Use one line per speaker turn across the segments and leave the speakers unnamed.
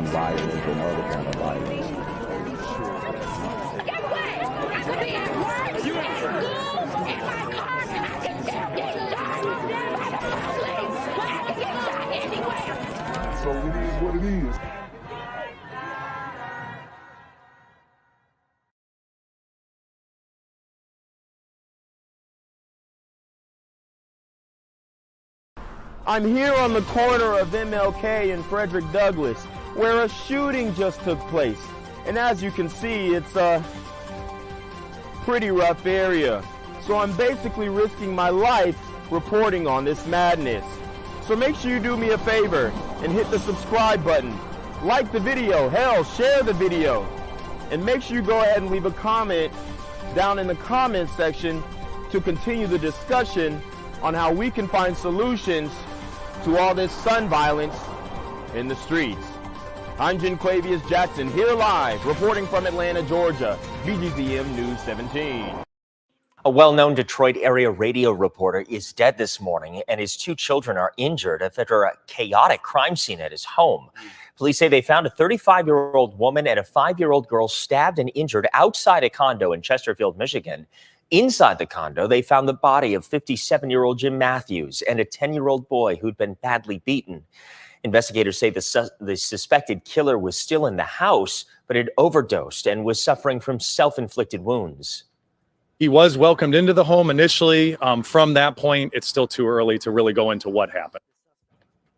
violence and other kind of violence.
Get away! I could be at work, in school, in my car, and I can still get shot by the police. But I can get shot anywhere.
So it is what it is.
I'm here on the corner of MLK and Frederick Douglass, where a shooting just took place. And as you can see, it's a pretty rough area. So I'm basically risking my life reporting on this madness. So make sure you do me a favor and hit the subscribe button. Like the video, hell, share the video. And make sure you go ahead and leave a comment down in the comment section to continue the discussion on how we can find solutions to all this son violence in the streets. I'm Quavius Jackson, here live, reporting from Atlanta, Georgia, BGZM News 17.
A well-known Detroit area radio reporter is dead this morning, and his two children are injured after a chaotic crime scene at his home. Police say they found a 35-year-old woman and a 5-year-old girl stabbed and injured outside a condo in Chesterfield, Michigan. Inside the condo, they found the body of 57-year-old Jim Matthews and a 10-year-old boy who'd been badly beaten. Investigators say the suspected killer was still in the house, but had overdosed and was suffering from self-inflicted wounds.
He was welcomed into the home initially. From that point, it's still too early to really go into what happened.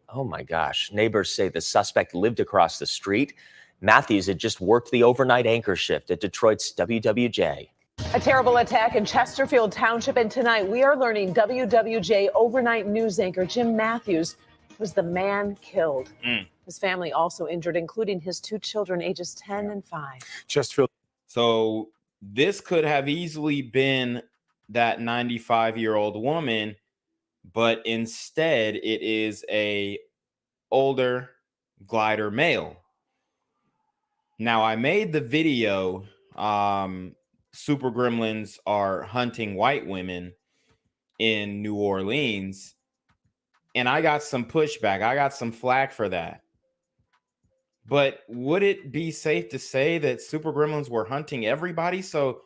Oh my gosh. Neighbors say the suspect lived across the street. Matthews had just worked the overnight anchor shift at Detroit's WWJ.
A terrible attack in Chesterfield Township, and tonight we are learning WWJ overnight news anchor Jim Matthews was the man killed. His family also injured, including his two children, ages 10 and 5.
Chesterfield.
So this could have easily been that 95-year-old woman, but instead it is a older glider male. Now, I made the video, Super Gremlins are hunting white women in New Orleans, and I got some pushback. I got some flack for that. But would it be safe to say that Super Gremlins were hunting everybody? So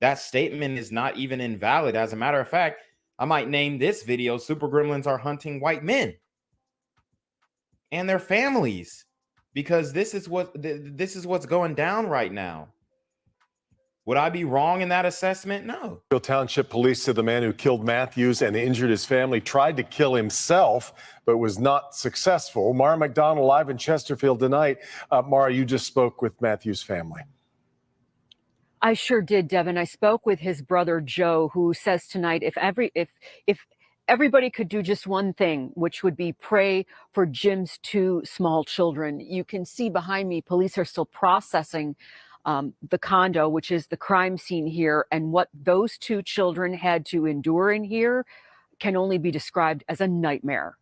that statement is not even invalid. As a matter of fact, I might name this video, Super Gremlins are hunting white men and their families, because this is what's going down right now. Would I be wrong in that assessment? No.
Township police said the man who killed Matthews and injured his family tried to kill himself, but was not successful. Mara McDonald live in Chesterfield tonight. Mara, you just spoke with Matthews' family.
I sure did, Devin. I spoke with his brother, Joe, who says tonight if everybody could do just one thing, which would be pray for Jim's two small children. You can see behind me, police are still processing the condo, which is the crime scene here, and what those two children had to endure in here can only be described as a nightmare.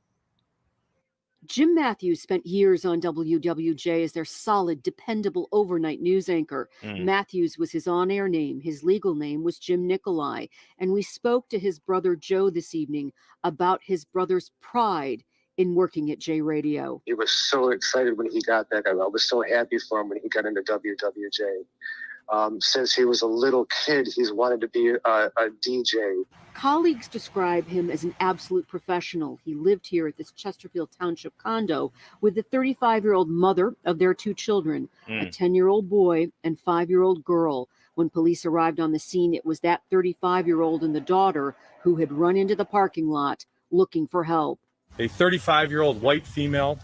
Jim Matthews spent years on WWJ as their solid, dependable overnight news anchor. Matthews was his on-air name. His legal name was Jim Nikolai. And we spoke to his brother Joe this evening about his brother's pride in working at J Radio.
He was so excited when he got that. I was so happy for him when he got into WWJ. Since he was a little kid, he's wanted to be a DJ.
Colleagues describe him as an absolute professional. He lived here at this Chesterfield Township condo with the 35-year-old mother of their two children, a 10-year-old boy and 5-year-old girl. When police arrived on the scene, it was that 35-year-old and the daughter who had run into the parking lot looking for help.
A 35-year-old white female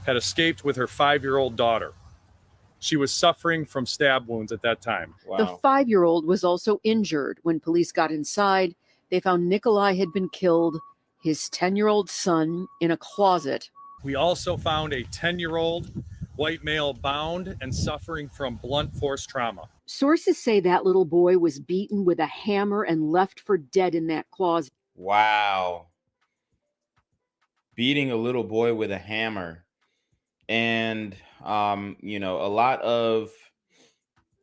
had escaped with her 5-year-old daughter. She was suffering from stab wounds at that time.
Wow. The 5-year-old was also injured. When police got inside, they found Nikolai had been killed, his 10-year-old son in a closet.
We also found a 10-year-old white male bound and suffering from blunt force trauma.
Sources say that little boy was beaten with a hammer and left for dead in that closet.
Wow. Beating a little boy with a hammer. And you know, a lot of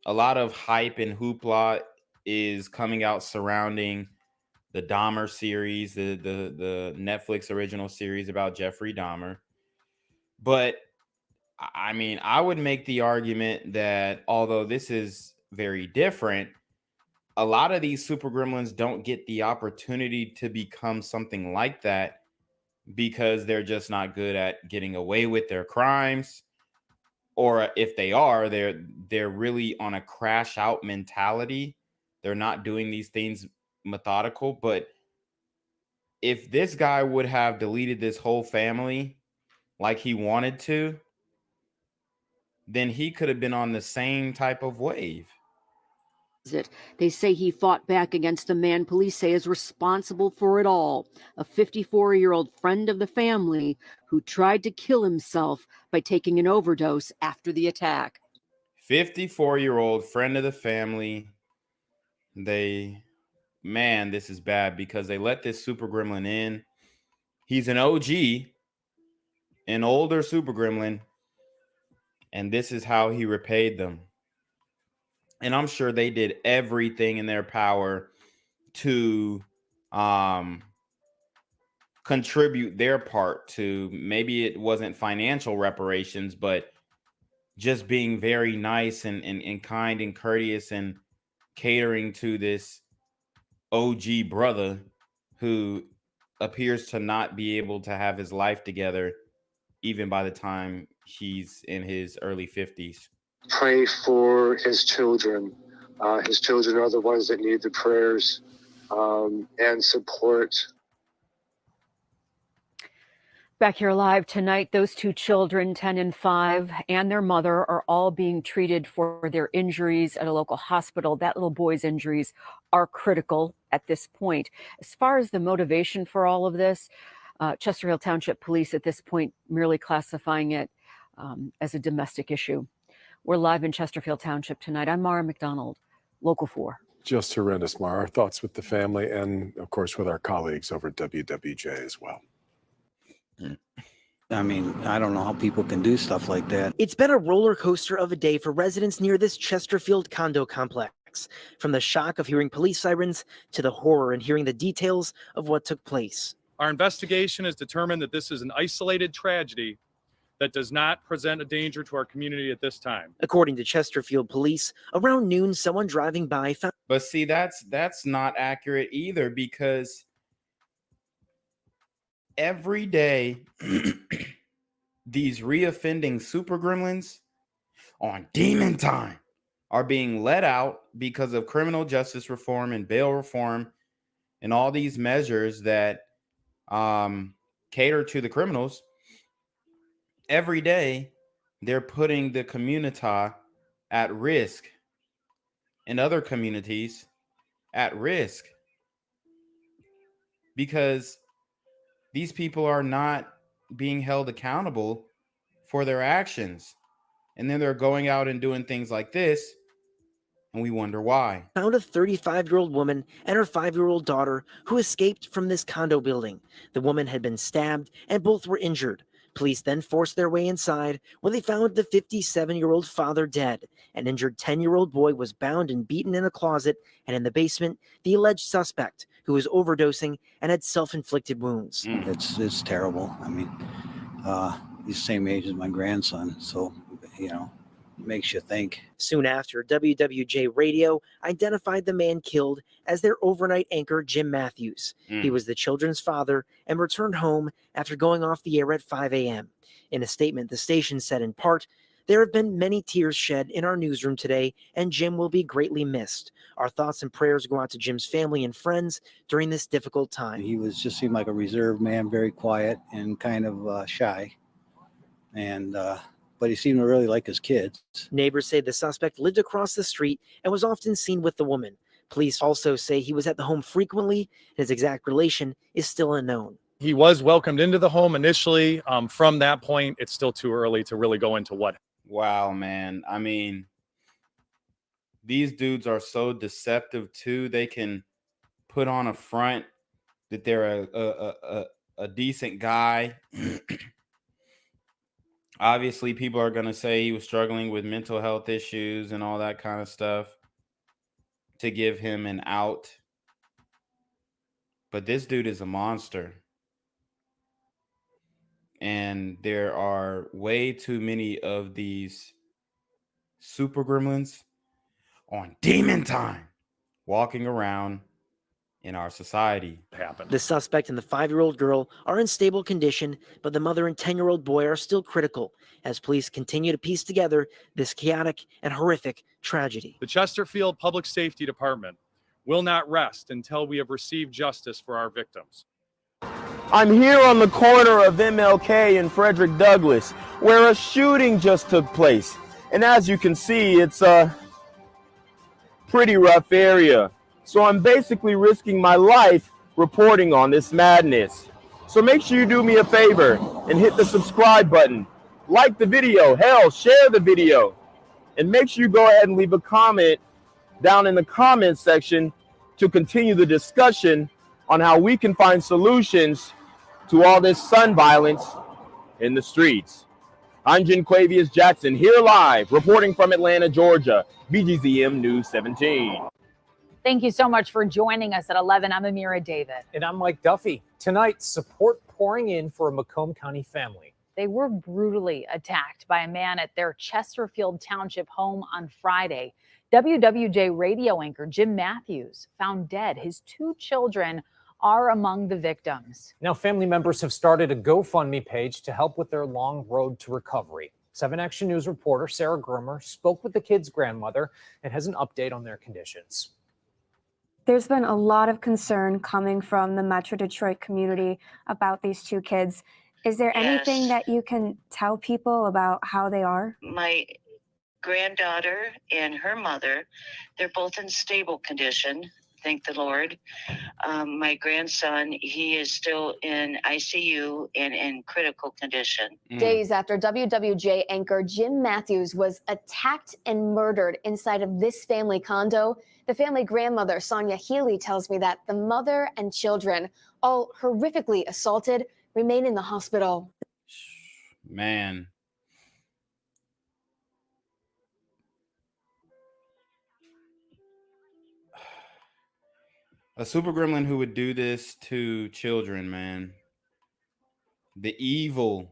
hype and hoopla is coming out surrounding the Dahmer series, the Netflix original series about Jeffrey Dahmer. But I mean, I would make the argument that although this is very different, a lot of these super gremlins don't get the opportunity to become something like that because they're just not good at getting away with their crimes, or if they are, they're really on a crash out mentality. They're not doing these things methodical. But if this guy would have deleted this whole family like he wanted to, then he could have been on the same type of wave.
They say he fought back against the man police say is responsible for it all, a 54-year-old friend of the family who tried to kill himself by taking an overdose after the attack.
54-year-old friend of the family. Man, this is bad because they let this super gremlin in. He's an OG, an older super gremlin, and this is how he repaid them. And I'm sure they did everything in their power to contribute their part to, maybe it wasn't financial reparations, but just being very nice and kind and courteous and catering to this OG brother who appears to not be able to have his life together even by the time he's in his early 50s.
Pray for his children. His children are the ones that need the prayers and support.
Back here live tonight, those two children, 10 and 5, and their mother are all being treated for their injuries at a local hospital. That little boy's injuries are critical at this point. As far as the motivation for all of this, Chesterfield Township Police at this point merely classifying it as a domestic issue. We're live in Chesterfield Township tonight. I'm Mara McDonald, Local 4.
Just horrendous, Mara. Our thoughts with the family and, of course, with our colleagues over at WWJ as well.
I mean, I don't know how people can do stuff like that.
It's been a roller coaster of a day for residents near this Chesterfield condo complex, from the shock of hearing police sirens to the horror in hearing the details of what took place.
Our investigation has determined that this is an isolated tragedy that does not present a danger to our community at this time.
According to Chesterfield Police, around noon, someone driving by found...
But see, that's not accurate either, because every day these reoffending super gremlins on demon time are being let out because of criminal justice reform and bail reform and all these measures that cater to the criminals. Every day they're putting the community at risk and other communities at risk because these people are not being held accountable for their actions. And then they're going out and doing things like this, and we wonder why.
Found a 35-year-old woman and her 5-year-old daughter who escaped from this condo building. The woman had been stabbed and both were injured. Police then forced their way inside where they found the 57-year-old father dead. An injured 10-year-old boy was bound and beaten in a closet, and in the basement, the alleged suspect, who was overdosing and had self-inflicted wounds.
It's terrible. I mean, he's the same age as my grandson, so, you know, it makes you think.
Soon after, WWJ Radio identified the man killed as their overnight anchor, Jim Matthews. He was the children's father and returned home after going off the air at 5 a.m. In a statement, the station said in part, "There have been many tears shed in our newsroom today, and Jim will be greatly missed. Our thoughts and prayers go out to Jim's family and friends during this difficult time."
He just seemed like a reserved man, very quiet and kind of shy. And, but he seemed to really like his kids.
Neighbors say the suspect lived across the street and was often seen with the woman. Police also say he was at the home frequently. His exact relation is still unknown.
He was welcomed into the home initially. From that point, it's still too early to really go into what.
Wow, man. I mean, these dudes are so deceptive too. They can put on a front that they're a decent guy. Obviously, people are going to say he was struggling with mental health issues and all that kind of stuff to give him an out. But this dude is a monster. And there are way too many of these super gremlins on demon time walking around in our society.
The suspect and the 5-year-old girl are in stable condition, but the mother and 10-year-old boy are still critical as police continue to piece together this chaotic and horrific tragedy.
The Chesterfield Public Safety Department will not rest until we have received justice for our victims.
I'm here on the corner of MLK and Frederick Douglass, where a shooting just took place. And as you can see, it's a pretty rough area. So I'm basically risking my life reporting on this madness. So make sure you do me a favor and hit the subscribe button. Like the video, hell, share the video. And make sure you go ahead and leave a comment down in the comment section to continue the discussion on how we can find solutions to all this son violence in the streets. I'm Jenquavius Jackson, here live, reporting from Atlanta, Georgia, BGZM News 17.
Thank you so much for joining us at 11. I'm Amira David.
And I'm Mike Duffy. Tonight, support pouring in for a Macomb County family.
They were brutally attacked by a man at their Chesterfield Township home on Friday. WWJ radio anchor Jim Matthews found dead. His 2 children are among the victims.
Now, family members have started a GoFundMe page to help with their long road to recovery. 7 Action News reporter Sarah Grimmer spoke with the kids' grandmother and has an update on their conditions.
There's been a lot of concern coming from the Metro Detroit community about these 2 kids. Is there anything that you can tell people about how they are?
My granddaughter and her mother, they're both in stable condition, thank the Lord. My grandson, he is still in ICU and in critical condition.
Days after WWJ anchor Jim Matthews was attacked and murdered inside of this family condo, the family grandmother, Sonia Healy, tells me that the mother and children, all horrifically assaulted, remain in the hospital.
Man. A super gremlin who would do this to children, man. The evil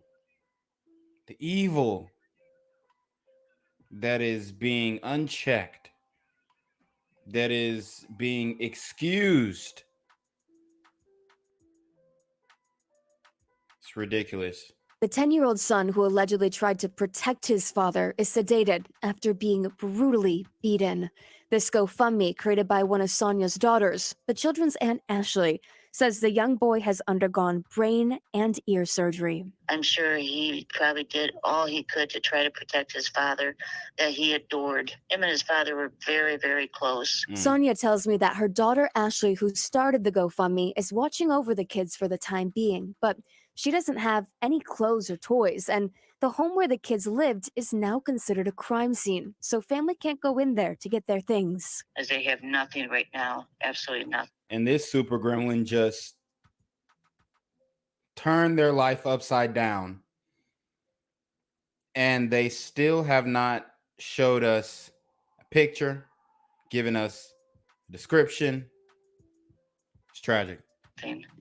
that is being unchecked, that is being excused. It's ridiculous.
The 10-year-old son who allegedly tried to protect his father is sedated after being brutally beaten. This GoFundMe, created by one of Sonia's daughters, the children's Aunt Ashley, says the young boy has undergone brain and ear surgery.
I'm sure he probably did all he could to try to protect his father that he adored. Him and his father were very, very close.
Sonia tells me that her daughter Ashley, who started the GoFundMe, is watching over the kids for the time being, but she doesn't have any clothes or toys, and the home where the kids lived is now considered a crime scene, so family can't go in there to get their things.
As they have nothing right now, absolutely nothing.
And this super gremlin just turned their life upside down. And they still have not showed us a picture, given us a description. It's tragic.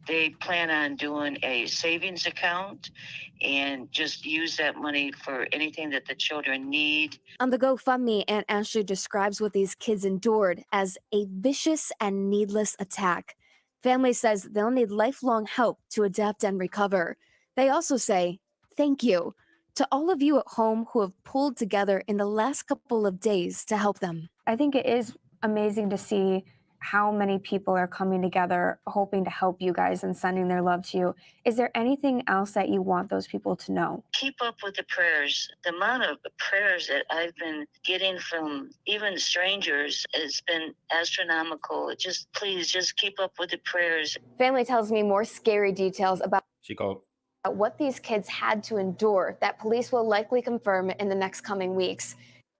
They plan on doing a savings account and just use that money for anything that the children need.
On the GoFundMe, Aunt Ashley describes what these kids endured as a vicious and needless attack. Family says they'll need lifelong help to adapt and recover. They also say, thank you to all of you at home who have pulled together in the last couple of days to help them.
I think it is amazing to see how many people are coming together, hoping to help you guys and sending their love to you. Is there anything else that you want those people to know?
Keep up with the prayers. The amount of prayers that I've been getting from even strangers has been astronomical. Please just keep up with the prayers.
Family tells me more scary details about what these kids had to endure that police will likely confirm in the next coming weeks.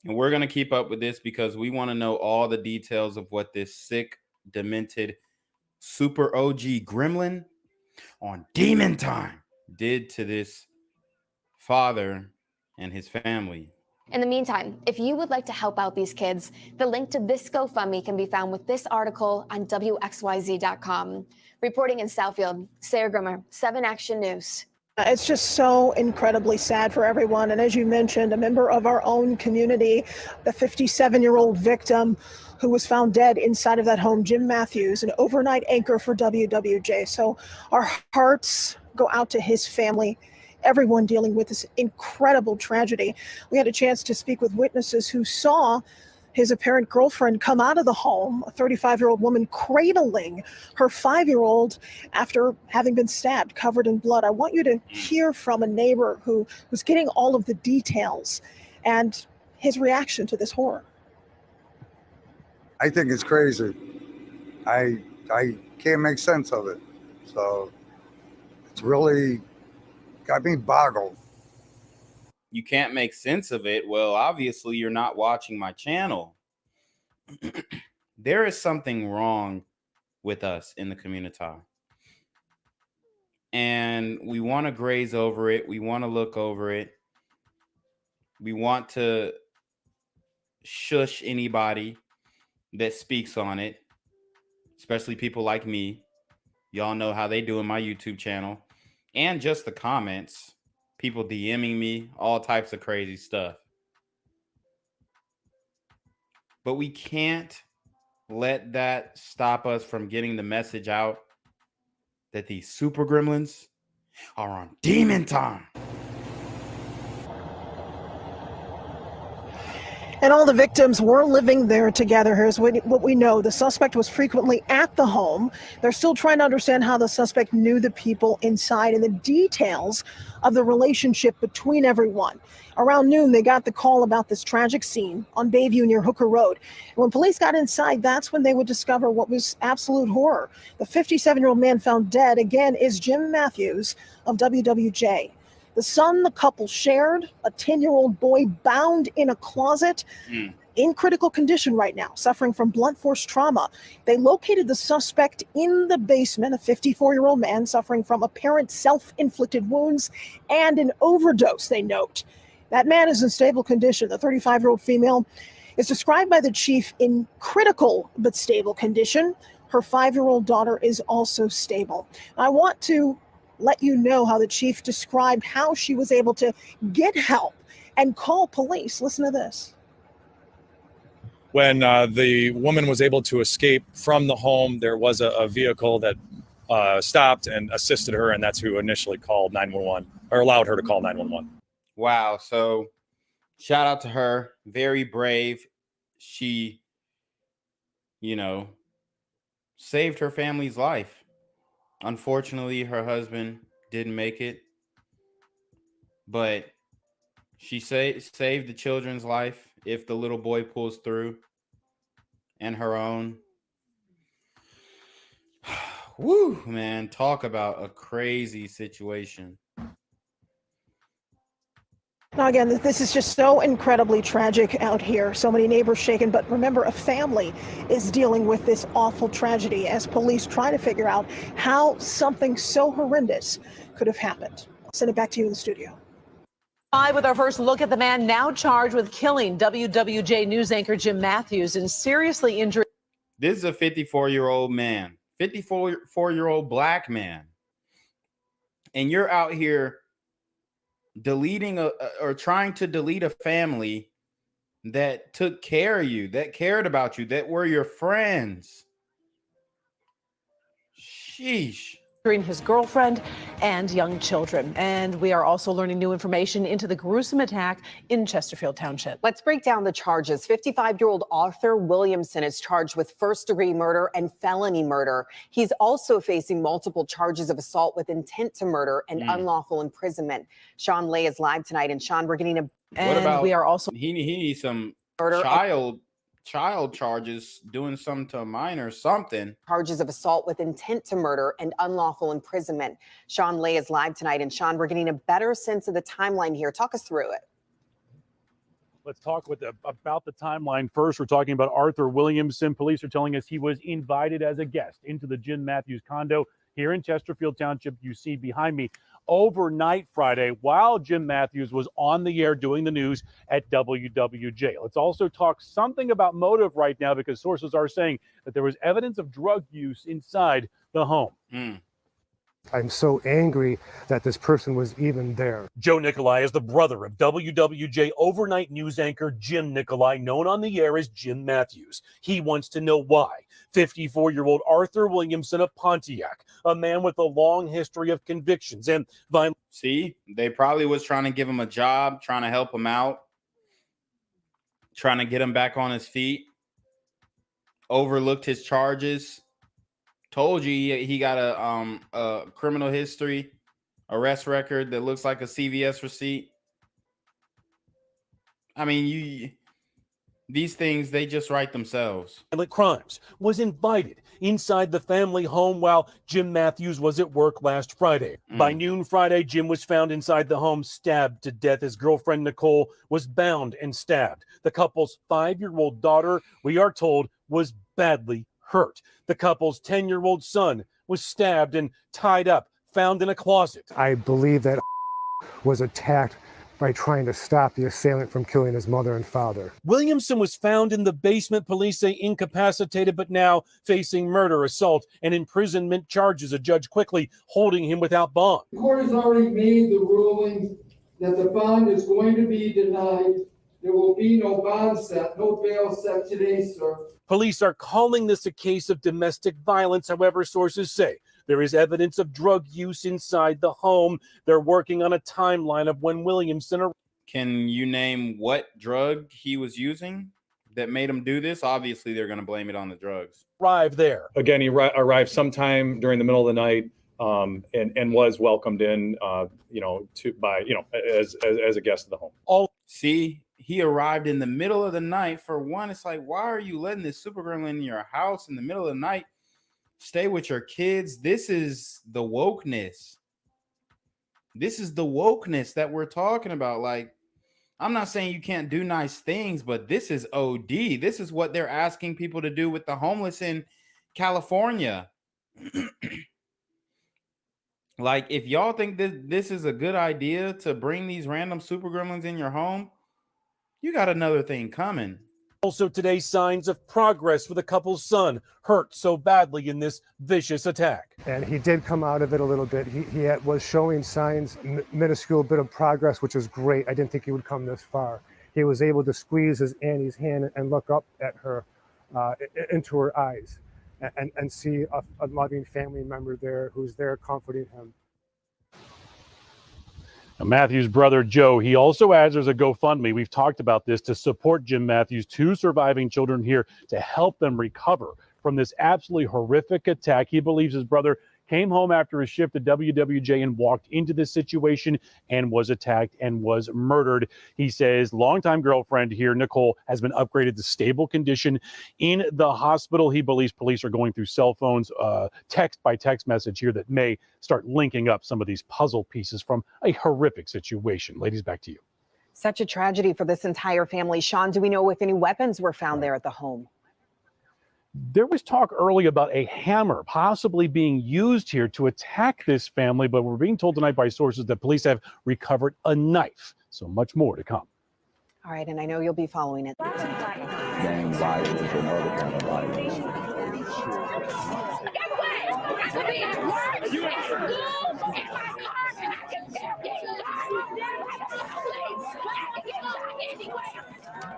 And we're going to keep up with this because we want to know all the details of what this sick, demented, super OG gremlin on Demon Time did to this father and his family.
In the meantime, if you would like to help out these kids, the link to this GoFundMe can be found with this article on WXYZ.com. Reporting in Southfield, Sarah Grimmer, 7 Action News.
It's just so incredibly sad for everyone. And as you mentioned, a member of our own community, the 57-year-old victim who was found dead inside of that home, Jim Matthews, an overnight anchor for WWJ. So our hearts go out to his family, everyone dealing with this incredible tragedy. We had a chance to speak with witnesses who saw his apparent girlfriend come out of the home, a 35-year-old woman cradling her 5-year-old after having been stabbed, covered in blood. I want you to hear from a neighbor who was getting all of the details and his reaction to this horror.
I think it's crazy. I can't make sense of it. So it's really got me boggled.
You can't make sense of it. Well, obviously you're not watching my channel. There is something wrong with us in the community. And we want to graze over it. We want to look over it. We want to shush anybody that speaks on it, especially people like me. Y'all know how they do in my YouTube channel. And just the comments. People DMing me, all types of crazy stuff. But we can't let that stop us from getting the message out that these super gremlins are on demon time.
And all the victims were living there together. Here's what we know. The suspect was frequently at the home. They're still trying to understand how the suspect knew the people inside and the details of the relationship between everyone. Around noon, they got the call about this tragic scene on Bayview near Hooker Road. And when police got inside, that's when they would discover what was absolute horror. The 57-year-old man found dead, again, is Jim Matthews of WWJ. The son the couple shared, a 10-year-old boy bound in a closet, in critical condition right now, suffering from blunt force trauma. They located the suspect in the basement, a 54-year-old man suffering from apparent self-inflicted wounds and an overdose, they note. That man is in stable condition. The 35-year-old female is described by the chief in critical but stable condition. Her 5-year-old daughter is also stable. I want to let you know how the chief described how she was able to get help and call police. Listen to this.
When the woman was able to escape from the home, there was a vehicle that stopped and assisted her, and that's who initially called 911, or allowed her to call 911.
Wow. So shout out to her. Very brave. She, saved her family's life. Unfortunately, her husband didn't make it, but she saved the children's life if the little boy pulls through, and her own. Woo, man, talk about a crazy situation.
Now, again, this is just so incredibly tragic out here. So many neighbors shaken. But remember, a family is dealing with this awful tragedy as police try to figure out how something so horrendous could have happened. I'll send it back to you in the studio.
Live with our first look at the man now charged with killing WWJ news anchor Jim Matthews and seriously injured.
This is a 54-year-old man, 54-year-old black man. And you're out here deleting or trying to delete a family that took care of you, that cared about you, that were your friends. Sheesh.
His girlfriend and young children. And we are also learning new information into the gruesome attack in Chesterfield Township.
Let's break down the charges. 55-year-old Arthur Williamson is charged with first-degree murder and felony murder. He's also facing multiple charges of assault with intent to murder and unlawful imprisonment. Sean Lay is live tonight. And Sean, we're getting
What about,
we are also
he needs some
murder
child charges, doing something to a minor, something.
Charges of assault with intent to murder and unlawful imprisonment. Sean Lay is live tonight. And Sean, we're getting a better sense of the timeline here. Talk us through it.
Let's talk about the timeline. First, we're talking about Arthur Williamson. Police are telling us he was invited as a guest into the Jim Matthews condo here in Chesterfield Township. You see behind me overnight Friday while Jim Matthews was on the air doing the news at WWJ. Let's also talk something about motive right now because sources are saying that there was evidence of drug use inside the home.
I'm so angry that this person was even there.
Joe Nicolai is the brother of WWJ overnight news anchor Jim Nicolai, known on the air as Jim Matthews. He wants to know why 54-year-old Arthur Williamson of Pontiac, a man with a long history of convictions and violence.
See, they probably was trying to give him a job, trying to help him out, trying to get him back on his feet. Overlooked his charges. Told you he got a criminal history, arrest record that looks like a CVS receipt. I mean, these things, they just write themselves.
Violent crimes was invited inside the family home while Jim Matthews was at work last Friday. By noon Friday, Jim was found inside the home, stabbed to death. His girlfriend, Nicole, was bound and stabbed. The couple's 5-year-old daughter, we are told, was badly hurt. The couple's 10-year-old son was stabbed and tied up, found in a closet.
I believe that was attacked by trying to stop the assailant from killing his mother and father.
Williamson was found in the basement, police say incapacitated, but now facing murder, assault, and imprisonment charges. A judge quickly holding him without bond.
The court has already made the ruling that the bond is going to be denied. There will be no bond set, no bail set today, sir.
Police are calling this a case of domestic violence. However, sources say there is evidence of drug use inside the home. They're working on a timeline of when Williamson.
Can you name what drug he was using that made him do this? Obviously, they're going to blame it on the drugs.
Arrived there.
Again, he arrived sometime during the middle of the night, and was welcomed in, by as a guest of the home.
See, he arrived in the middle of the night. For one, it's like, why are you letting this super gremlin in your house in the middle of the night? Stay with your kids. This is the wokeness. This is the wokeness that we're talking about. Like, I'm not saying you can't do nice things, but this is OD. This is what they're asking people to do with the homeless in California. Like, if y'all think that this is a good idea to bring these random super gremlins in your home, you got another thing coming.
Also today, signs of progress for the couple's son, hurt so badly in this vicious attack.
And he did come out of it a little bit. He was showing signs, minuscule bit of progress, which is great. I didn't think he would come this far. He was able to squeeze his Annie's hand and look up at her, into her eyes, and see a loving family member there who's there comforting him.
Now, Matthews' brother, Joe, he also adds there's a GoFundMe. We've talked about this to support Jim Matthews' 2 surviving children here to help them recover from this absolutely horrific attack. He believes his brother came home after his shift at WWJ and walked into this situation and was attacked and was murdered. He says longtime girlfriend here, Nicole, has been upgraded to stable condition in the hospital. He believes police are going through cell phones, text by text message here that may start linking up some of these puzzle pieces from a horrific situation. Ladies, back to you.
Such a tragedy for this entire family. Sean, do we know if any weapons were found there at the home?
There was talk early about a hammer possibly being used here to attack this family, but we're being told tonight by sources that police have recovered a knife. So much more to come.
All right, and I know you'll be following it.
Gang violence and other kind of violence.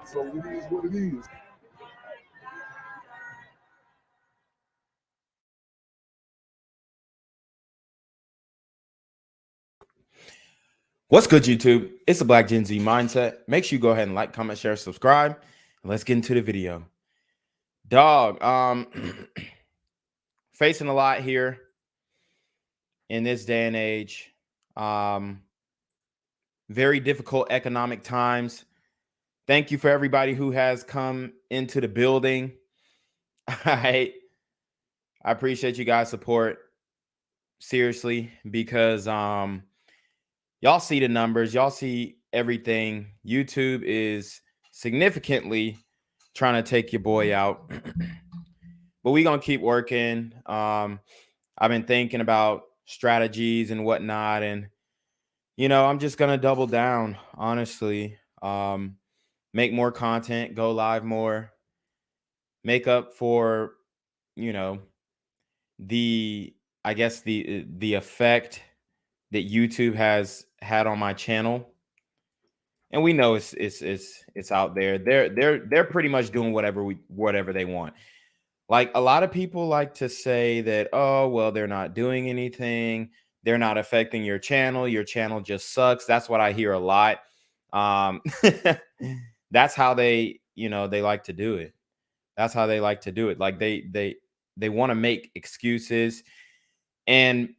So it is what it is.
What's good, YouTube? It's the Black Gen Z Mindset. Make sure you go ahead and like, comment, share, subscribe, and let's get into the video. Dog, facing a lot here in this day and age. Very difficult economic times. Thank you for everybody who has come into the building. I appreciate you guys' support. Seriously, because y'all see the numbers, y'all see everything. YouTube is significantly trying to take your boy out. But we're going to keep working. I've been thinking about strategies and whatnot. And, you know, I'm just going to double down, honestly. Make more content, go live more. Make up for, you know, the I guess the effect that YouTube has had on my channel. And we know it's out there. They're pretty much doing whatever they want. Like, a lot of people like to say that, oh, well, they're not doing anything. They're not affecting your channel. Your channel just sucks. That's what I hear a lot. That's how they like to do it. That's how they like to do it. Like, they want to make excuses. And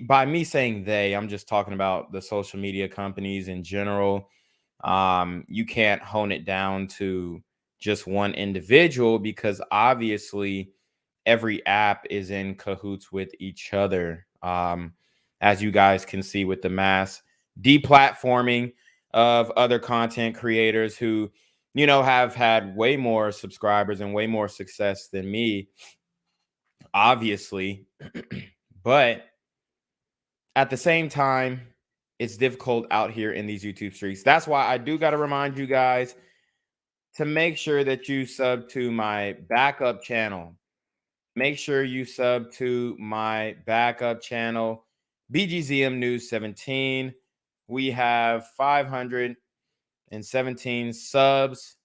by me saying I'm just talking about the social media companies in general. You can't hone it down to just one individual, because obviously every app is in cahoots with each other. As you guys can see with the mass deplatforming of other content creators who, have had way more subscribers and way more success than me, obviously. But at the same time, it's difficult out here in these YouTube streets. That's why I do got to remind you guys to make sure that you sub to my backup channel. Make sure you sub to my backup channel, BGZM News 17. We have 517 subs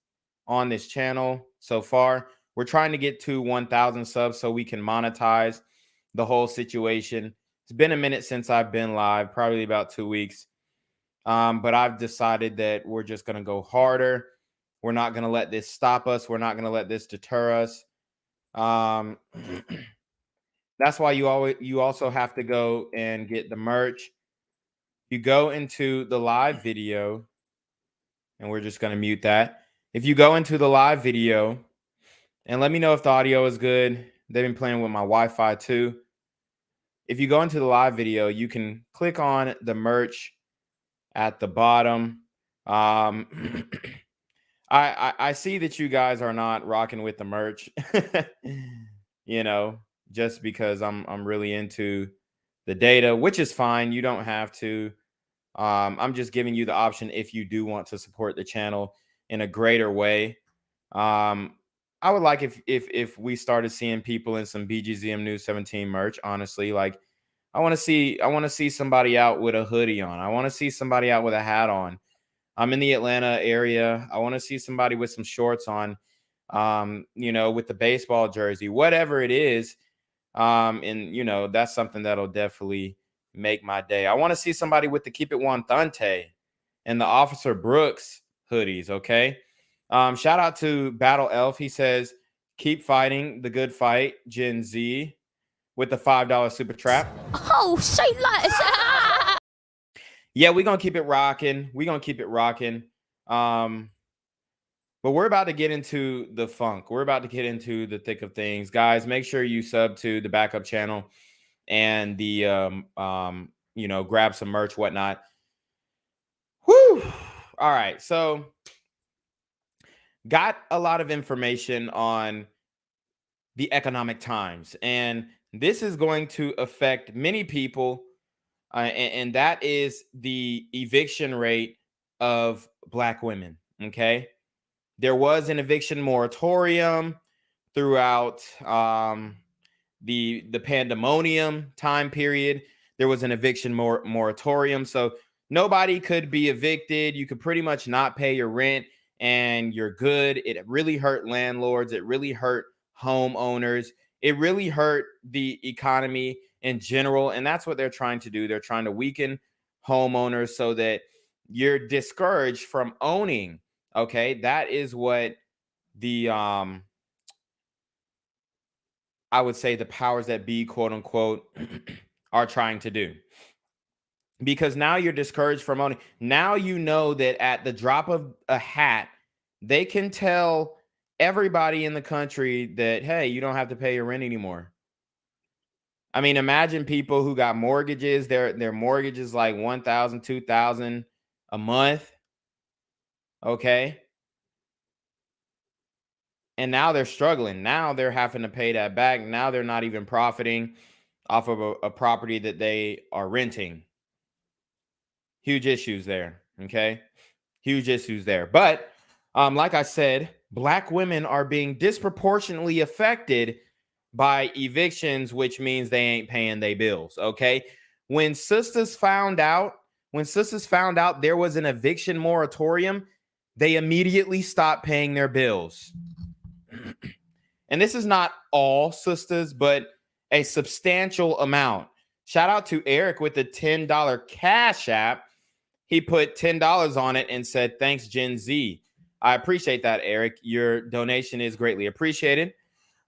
on this channel so far. We're trying to get to 1,000 subs so we can monetize the whole situation. It's been a minute since I've been live, probably about 2 weeks. But I've decided that we're just going to go harder. We're not going to let this stop us. We're not going to let this deter us. That's why you also have to go and get the merch. You go into the live video, and we're just going to mute that. If you go into the live video, and let me know if the audio is good. They've been playing with my Wi-Fi too. If you go into the live video, you can click on the merch at the bottom. I see that you guys are not rocking with the merch, just because I'm really into the data, which is fine. You don't have to. I'm just giving you the option if you do want to support the channel in a greater way. I would like if we started seeing people in some BGZM News 17 merch. Honestly, like, I want to see somebody out with a hoodie on. I want to see somebody out with a hat on. I'm in the Atlanta area. I want to see somebody with some shorts on, with the baseball jersey, whatever it is. And that's something that'll definitely make my day. I want to see somebody with the Keep It One Thante and the Officer Brooks hoodies. Okay. Shout out to Battle Elf. He says, keep fighting the good fight, Gen Z, with the $5 super trap.
Oh, say less.
Yeah, we're going to keep it rocking. But we're about to get into the funk. We're about to get into the thick of things. Guys, make sure you sub to the backup channel and the, grab some merch, whatnot. Whew. All right. So got a lot of information on the economic times, and this is going to affect many people. And that is the eviction rate of Black women. Okay. There was an eviction moratorium throughout the pandemonium time period. There was an eviction moratorium. So nobody could be evicted. You could pretty much not pay your rent and you're good. It really hurt landlords. It really hurt homeowners. It really hurt the economy in general. And that's what they're trying to do. They're trying to weaken homeowners so that you're discouraged from owning. Okay. That is what the, I would say the powers that be, quote unquote, are trying to do. Because now you're discouraged from owning. Now you know that at the drop of a hat, they can tell everybody in the country that, hey, you don't have to pay your rent anymore. I mean, imagine people who got mortgages. Their mortgage is like $1,000, $2,000 a month. Okay. And now they're struggling. Now they're having to pay that back. Now they're not even profiting off of a property that they are renting. Huge issues there. Okay. Huge issues there. But like I said, Black women are being disproportionately affected by evictions, which means they ain't paying their bills. Okay. When sisters found out there was an eviction moratorium, they immediately stopped paying their bills. And this is not all sisters, but a substantial amount. Shout out to Eric with the $10 Cash App. He put $10 on it and said, "Thanks, Gen Z." I appreciate that, Eric. Your donation is greatly appreciated.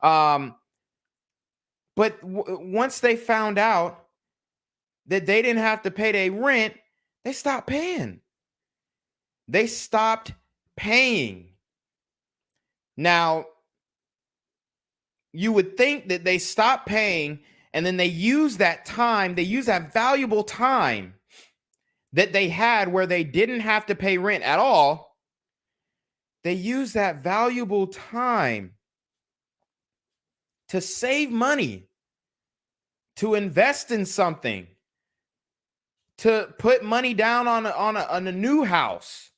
But once they found out that they didn't have to pay their rent, they stopped paying. They stopped paying. Now, you would think that they stopped paying and then they use that time, they use that valuable time that they had where they didn't have to pay rent at all. They use that valuable time to save money, to invest in something, to put money down on a new house,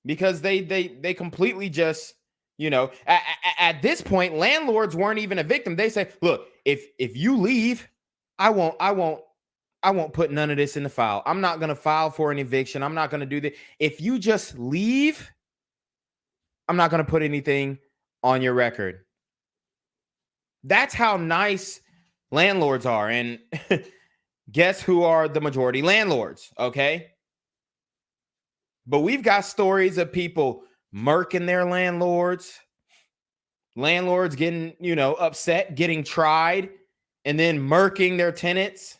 because they completely just, you know, at this point, landlords weren't even a victim. They say, look, if you leave, I won't put none of this in the file. I'm not going to file for an eviction. I'm not going to do that. If you just leave, I'm not going to put anything on your record. That's how nice landlords are. And guess who are the majority landlords? Okay. But we've got stories of people murking their landlords getting, you know, upset, getting tried, and then murking their tenants.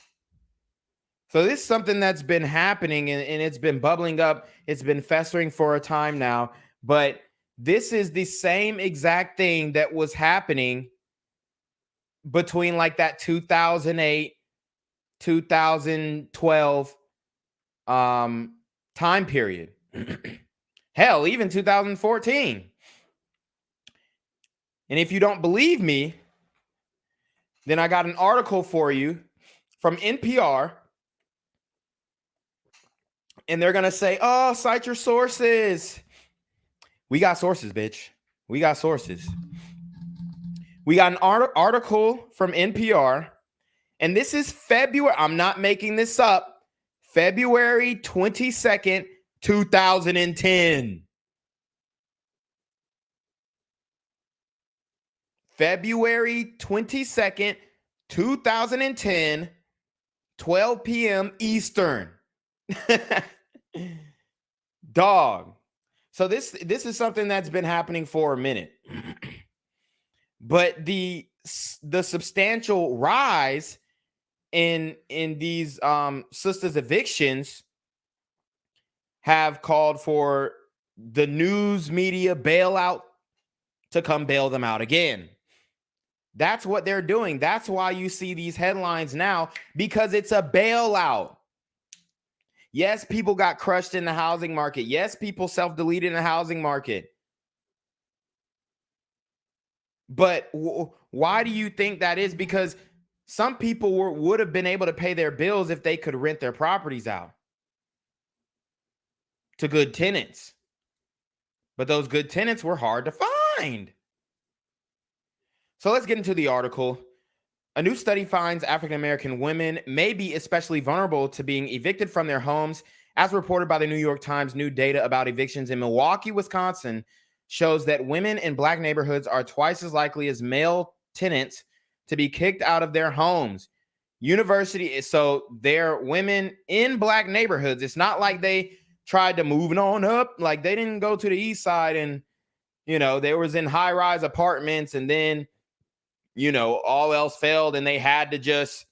So this is something that's been happening, and it's been bubbling up. It's been festering for a time now. But this is the same exact thing that was happening between like that 2008, 2012 time period. Hell, even 2014. And if you don't believe me, then I got an article for you from NPR. And they're going to say, oh, cite your sources. We got sources, bitch. We got sources. We got an article from NPR. And this is February. I'm not making this up. February 22nd, 2010. February 22nd, 2010, 12 p.m. Eastern. Dog. So this is something that's been happening for a minute. But the substantial rise in these sisters evictions have called for the news media bailout to come bail them out again. That's what they're doing. That's why you see these headlines now, because it's a bailout. Yes, people got crushed in the housing market. Yes, people self-deleted in the housing market. But why do you think that is? Because some people would have been able to pay their bills if they could rent their properties out to good tenants. But those good tenants were hard to find. So let's get into the article. A new study finds African-American women may be especially vulnerable to being evicted from their homes. As reported by the New York Times, new data about evictions in Milwaukee, Wisconsin, shows that women in Black neighborhoods are twice as likely as male tenants to be kicked out of their homes. So they're women in Black neighborhoods. It's not like they tried to move on up. Like they didn't go to the east side and, you know, they was in high-rise apartments and then, you know, all else failed and they had to just,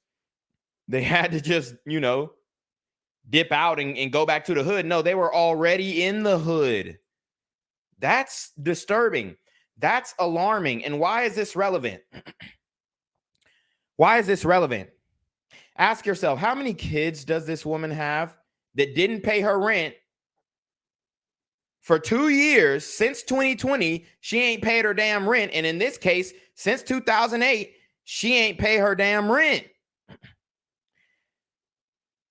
you know, dip out and go back to the hood. No, they were already in the hood. That's disturbing. That's alarming. And why is this relevant? Why is this relevant? Ask yourself, how many kids does this woman have that didn't pay her rent for 2 years? Since 2020, she ain't paid her damn rent. And in this case, since 2008, she ain't pay her damn rent.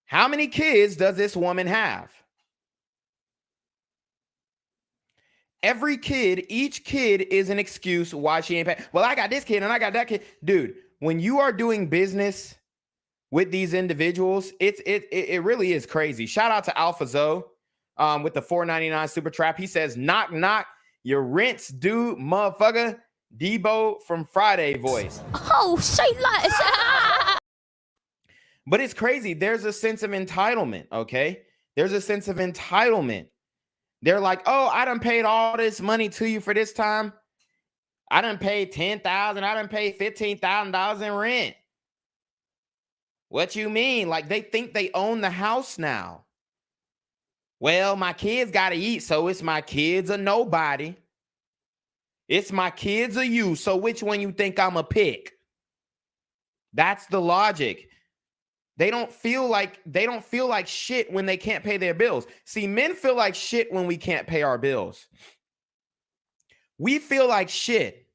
How many kids does this woman have? Every kid, each kid is an excuse why she ain't paying. Well, I got this kid and I got that kid. Dude, when you are doing business with these individuals, it really is crazy. Shout out to Alpha Zoe with the $4.99 super trap. He says, knock, knock, your rent's due, motherfucker. Debo from Friday voice.
Oh, say less.
But it's crazy. There's a sense of entitlement, okay? There's a sense of entitlement. They're like, oh, I done paid all this money to you for this time. I done paid $10,000. I done paid $15,000 in rent. What you mean? Like they think they own the house now. Well, my kids got to eat, so it's my kids or nobody. It's my kids or you, so which one you think I'm a pick? That's the logic. They don't feel like shit when they can't pay their bills. See, men feel like shit when we can't pay our bills. We feel like shit.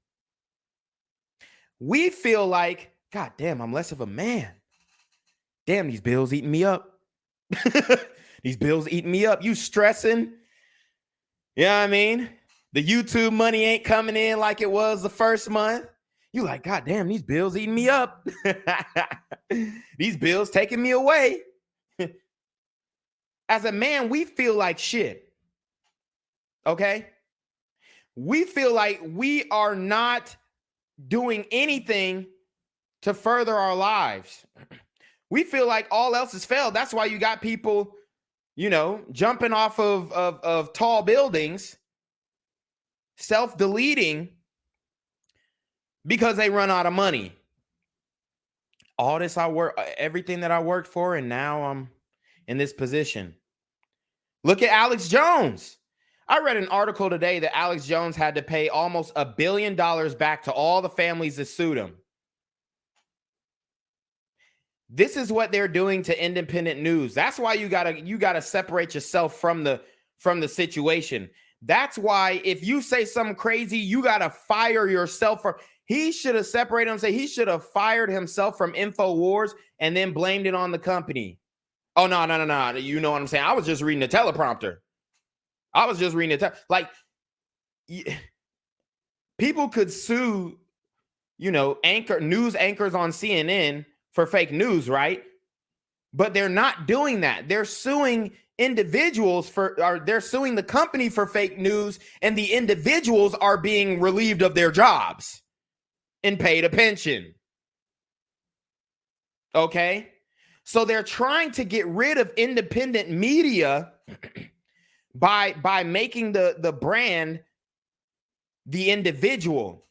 We feel like, God damn, I'm less of a man. Damn, these bills eating me up. These bills eating me up. You stressing? You know what I mean? The YouTube money ain't coming in like it was the first month. You like, God damn, these bills eating me up. These bills taking me away. As a man, we feel like shit. Okay? We feel like we are not doing anything to further our lives. We feel like all else has failed. That's why you got people, you know, jumping off of tall buildings, self-deleting because they run out of money. All this everything that I worked for, and now I'm in this position. Look at Alex Jones. I read an article today that Alex Jones had to pay almost $1 billion back to all the families that sued him. This is what they're doing to independent news. That's why you gotta separate yourself from the situation. That's why if you say something crazy, you gotta fire yourself. He should have separated himself. He should have fired himself from InfoWars and then blamed it on the company. Oh, no. You know what I'm saying? I was just reading the teleprompter. People could sue, you know, news anchors on CNN for fake news, right? But they're not doing that. They're suing individuals they're suing the company for fake news, and the individuals are being relieved of their jobs and paid a pension. Okay? So they're trying to get rid of independent media by making the brand the individual.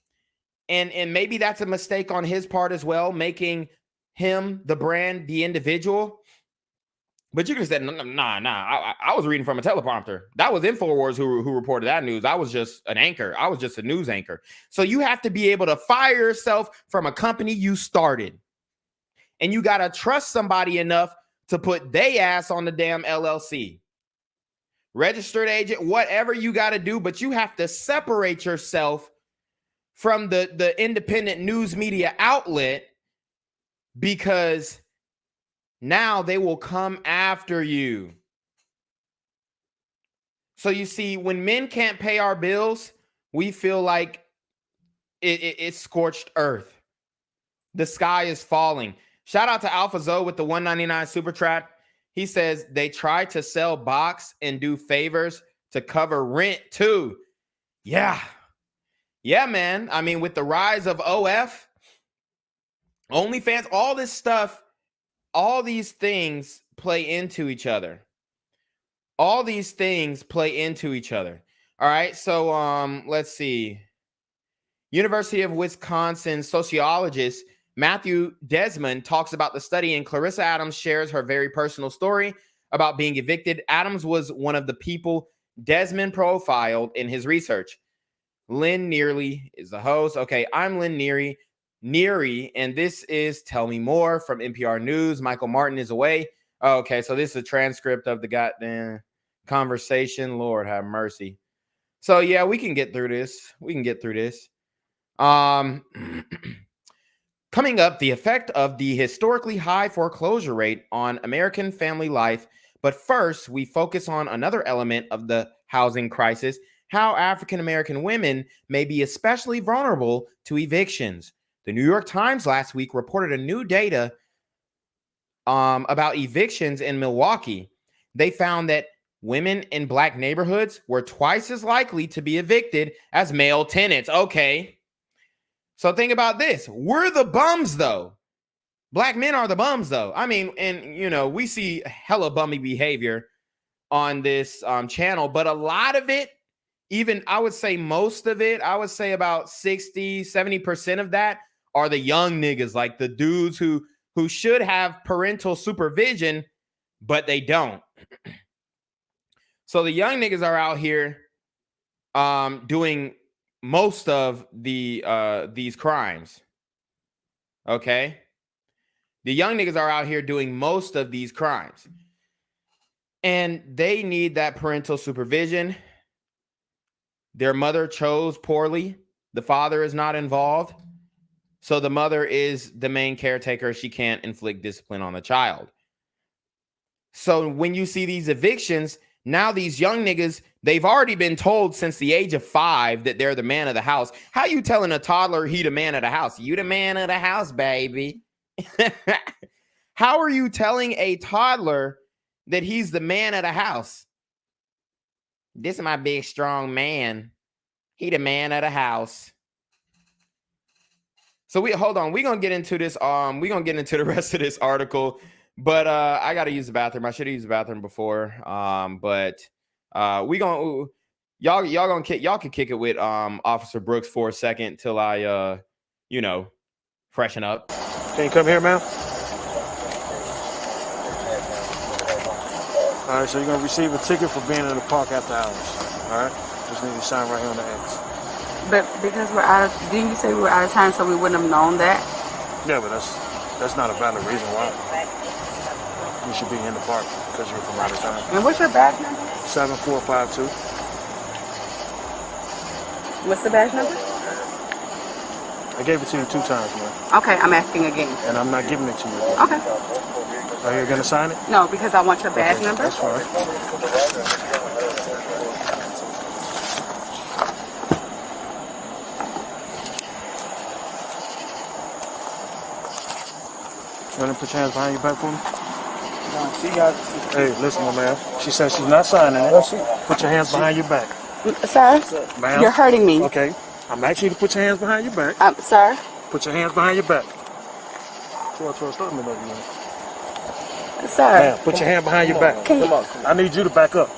And maybe that's a mistake on his part as well, making him, the brand, the individual. But you could have said, nah. I was reading from a teleprompter. That was InfoWars who reported that news. I was just an anchor. I was just a news anchor. So you have to be able to fire yourself from a company you started. And you got to trust somebody enough to put they ass on the damn LLC. Registered agent, whatever you got to do, but you have to separate yourself from the independent news media outlet, because now they will come after you. So you see, when men can't pay our bills, we feel like it's scorched earth. The sky is falling. Shout out to Alpha Zoe with the $1.99 super trap. He says they try to sell box and do favors to cover rent too. Yeah, man. I mean, with the rise of OF, OnlyFans, all this stuff, all these things play into each other. All right. So let's see. University of Wisconsin sociologist Matthew Desmond talks about the study, and Clarissa Adams shares her very personal story about being evicted. Adams was one of the people Desmond profiled in his research. Lynn Neary is the host. Okay, I'm Lynn Neary, and this is Tell Me More from NPR News. Michael Martin is away. Okay, so this is a transcript of the goddamn conversation. Lord have mercy. So yeah, we can get through this. Coming up, the effect of the historically high foreclosure rate on American family life. But first, we focus on another element of the housing crisis: how African American women may be especially vulnerable to evictions. The New York Times last week reported a new data about evictions in Milwaukee. They found that women in Black neighborhoods were twice as likely to be evicted as male tenants. Okay. So think about this. We're the bums, though. Black men are the bums, though. I mean, and, you know, we see hella bummy behavior on this channel, but a lot of it, even I would say most of it, I would say about 60, 70% of that are the young niggas, like the dudes who should have parental supervision, but they don't. So the young niggas are out here doing most of these crimes. Okay? The young niggas are out here doing most of these crimes. And they need that parental supervision. Their mother chose poorly. The father is not involved. So the mother is the main caretaker. She can't inflict discipline on the child. So when you see these evictions, now these young niggas, they've already been told since the age of 5 that they're the man of the house. How you telling a toddler he the man of the house? You the man of the house, baby. How are you telling a toddler that he's the man of the house? This is my big, strong man. He the man of the house. So hold on. We're going to get into this. We're going to get into the rest of this article. But I got to use the bathroom. I should have used the bathroom before. But we going to y'all can kick it with Officer Brooks for a second till I freshen up.
Can you come here, ma'am? All right, so you're going to receive a ticket for being in the park after hours. All right? Just need to sign right here on the X.
But because we're out of, didn't you say we were out of time so we wouldn't have known that?
Yeah, but that's not a valid reason why. You should be in the park because you're from out of town.
And what's your badge number?
7452.
What's the badge number?
I gave it to you 2 times, man.
Okay, I'm asking again.
And I'm not giving it to you again.
Okay.
Are you going to sign it?
No, because I want your badge number.
That's fine. You want to put your hands behind your back for me? Hey, listen, my man. She says she's not signing it. Put your hands behind your back.
Sir,
Ma'am.
you're hurting me.
Okay. I'm asking you to put your hands behind your back.
Sir?
Put your hands behind your back. Start me there,
Sir.
Ma'am, put your hand behind your back.
Come
on. I need you to back up.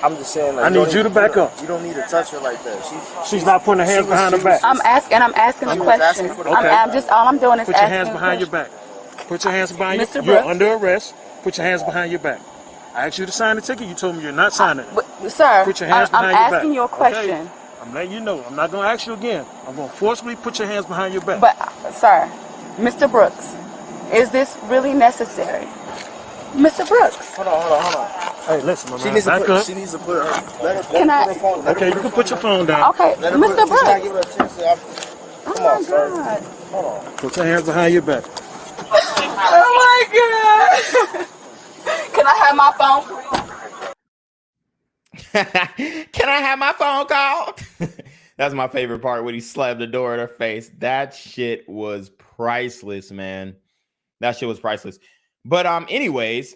I'm just saying, like,
I need you to back up.
You don't need to touch her like that.
She's not putting her hands behind her back.
I'm asking a question. All I'm doing is
put your hands behind your back. Put your hands behind your back. You're under arrest. Put your hands behind your back. I asked you to sign the ticket. You told me you're not signing it.
Sir,
put your hands behind your back.
I'm asking you a question.
Okay? I'm letting you know. I'm not going to ask you again. I'm going to forcibly put your hands behind your back.
But, sir, Mr. Brooks, is this really necessary? Mr. Brooks.
Hold on. Hey, listen, my man.
She needs
back up.
She needs to put her. Let
Can
her
I?
put her phone down.
Okay, you can put your phone down.
Okay, Mr. Brooks.
Give her a chance to, come on, sir. Hold on.
Put your hands behind your back.
Oh my God! Can I have my phone?
Can I have my phone call? That's my favorite part when he slapped the door in her face. That shit was priceless, man. That shit was priceless. But anyways,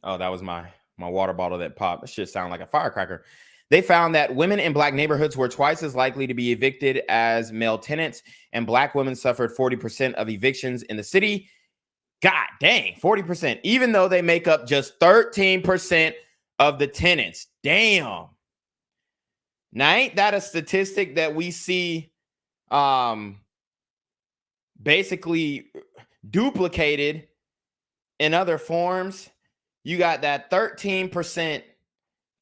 oh, that was my water bottle that popped. That shit sounded like a firecracker. They found that women in Black neighborhoods were twice as likely to be evicted as male tenants, and Black women suffered 40% of evictions in the city. God dang, 40%, even though they make up just 13% of the tenants. Damn. Now, ain't that a statistic that we see basically duplicated in other forms? You got that 13%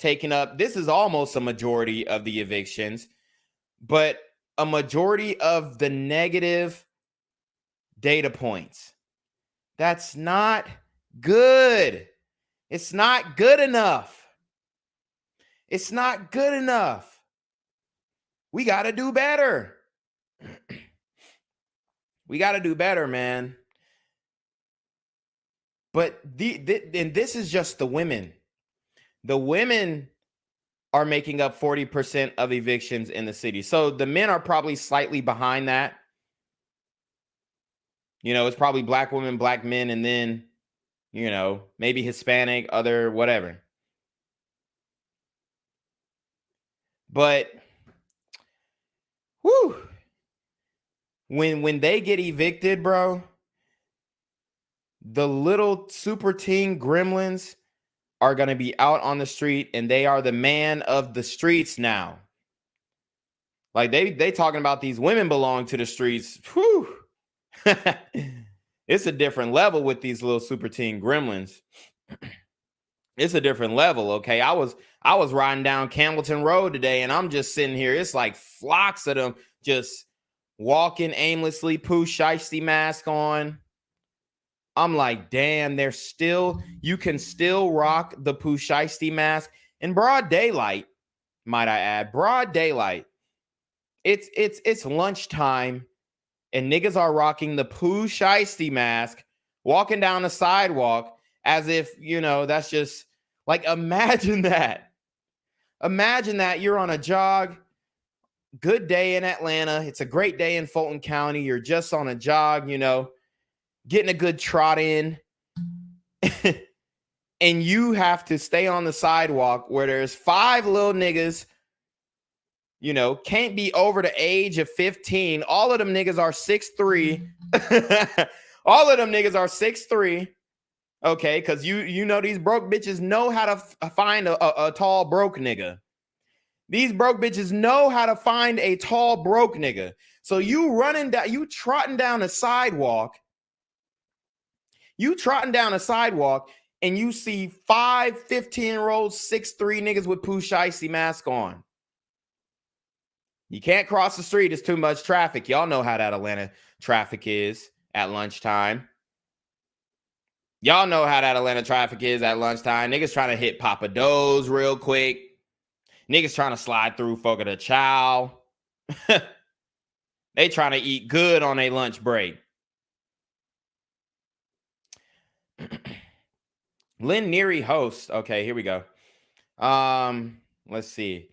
taken up. This is almost a majority of the evictions, but a majority of the negative data points. That's not good. It's not good enough. It's not good enough. We got to do better. We got to do better, man. But and this is just the women. The women are making up 40% of evictions in the city. So the men are probably slightly behind that. You know, it's probably black women, black men, and then, you know, maybe Hispanic, other, whatever. But, whew, when they get evicted, bro, the little super teen gremlins are going to be out on the street, and they are the man of the streets now. Like they talking about these women belong to the streets. Whew. It's a different level with these little super teen gremlins. It's a different level, okay? I was riding down Campbellton Road today, and I'm just sitting here. It's like flocks of them just walking aimlessly, Pooh Shiesty mask on. I'm like, damn, you can still rock the Pooh Shiesty mask in broad daylight, might I add. Broad daylight. It's lunchtime, and niggas are rocking the Pooh Shiesty mask, walking down the sidewalk as if, you know, that's just like, imagine that. Imagine that you're on a jog. Good day in Atlanta. It's a great day in Fulton County. You're just on a jog, you know, getting a good trot in. And you have to stay on the sidewalk where there's 5 little niggas, you know, can't be over the age of 15. All of them niggas are 6'3". All of them niggas are 6'3". Okay, because you know these broke bitches know how to find a tall broke nigga. These broke bitches know how to find a tall broke nigga. So you trotting down a sidewalk. You trotting down a sidewalk, and you see 5 15-year-olds, 6'3" niggas with Pooh Shiesty mask on. You can't cross the street. It's too much traffic. Y'all know how that Atlanta traffic is at lunchtime. Y'all know how that Atlanta traffic is at lunchtime. Niggas trying to hit Papa Do's real quick. Niggas trying to slide through Fogo de Chao. They trying to eat good on a lunch break. Lynn Neary host. Okay, here we go. Let's see.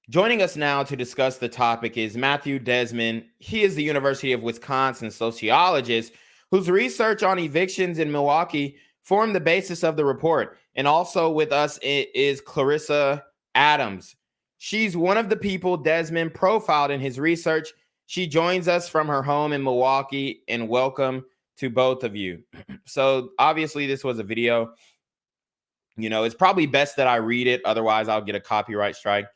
Joining us now to discuss the topic is Matthew Desmond. He is the University of Wisconsin sociologist whose research on evictions in Milwaukee formed the basis of the report. And also with us is Clarissa Adams. She's one of the people Desmond profiled in his research. She joins us from her home in Milwaukee, and welcome to both of you. So obviously this was a video. You know, it's probably best that I read it. Otherwise I'll get a copyright strike.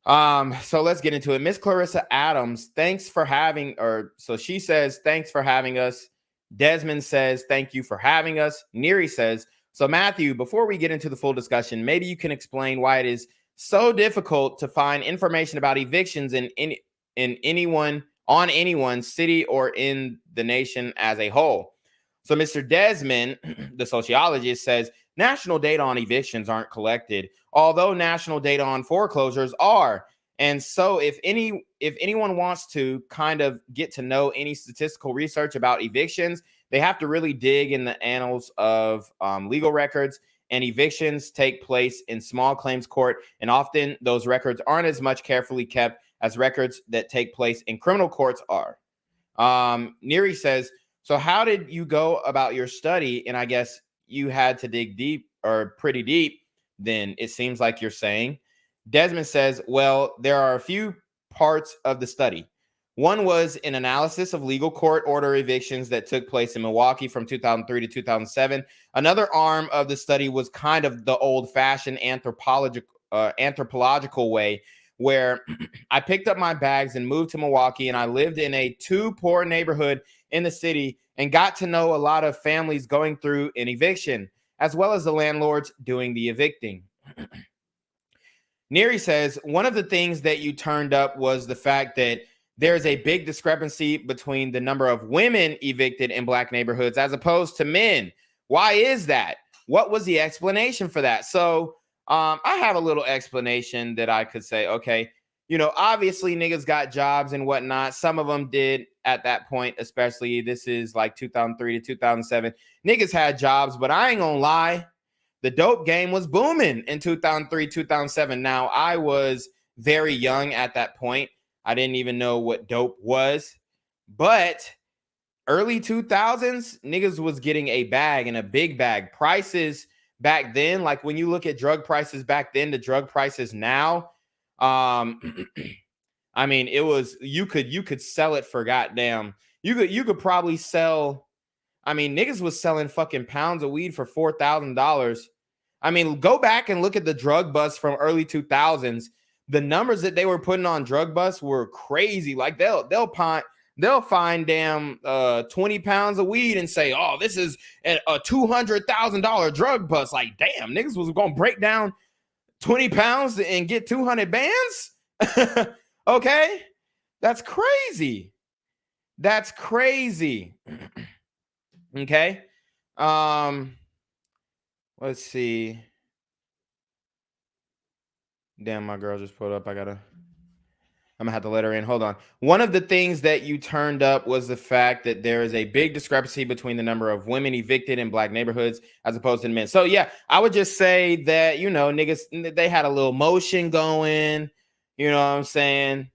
So let's get into it. Miss Clarissa Adams, thanks for having, so she says, thanks for having us. Desmond says, thank you for having us. Neary says, so Matthew, before we get into the full discussion, maybe you can explain why it is so difficult to find information about evictions in anyone's city or in the nation as a whole. So Mr. Desmond, the sociologist, says national data on evictions aren't collected, although national data on foreclosures are. And so if anyone wants to kind of get to know any statistical research about evictions, they have to really dig in the annals of legal records. And evictions take place in small claims court, and often those records aren't as much carefully kept as records that take place in criminal courts are. Neary says, so how did you go about your study? And I guess you had to dig deep, or pretty deep, then it seems like you're saying. Desmond says, well, there are a few parts of the study. One was an analysis of legal court order evictions that took place in Milwaukee from 2003 to 2007. Another arm of the study was kind of the old-fashioned anthropological way, where I picked up my bags and moved to Milwaukee, and I lived in a too-poor neighborhood in the city and got to know a lot of families going through an eviction, as well as the landlords doing the evicting. Neary says, one of the things that you turned up was the fact that there's a big discrepancy between the number of women evicted in Black neighborhoods as opposed to men. Why is that? What was the explanation for that? So I have a little explanation that I could say, okay, you know, obviously niggas got jobs and whatnot. Some of them did at that point, especially this is like 2003 to 2007. Niggas had jobs, but I ain't gonna lie. the dope game was booming in 2003, 2007. Now, I was very young at that point. I didn't even know what dope was. But early 2000s, niggas was getting a bag, and a big bag. Prices back then, like when you look at drug prices back then to drug prices now, I mean, it was, you could sell it for goddamn, you could probably sell, I mean, niggas was selling fucking pounds of weed for $4,000. I mean, go back and look at the drug bust from early 2000s. The numbers that they were putting on drug busts were crazy. Like they'll find damn 20 pounds of weed and say, oh, this is a $200,000 drug bust. Like, damn, niggas was gonna break down 20 pounds and get 200 bands. Okay, that's crazy. That's crazy. Okay. Let's see. Damn, my girl just pulled up. I'm gonna have to let her in. Hold on. One of the things that you turned up was the fact that there is a big discrepancy between the number of women evicted in black neighborhoods as opposed to men. So yeah, I would just say that, you know, niggas, they had a little motion going, you know what I'm saying?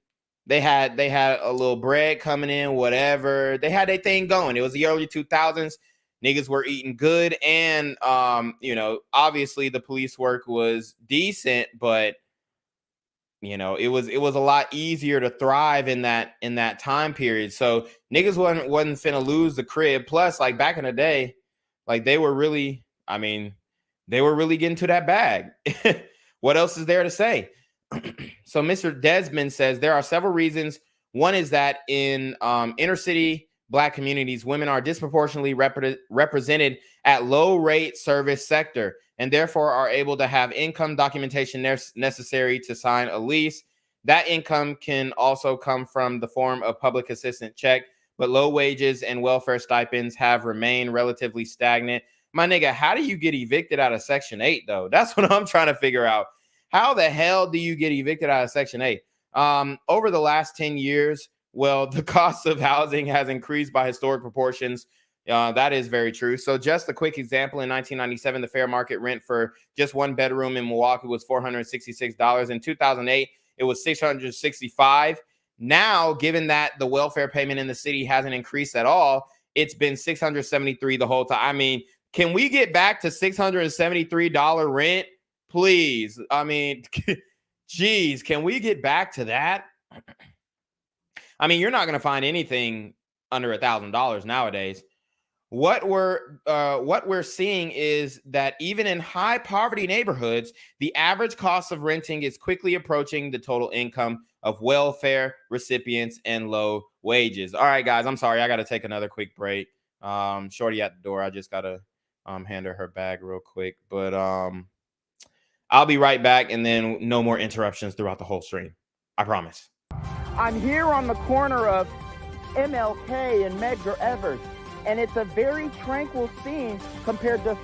They had a little bread coming in, whatever. They had their thing going. It was the early 2000s. Niggas were eating good, and you know, obviously the police work was decent, but you know, it was a lot easier to thrive in that time period. So niggas wasn't finna lose the crib. Plus, like back in the day, like they were really getting to that bag. What else is there to say? So Mr. Desmond says there are several reasons. One is that in inner city black communities, women are disproportionately represented at low rate service sector, and therefore are able to have income documentation necessary to sign a lease. That income can also come from the form of public assistance check, but low wages and welfare stipends have remained relatively stagnant. My nigga, how do you get evicted out of Section 8 though? That's what I'm trying to figure out. How the hell do you get evicted out of Section 8? Over the last 10 years, well, the cost of housing has increased by historic proportions. That is very true. So just a quick example, in 1997, the fair market rent for just one bedroom in Milwaukee was $466. In 2008, it was $665. Now, given that the welfare payment in the city hasn't increased at all, it's been $673 the whole time. I mean, can we get back to $673 rent, please? I mean, geez, can we get back to that? I mean, you're not going to find anything under $1,000 nowadays. What we're seeing is that even in high poverty neighborhoods, the average cost of renting is quickly approaching the total income of welfare recipients and low wages. All right, guys, I'm sorry. I got to take another quick break. Shorty at the door. I just got to hand her bag real quick. But I'll be right back, and then no more interruptions throughout the whole stream. I promise.
I'm here on the corner of MLK and Medgar Evers, and it's a very tranquil scene compared to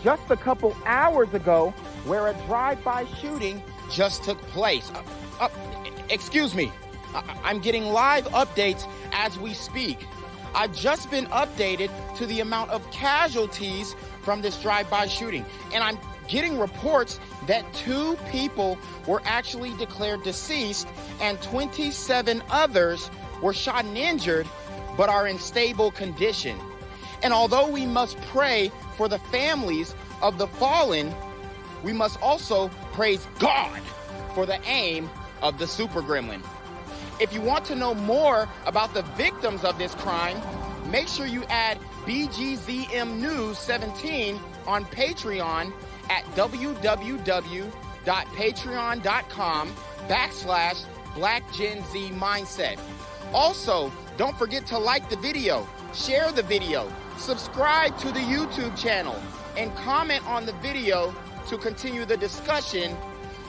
just a couple hours ago where a drive-by shooting just took place. Excuse me, I'm getting live updates as we speak. I've just been updated to the amount of casualties from this drive-by shooting, and I'm getting reports that 2 people were actually declared deceased and 27 others were shot and injured but are in stable condition. And although we must pray for the families of the fallen, we must also praise God for the aim of the super gremlin. If you want to know more about the victims of this crime, make sure you add BGZM News 17 on Patreon at www.patreon.com/blackgenzmindset. Also, don't forget to like the video, share the video, subscribe to the YouTube channel, and comment on the video to continue the discussion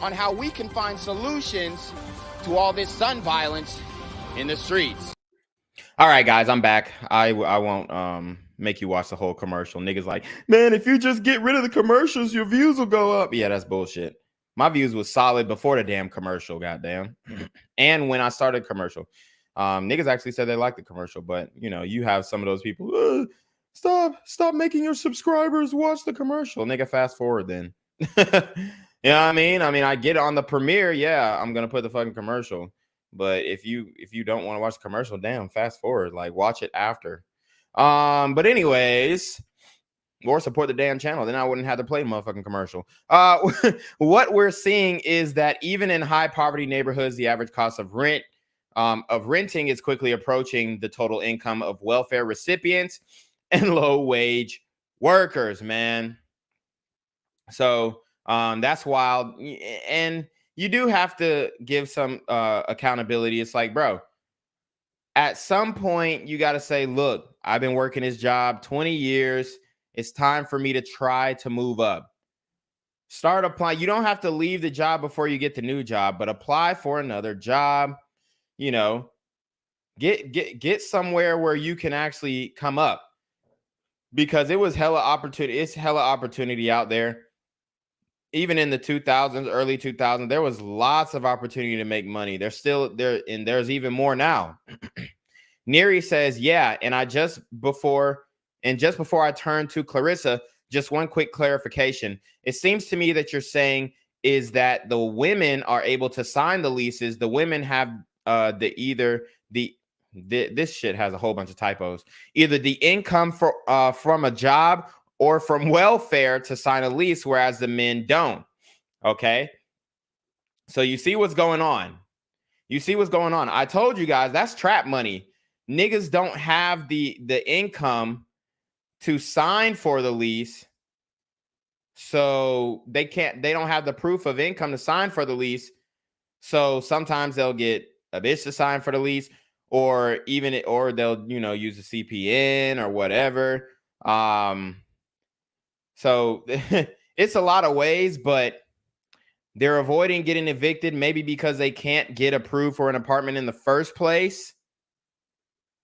on how we can find solutions to all this gun violence in the streets.
All right, guys, I'm back. I won't make you watch the whole commercial. Niggas like, man, if you just get rid of the commercials, your views will go up. Yeah, that's bullshit. My views was solid before the damn commercial, goddamn. And when I started commercial, niggas actually said they liked the commercial, but you know, you have some of those people, Stop making your subscribers watch the commercial. Nigga, fast forward then. You know what I mean? I get it on the premiere. Yeah, I'm gonna put the fucking commercial. But if you don't want to watch the commercial, damn, fast forward. Like, watch it after. But anyways, or support the damn channel. Then I wouldn't have to play the motherfucking commercial. What we're seeing is that even in high poverty neighborhoods, the average cost of renting is quickly approaching the total income of welfare recipients and low wage workers, man. So that's wild. And you do have to give some accountability. It's like, bro, at some point you got to say, look, I've been working this job 20 years. It's time for me to try to move up. Start applying. You don't have to leave the job before you get the new job, but apply for another job. You know, get somewhere where you can actually come up, because it was hella opportunity. It's hella opportunity out there. Even in the 2000s, early 2000s, there was lots of opportunity to make money. There's still there, and there's even more now. Neri says, yeah, and just before I turn to Clarissa, just one quick clarification. It seems to me that you're saying is that the women are able to sign the leases. The women have this shit has a whole bunch of typos. Either the income from a job or from welfare to sign a lease, whereas the men don't. Okay. So you see what's going on. I told you guys that's trap money. Niggas don't have the income to sign for the lease. So they don't have the proof of income to sign for the lease. So sometimes they'll get a bitch to sign for the lease, or they'll, use a CPN or whatever. So it's a lot of ways, but they're avoiding getting evicted, maybe because they can't get approved for an apartment in the first place.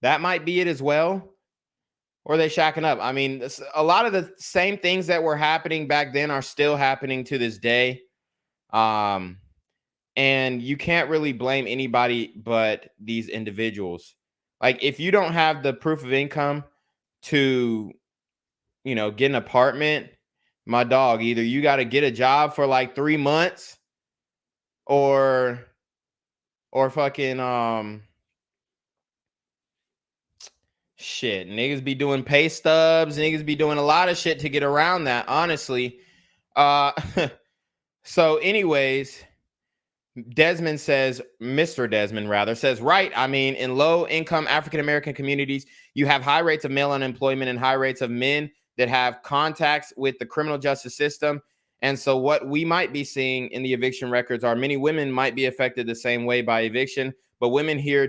That might be it as well. Or they shacking up. I mean, a lot of the same things that were happening back then are still happening to this day. And you can't really blame anybody but these individuals. Like, if you don't have the proof of income to, get an apartment, my dog, either you got to get a job for like 3 months or fucking, shit, niggas be doing pay stubs. Niggas be doing a lot of shit to get around that, honestly. So anyways, Mr. Desmond rather says, right. I mean, in low income African-American communities, you have high rates of male unemployment and high rates of men that have contacts with the criminal justice system. And so what we might be seeing in the eviction records are many women might be affected the same way by eviction, but women here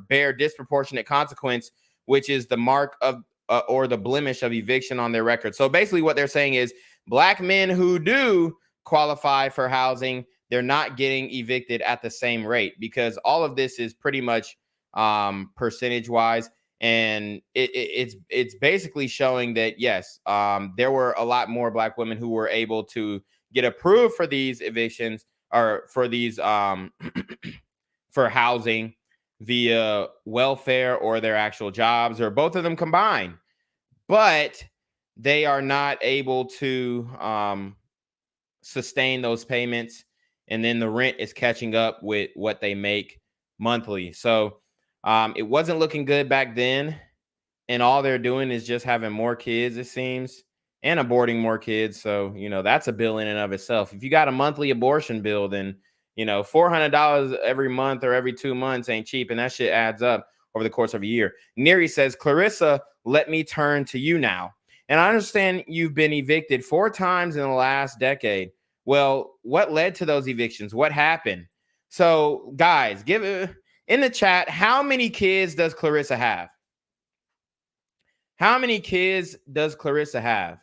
bear disproportionate consequence, which is the mark of or the blemish of eviction on their record. So basically what they're saying is black men who do qualify for housing, they're not getting evicted at the same rate, because all of this is pretty much percentage wise. And it's basically showing that, yes, there were a lot more black women who were able to get approved for these evictions, or for these for housing via welfare or their actual jobs, or both of them combined. But they are not able to sustain those payments. And then the rent is catching up with what they make monthly. So it wasn't looking good back then. And all they're doing is just having more kids, it seems, and aborting more kids. So, that's a bill in and of itself. If you got a monthly abortion bill, then, $400 every month or every 2 months ain't cheap. And that shit adds up over the course of a year. Neri says, Clarissa, let me turn to you now. And I understand you've been evicted 4 times in the last decade. Well, what led to those evictions? What happened? So, guys, give in the chat, how many kids does Clarissa have? How many kids does Clarissa have?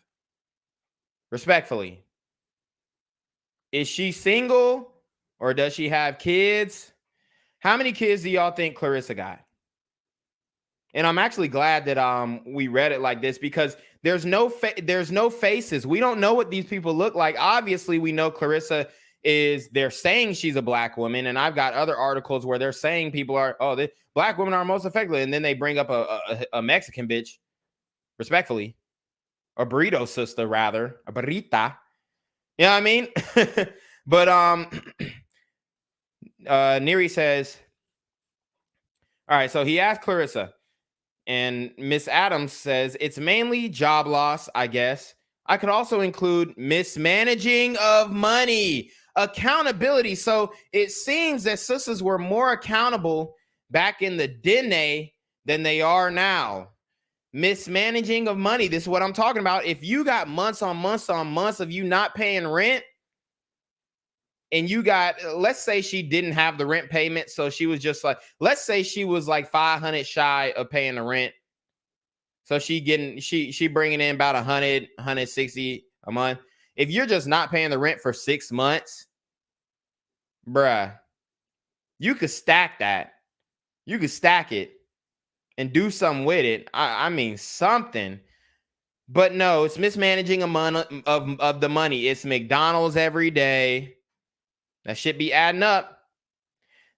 Respectfully. Is she single, or does she have kids? How many kids do y'all think Clarissa got? And I'm actually glad that we read it like this, because there's no faces. We don't know what these people look like. Obviously, we know Clarissa they're saying she's a black woman, and I've got other articles where they're saying people are, the black women are most affected, and then they bring up a Mexican bitch. respectfully. A burrito sister, rather. A burrita. You know what I mean? But Neri says, all right, so he asked Clarissa, and Miss Adams says, it's mainly job loss, I guess. I could also include mismanaging of money, accountability. So it seems that sisters were more accountable back in the day than they are now. Mismanaging of money. This is what I'm talking about. If you got months on months on months of you not paying rent, and you got, let's say she didn't have the rent payment, so she was just like, let's say she was like 500 shy of paying the rent. So she bringing in about 100, 160 a month. If you're just not paying the rent for 6 months, bruh, you could stack that. You could stack it and do something with it. I mean, something. But no, it's mismanaging of the money. It's McDonald's every day. That shit be adding up.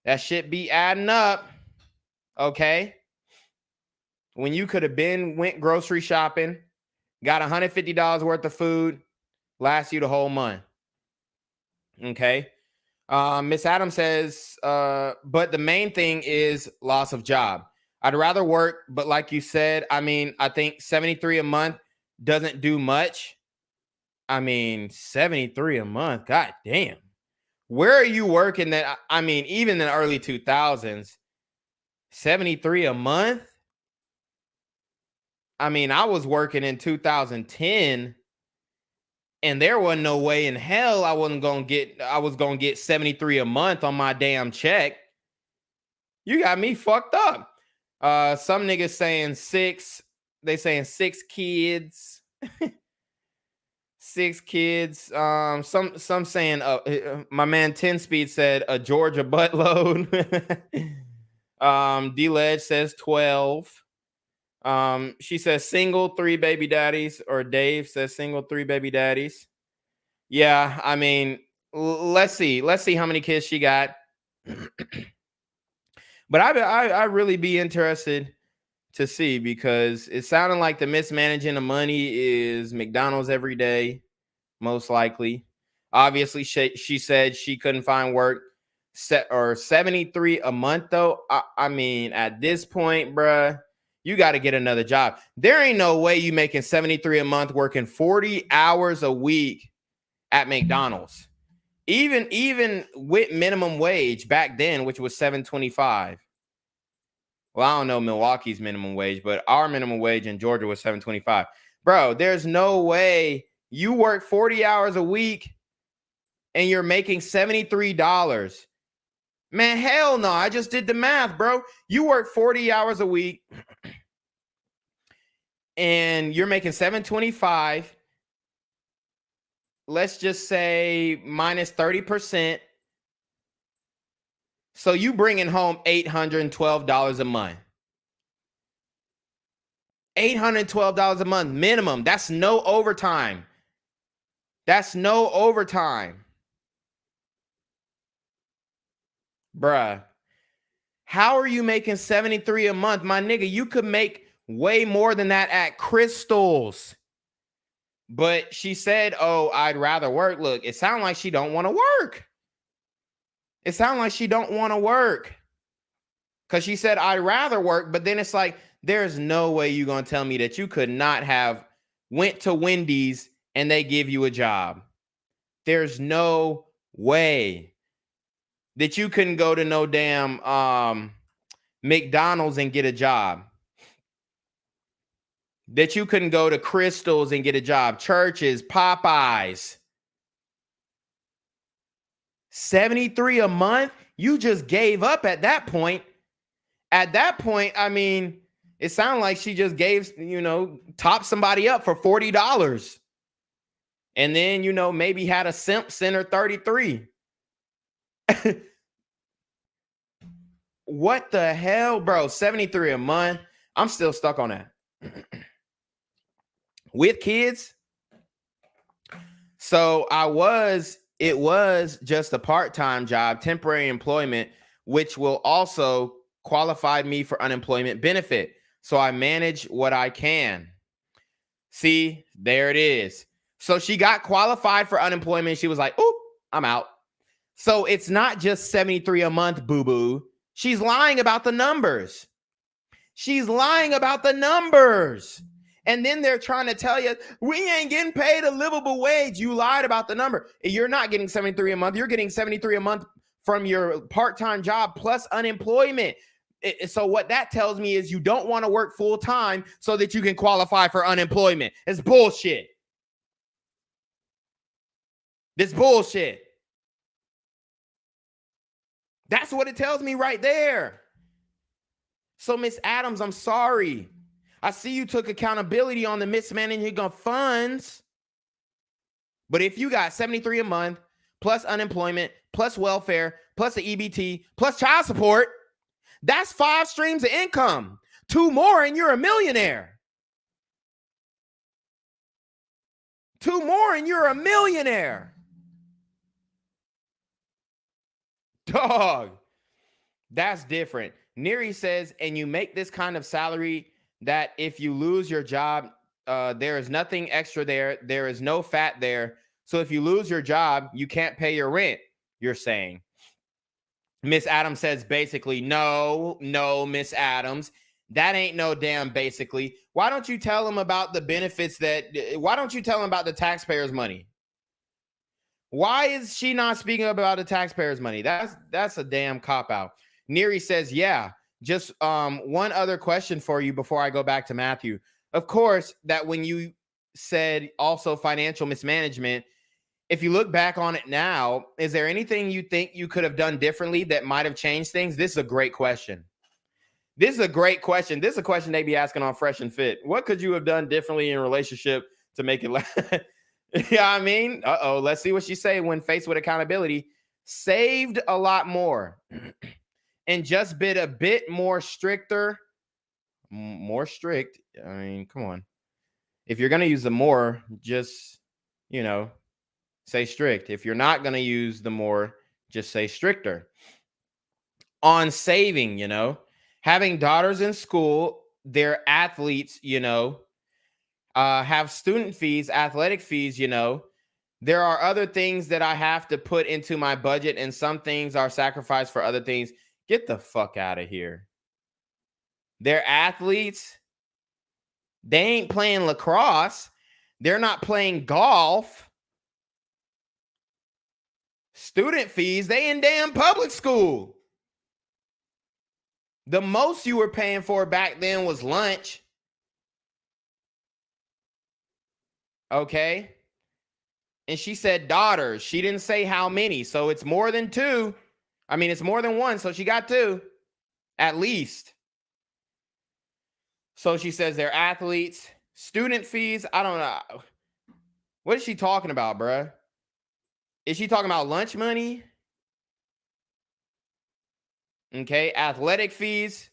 That shit be adding up. Okay? When you could have went grocery shopping, got $150 worth of food, lasts you the whole month. Okay? Miss Adams says, but the main thing is loss of job. I'd rather work, but like you said, I mean, I think 73 a month doesn't do much. I mean, 73 a month, god damn. Where are you working that? I mean, even in the early 2000s, 73 a month? I mean, I was working in 2010, and there wasn't no way in hell I was gonna get 73 a month on my damn check. You got me fucked up. Some niggas saying 6. They saying 6 kids. 6 kids. Some saying my man 10 Speed said a Georgia buttload. D-Ledge says 12. She says single 3 baby daddies, or Dave says single 3 baby daddies. Yeah, I mean, let's see how many kids she got. But I really be interested to see, because it sounded like the mismanaging of money is McDonald's every day, most likely. Obviously, she said she couldn't find work. 73 a month though. I mean, at this point, bruh, you got to get another job. There ain't no way you making 73 a month working 40 hours a week at McDonald's. Even with minimum wage back then, which was $7.25. Well, I don't know Milwaukee's minimum wage, but our minimum wage in Georgia was $7.25. Bro, there's no way you work 40 hours a week and you're making $73. Man, hell no. I just did the math, bro. You work 40 hours a week and you're making $7.25. Let's just say minus 30%. So you bringing home $812 a month. $812 a month minimum. That's no overtime. That's no overtime. Bruh. How are you making 73 a month? My nigga, you could make way more than that at Crystal's. But she said, oh, I'd rather work. Look, it sounds like she don't want to work. It sounds like she don't want to work. Because she said, I'd rather work. But then it's like, there's no way you're going to tell me that you could not have went to Wendy's and they give you a job. There's no way that you couldn't go to no damn McDonald's and get a job. That you couldn't go to Crystal's and get a job. Churches, Popeyes. 73 a month? You just gave up at that point. At that point, I mean, it sounded like she just gave, topped somebody up for $40. And then, maybe had a simp send her 33. What the hell, bro? 73 a month? I'm still stuck on that. With kids. So it was just a part-time job, temporary employment, which will also qualify me for unemployment benefit. So I manage what I can. See, there it is. So she got qualified for unemployment. She was like, oop, I'm out. So it's not just 73 a month, boo-boo. She's lying about the numbers. She's lying about the numbers. And then they're trying to tell you, we ain't getting paid a livable wage. You lied about the number. You're not getting 73 a month. You're getting 73 a month from your part-time job plus unemployment. So what that tells me is you don't want to work full-time so that you can qualify for unemployment. It's bullshit. This bullshit. That's what it tells me right there. So, Miss Adams, I'm sorry. I see you took accountability on the mismanaging of funds. But if you got 73 a month, plus unemployment, plus welfare, plus the EBT, plus child support, that's 5 streams of income. 2 more and you're a millionaire. 2 more and you're a millionaire. Dog, that's different. Neri says, and you make this kind of salary that if you lose your job, there is nothing extra there. There is no fat there. So if you lose your job, you can't pay your rent, you're saying. Miss Adams says, basically, no, Miss Adams. That ain't no damn basically. Why don't you tell them about the benefits why don't you tell them about the taxpayers' money? Why is she not speaking about the taxpayers' money? That's a damn cop-out. Neri says, yeah, just one other question for you before I go back to Matthew. Of course, that when you said also financial mismanagement, if you look back on it now, is there anything you think you could have done differently that might have changed things? This is a great question. This is a great question. This is a question they be asking on Fresh and Fit. What could you have done differently in a relationship to make it last? Yeah, I mean, let's see what she say when faced with accountability. Saved a lot more and just been a bit more stricter. More strict. I mean, come on. If you're going to use the more, just, say strict. If you're not going to use the more, just say stricter. On saving, having daughters in school, they're athletes, have student fees, athletic fees, there are other things that I have to put into my budget and some things are sacrificed for other things. Get the fuck out of here. They're athletes. They ain't playing lacrosse. They're not playing golf. Student fees, they in damn public school. The most you were paying for back then was lunch. Okay. And she said daughters. She didn't say how many. So it's more than 2. I mean, it's more than 1. So she got 2 at least. So she says they're athletes. Student fees. I don't know. What is she talking about, bruh? Is she talking about lunch money? Okay. Athletic fees.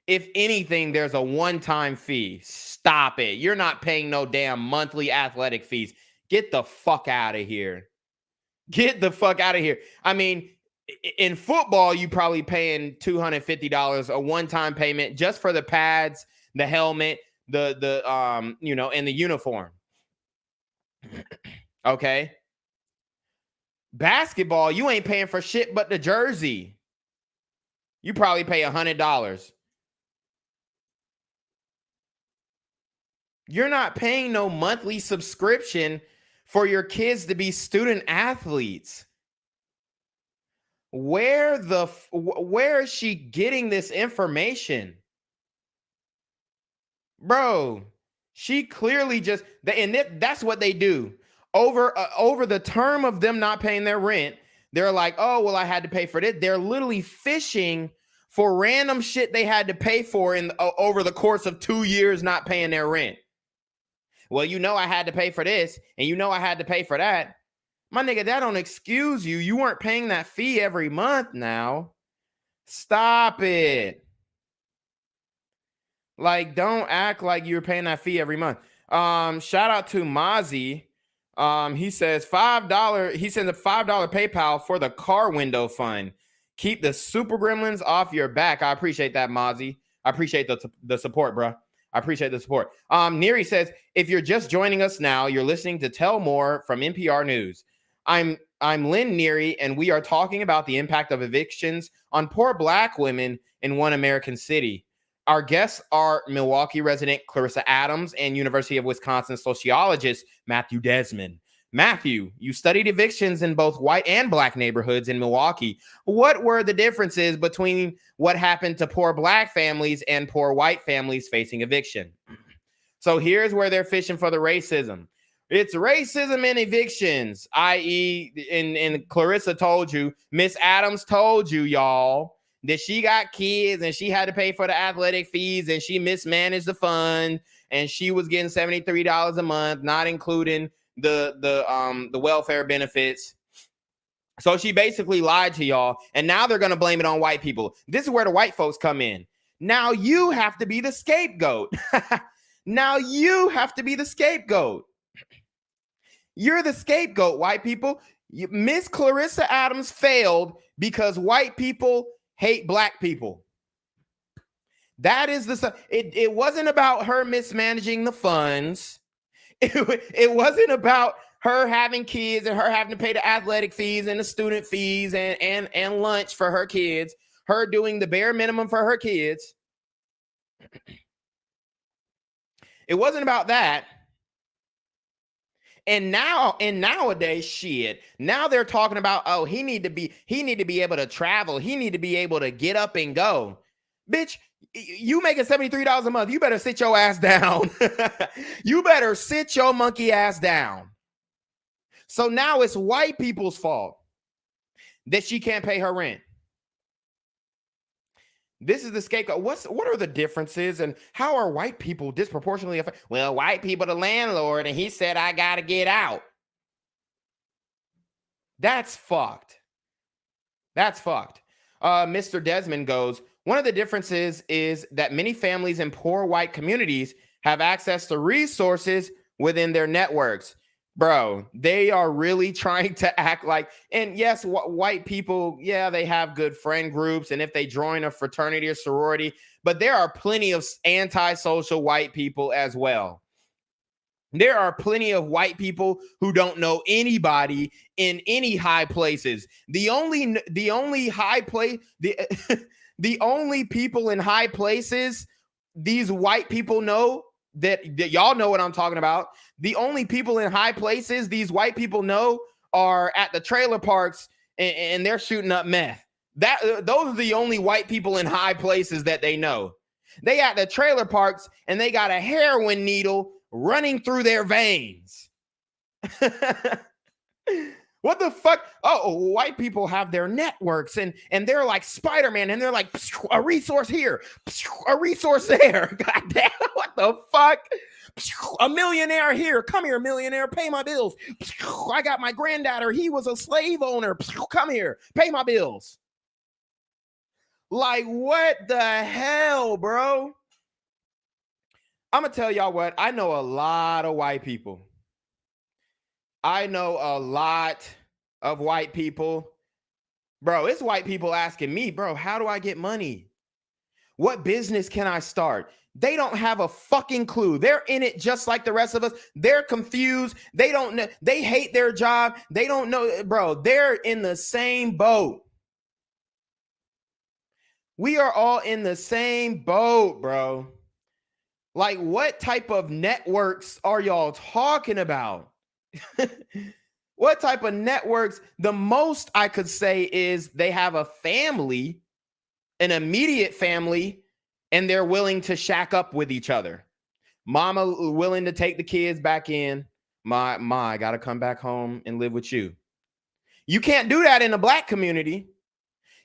If anything, there's a one-time fee. Stop it. You're not paying no damn monthly athletic fees. Get the fuck out of here. Get the fuck out of here. I mean, in football, you probably paying $250 a one-time payment just for the pads, the helmet, the and the uniform. Okay. Basketball, you ain't paying for shit but the jersey. You probably pay $100. You're not paying no monthly subscription for your kids to be student athletes. Where is she getting this information? Bro, she clearly just, that's what they do. Over the term of them not paying their rent, they're like, oh, well, I had to pay for this. They're literally fishing for random shit they had to pay for over the course of 2 years not paying their rent. Well, I had to pay for this, and I had to pay for that. My nigga, that don't excuse you. You weren't paying that fee every month now. Stop it. Like, don't act like you're paying that fee every month. Shout out to Mozzie. He says $5. He sends a $5 PayPal for the car window fund. Keep the super gremlins off your back. I appreciate that, Mozzie. I appreciate the support, bro. I appreciate the support. Neri says, if you're just joining us now, you're listening to Tell More from NPR News. I'm Lynn Neary, and we are talking about the impact of evictions on poor Black women in one American city. Our guests are Milwaukee resident Clarissa Adams and University of Wisconsin sociologist Matthew Desmond. Matthew, you studied evictions in both white and Black neighborhoods in Milwaukee. What were the differences between what happened to poor Black families and poor white families facing eviction? So here's where they're fishing for the racism. It's racism in evictions, i.e., and Clarissa told you, Miss Adams told you, y'all, that she got kids and she had to pay for the athletic fees and she mismanaged the fund and she was getting $73 a month, not including the welfare benefits. So she basically lied to y'all, and now they're gonna blame it on white people. This is where the white folks come in. Now you have to be the scapegoat. Now you have to be the scapegoat. You're the scapegoat, white people. Miss Clarissa Adams failed because white people hate Black people. That is it wasn't about her mismanaging the funds. It wasn't about her having kids and her having to pay the athletic fees and the student fees and lunch for her kids, her doing the bare minimum for her kids. It wasn't about that. And nowadays, shit, now they're talking about, oh, he need to be able to travel. He need to be able to get up and go. Bitch, you making $73 a month. You better sit your ass down. You better sit your monkey ass down. So now it's white people's fault that she can't pay her rent. This is the scapegoat. What are the differences and how are white people disproportionately affected? Well, white people, the landlord, and he said, I got to get out. That's fucked. That's fucked. Mr. Desmond goes, one of the differences is that many families in poor white communities have access to resources within their networks. Bro, they are really trying to act like, and yes, white people, yeah, they have good friend groups, and if they join a fraternity or sorority, but there are plenty of antisocial white people as well. There are plenty of white people who don't know anybody in any high places. The only high place, the only people in high places these white people know that y'all know what I'm talking about. The only people in high places these white people know are at the trailer parks and they're shooting up meth. Those are the only white people in high places that they know. They at the trailer parks and they got a heroin needle running through their veins. What the fuck? Oh, white people have their networks and they're like Spider-Man and they're like a resource here, a resource there. God damn, what the fuck? A millionaire here. Come here, millionaire. Pay my bills. I got my granddaughter. He was a slave owner. Come here. Pay my bills. Like, what the hell, bro? I'm going to tell y'all what. I know a lot of white people. I know a lot of white people. Bro, it's white people asking me, bro, how do I get money? What business can I start? They don't have a fucking clue. They're in it just like the rest of us. They're confused. They don't know. They hate their job. They don't know. Bro, they're in the same boat. We are all in the same boat, bro. Like, what type of networks are y'all talking about? What type of networks? The most I could say is they have a family, an immediate family, and they're willing to shack up with each other. Mama willing to take the kids back in. Ma, I gotta come back home and live with you. You can't do that in the Black community.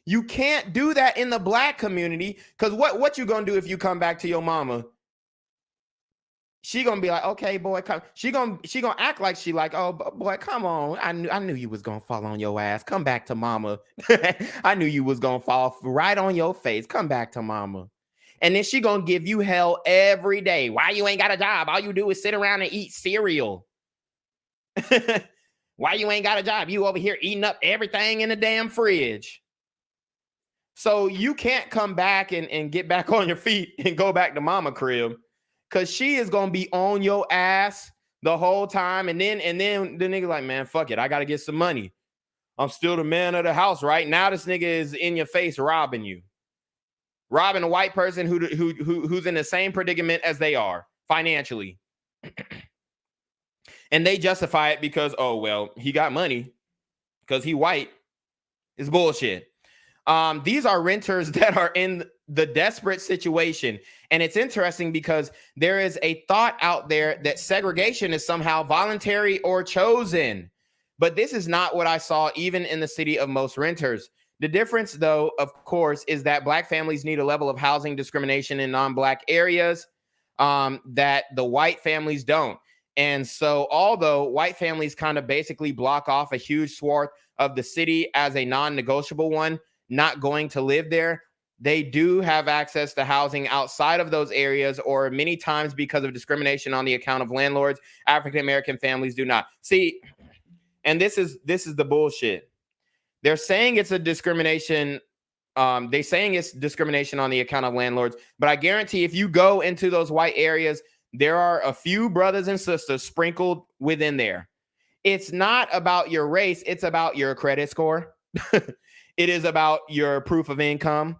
You can't do that in the Black community, because what you gonna do if you come back to your mama? She gonna be like, okay, boy, come. She gonna act like she like, oh, boy, come on. I knew you was gonna fall on your ass. Come back to mama. I knew you was gonna fall right on your face. Come back to mama. And then she gonna give you hell every day. Why you ain't got a job? All you do is sit around and eat cereal. Why you ain't got a job? You over here eating up everything in the damn fridge. So you can't come back and get back on your feet and go back to mama crib. because she is gonna be on your ass the whole time. And then the nigga like, man, fuck it, I gotta get some money. I'm still the man of the house, right? Now this nigga is in your face robbing you. Robbing a white person who's in the same predicament as they are financially. And they justify it because, oh, well, he got money because he white. Is bullshit. These are renters that are in the desperate situation. And it's interesting because there is a thought out there that segregation is somehow voluntary or chosen. But this is not what I saw even in the city of most renters. The difference, though, of course, is that Black families need a level of housing discrimination in non-Black areas that the white families don't. And so although white families kind of basically block off a huge swath of the city as a non-negotiable one, not going to live there, they do have access to housing outside of those areas, or many times because of discrimination on the account of landlords, African-American families do not. See, and this is the bullshit. They're saying it's a discrimination. They're saying it's discrimination on the account of landlords, but I guarantee if you go into those white areas, there are a few brothers and sisters sprinkled within there. It's not about your race. It's about your credit score. It is about your proof of income.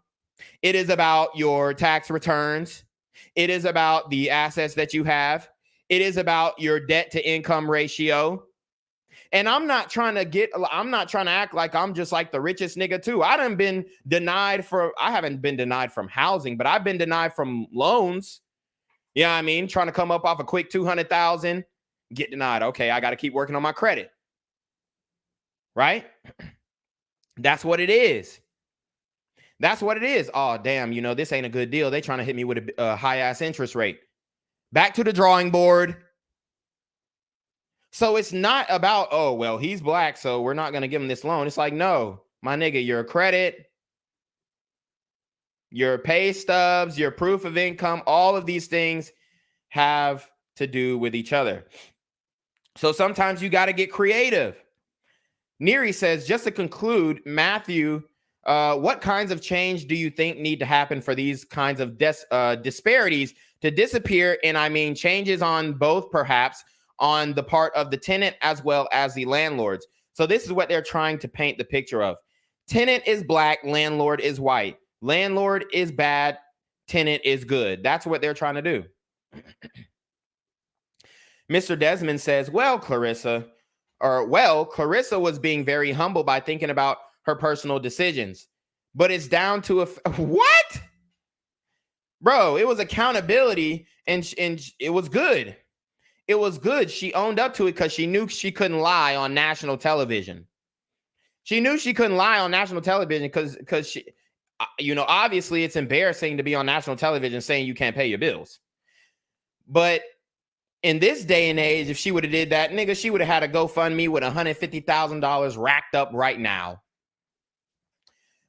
It is about your tax returns. It is about the assets that you have. It is about your debt to income ratio. And I'm not trying to act like I'm just like the richest nigga too. I haven't been denied from housing, but I've been denied from loans. You know what I mean? Trying to come up off a quick 200,000, get denied. Okay, I got to keep working on my credit. Right? That's what it is. That's what it is. Oh, damn, this ain't a good deal. They trying to hit me with a high-ass interest rate. Back to the drawing board. So it's not about, oh, well, he's Black, so we're not going to give him this loan. It's like, no, my nigga, your credit, your pay stubs, your proof of income, all of these things have to do with each other. So sometimes you got to get creative. Neri says, just to conclude, Matthew, what kinds of change do you think need to happen for these kinds of disparities to disappear? And I mean changes on both, perhaps, on the part of the tenant as well as the landlords. So this is what they're trying to paint the picture of. Tenant is Black, landlord is white. Landlord is bad, tenant is good. That's what they're trying to do. Mr. Desmond says, Clarissa was being very humble by thinking about her personal decisions. But it's down to what? Bro, it was accountability and it was good. It was good. She owned up to it because she knew she couldn't lie on national television. She knew she couldn't lie on national television because she, obviously it's embarrassing to be on national television saying you can't pay your bills. But in this day and age, if she would have did that, nigga, she would have had a GoFundMe with $150,000 racked up right now.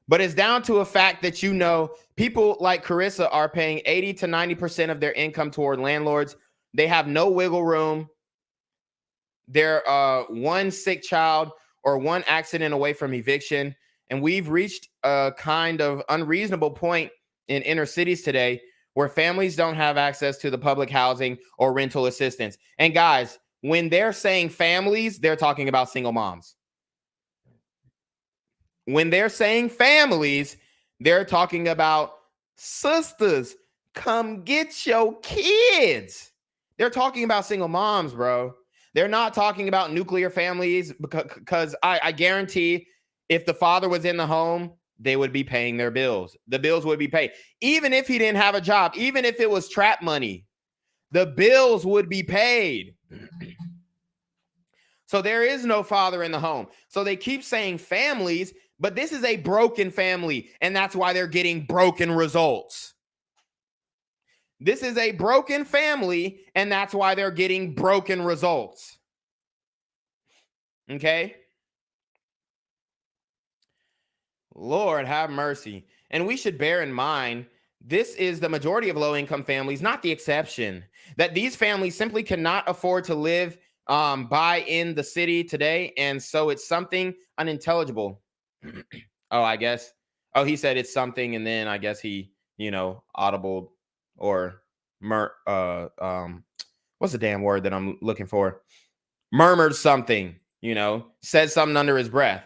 But it's down to a fact that, people like Carissa are paying 80 to 90% of their income toward landlords. They have no wiggle room. They're one sick child or one accident away from eviction. And we've reached a kind of unreasonable point in inner cities today where families don't have access to the public housing or rental assistance. And guys, when they're saying families, they're talking about single moms. When they're saying families, they're talking about sisters, come get your kids. They're talking about single moms, bro. They're not talking about nuclear families because I guarantee if the father was in the home, they would be paying their bills. The bills would be paid. Even if he didn't have a job, even if it was trap money, the bills would be paid. So there is no father in the home. So they keep saying families, but this is a broken family, and that's why they're getting broken results. This is a broken family, and that's why they're getting broken results. Okay? Lord have mercy. And we should bear in mind, this is the majority of low-income families, not the exception, that these families simply cannot afford to live by in the city today. And so it's something unintelligible. Oh, I guess. Oh, he said it's something. And then I guess he, audible or what's the damn word that I'm looking for? Murmured something, said something under his breath.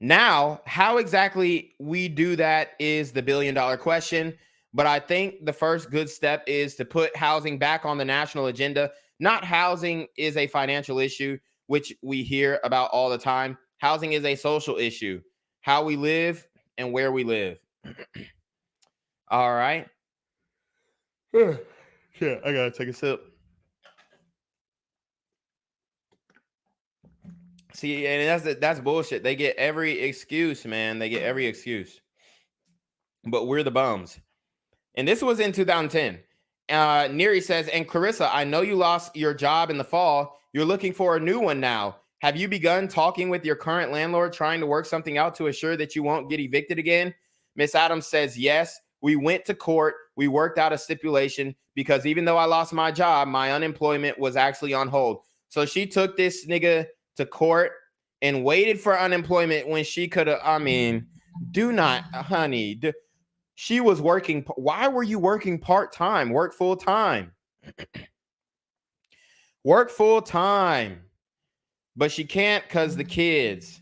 Now, how exactly we do that is the billion-dollar question. But I think the first good step is to put housing back on the national agenda. Not housing is a financial issue, which we hear about all the time. Housing is a social issue. How we live and where we live. All right. Yeah, I gotta take a sip. See, and that's bullshit. They get every excuse, man. They get every excuse. But we're the bums. And this was in 2010. Neri says, and Clarissa, I know you lost your job in the fall. You're looking for a new one now. Have you begun talking with your current landlord, trying to work something out to assure that you won't get evicted again? Miss Adams says, yes. We went to court. We worked out a stipulation because even though I lost my job, my unemployment was actually on hold. So she took this nigga to court and waited for unemployment when she could have, do not, honey. She was working. Why were you working part-time? Work full-time. Work full-time. But she can't because the kids.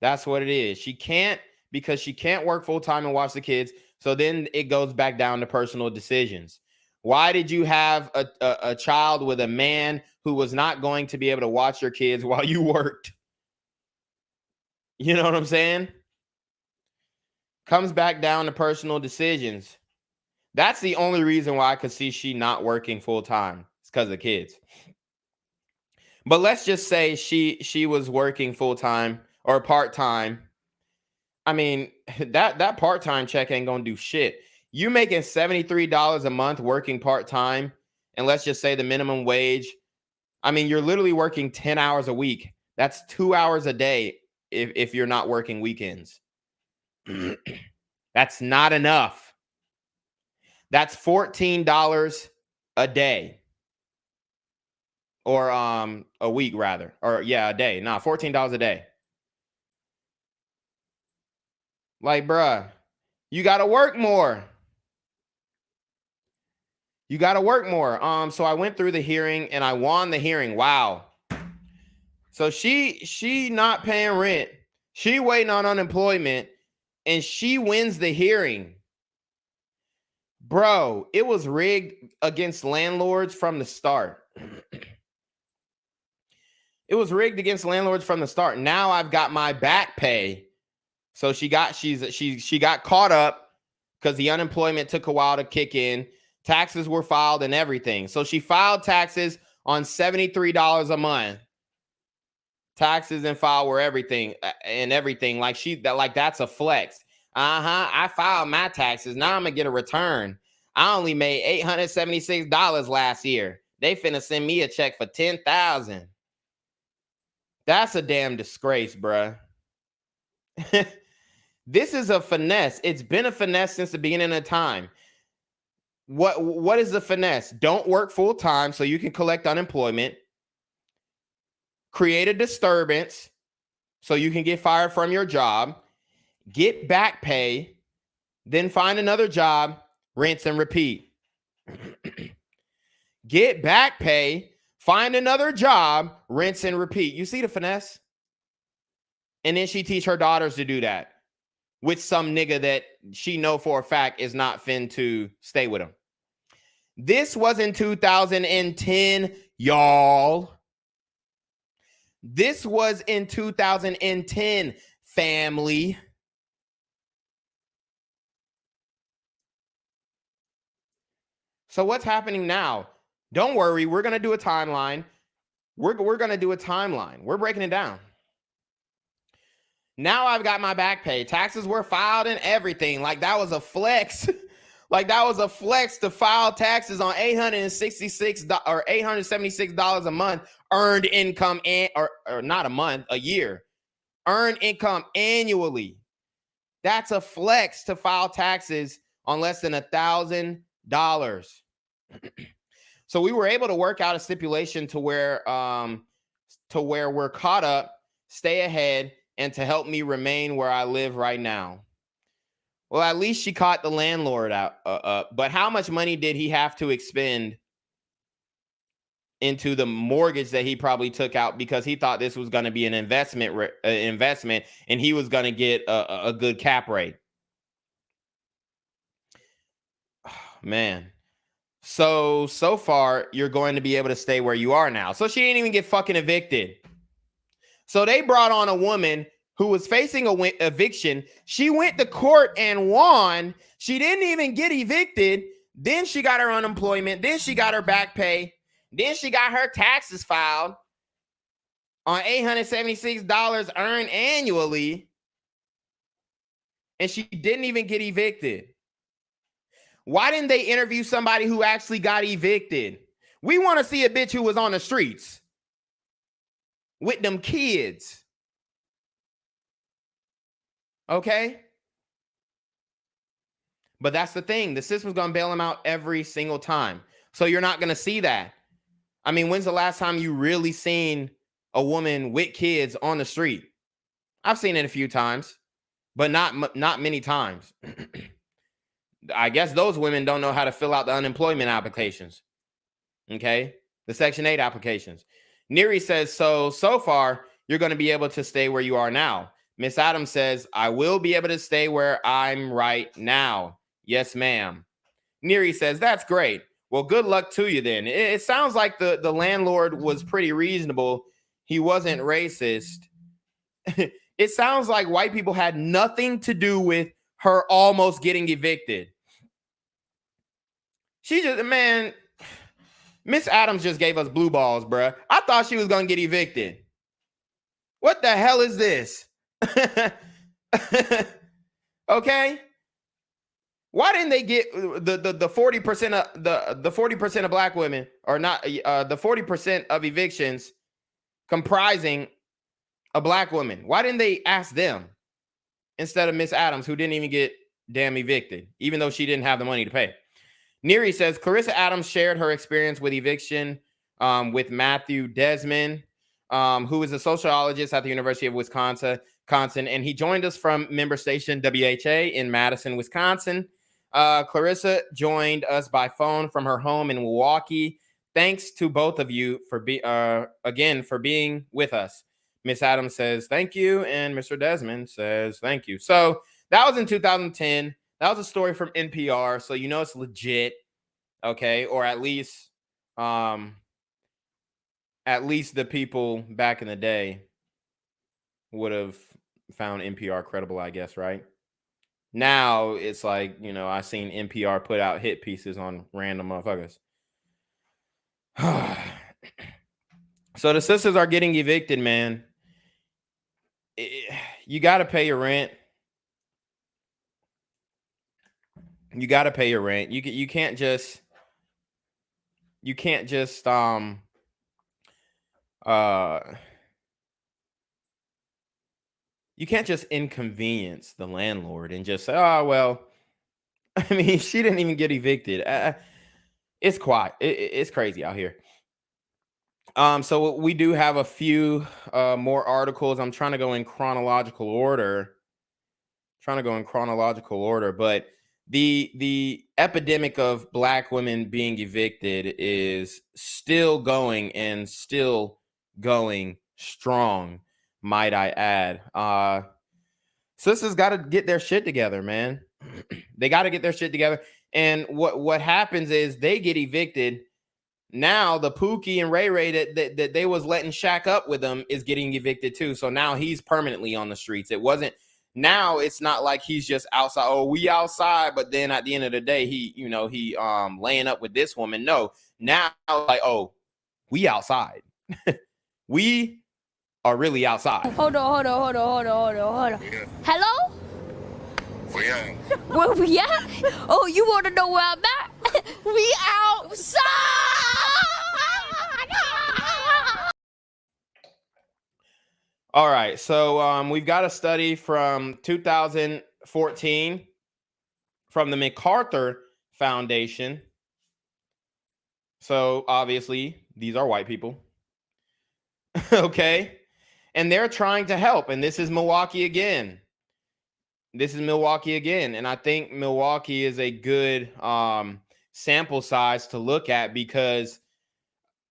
That's what it is. She can't because she can't work full-time and watch the kids. So then it goes back down to personal decisions. Why did you have a child with a man who was not going to be able to watch your kids while you worked? You know what I'm saying? Comes back down to personal decisions. That's the only reason why I could see she not working full-time. It's because of the kids. But let's just say she was working full-time or part-time. That part-time check ain't gonna do shit. You making $73 a month working part-time, and let's just say the minimum wage. You're literally working 10 hours a week. That's 2 hours a day if you're not working weekends. That's not enough. That's $14 a day. Or a week rather. Or a day. Nah, $14 a day. Like, bruh, you gotta work more. You gotta work more. So I went through the hearing and I won the hearing. Wow. So she not paying rent. She waiting on unemployment and she wins the hearing. Bro, it was rigged against landlords from the start. It was rigged against landlords from the start. Now I've got my back pay. So she got caught up because the unemployment took a while to kick in. Taxes were filed and everything. So she filed taxes on $73 a month. Taxes and file were everything and everything. Like that's a flex. I filed my taxes. Now I'm gonna get a return. I only made $876 last year. They finna send me a check for $10,000. That's a damn disgrace, bruh. This is a finesse. It's been a finesse since the beginning of time. What is the finesse? Don't work full time so you can collect unemployment. Create a disturbance so you can get fired from your job. Get back pay. Then find another job. Rinse and repeat. Get back pay. Find another job. Rinse and repeat. You see the finesse? And then she teach her daughters to do that with some nigga that she know for a fact is not fin to stay with him. This was in 2010, y'all. This was in 2010, family. So what's happening now? Don't worry, we're going to do a timeline. We're going to do a timeline. We're breaking it down. Now I've got my back pay. Taxes were filed and everything. Like that was a flex. Like that was a flex to file taxes on $866 or $876 a month earned income or not a month, a year. Earned income annually. That's a flex to file taxes on less than $1,000. So we were able to work out a stipulation to where we're caught up, stay ahead, and to help me remain where I live right now. Well, at least she caught the landlord out. But how much money did he have to expend into the mortgage that he probably took out because he thought this was going to be an investment, and he was going to get a good cap rate? Man. So far, you're going to be able to stay where you are now. So she didn't even get fucking evicted. So they brought on a woman who was facing a eviction. She went to court and won. She didn't even get evicted. Then she got her unemployment. Then she got her back pay. Then she got her taxes filed on $876 earned annually. And she didn't even get evicted. Why didn't they interview somebody who actually got evicted? We want to see a bitch who was on the streets with them kids. Okay? But that's the thing. The system's going to bail them out every single time. So you're not going to see that. I mean, when's the last time you really seen a woman with kids on the street? I've seen it a few times, but not many times. I guess those women don't know how to fill out the unemployment applications. Okay? The Section 8 applications. Neri says, so far, you're going to be able to stay where you are now. Miss Adams says, I will be able to stay where I'm right now. Yes, ma'am. Neri says, that's great. Well, good luck to you then. It sounds like the landlord was pretty reasonable. He wasn't racist. It sounds like white people had nothing to do with her almost getting evicted. Man, Miss Adams just gave us blue balls, bruh. I thought she was going to get evicted. What the hell is this? Okay? Why didn't they get the 40% of the 40% of black women, or not the 40% of evictions comprising a black woman? Why didn't they ask them instead of Miss Adams, who didn't even get damn evicted, even though she didn't have the money to pay? Neri says Clarissa Adams shared her experience with eviction with Matthew Desmond, who is a sociologist at the University of Wisconsin, and he joined us from member station WHA in Madison, Wisconsin. Clarissa joined us by phone from her home in Milwaukee. Thanks to both of you for being with us. Miss Adams says thank you, and Mr. Desmond says thank you. So that was in 2010. That was a story from NPR, so you know it's legit, okay? Or at least the people back in the day would have found NPR credible, I guess, right? Now it's like, you know, I seen NPR put out hit pieces on random motherfuckers. So the sisters are getting evicted, man. You got to pay your rent. You got to pay your rent. You can't just inconvenience the landlord and just say, oh, well, I mean, she didn't even get evicted. It's quiet. It's crazy out here. So we do have a few more articles. I'm trying to go in chronological order. But the epidemic of black women being evicted is still going and still going strong, might I add. Sisters got to get their shit together, man. They got to get their shit together. And what happens is they get evicted. Now the Pookie and Ray Ray that they was letting shack up with them is getting evicted too. So now he's permanently on the streets. Now it's not like he's just outside. Oh, we outside, but then at the end of the day, he laying up with this woman. No, now like, oh, we outside. We are really outside.
Hold on.
Yeah.
Hello?
Yeah.
Where we at? Oh, you want to know where I'm at? We outside!
All right, so we've got a study from 2014 from the MacArthur Foundation. So obviously, these are white people. Okay? And they're trying to help. And this is Milwaukee again. this is Milwaukee again. And I think Milwaukee is a good sample size to look at because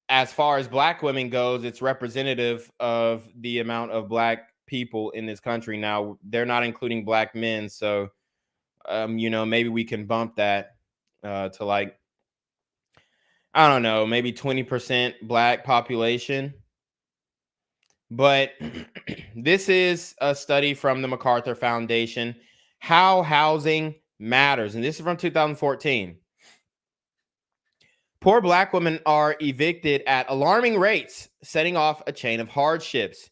as far as black women goes, it's representative of the amount of black people in this country. Now, they're not including black men. So, maybe we can bump that to like, I don't know, maybe 20% black population. But this is a study from the MacArthur Foundation, How Housing Matters. And this is from 2014. Poor black women are evicted at alarming rates, setting off a chain of hardships.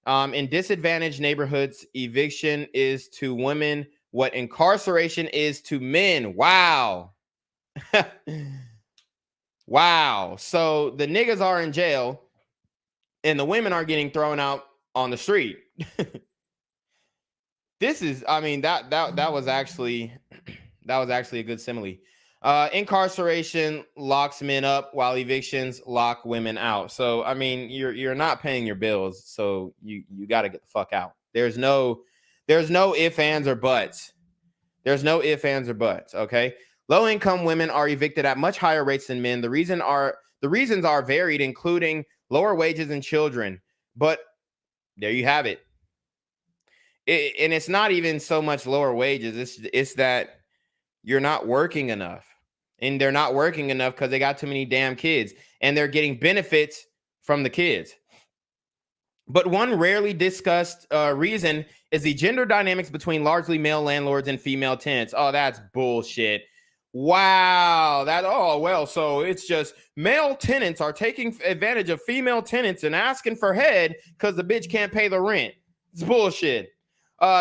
In disadvantaged neighborhoods, eviction is to women what incarceration is to men. Wow. Wow. So the niggas are in jail and the women are getting thrown out on the street. This is, I mean, that was actually a good simile. Incarceration locks men up while evictions lock women out. So, I mean, you're not paying your bills, so you got to get the fuck out. There's no ifs, ands, or buts. There's no ifs, ands, or buts. Okay. Low-income women are evicted at much higher rates than men. The reasons are varied, including lower wages and children. But there you have it. And it's not even so much lower wages. It's that you're not working enough. And they're not working enough because they got too many damn kids. And they're getting benefits from the kids. But one rarely discussed reason is the gender dynamics between largely male landlords and female tenants. Oh, that's bullshit. Wow. So it's just male tenants are taking advantage of female tenants and asking for head because the bitch can't pay the rent. It's bullshit.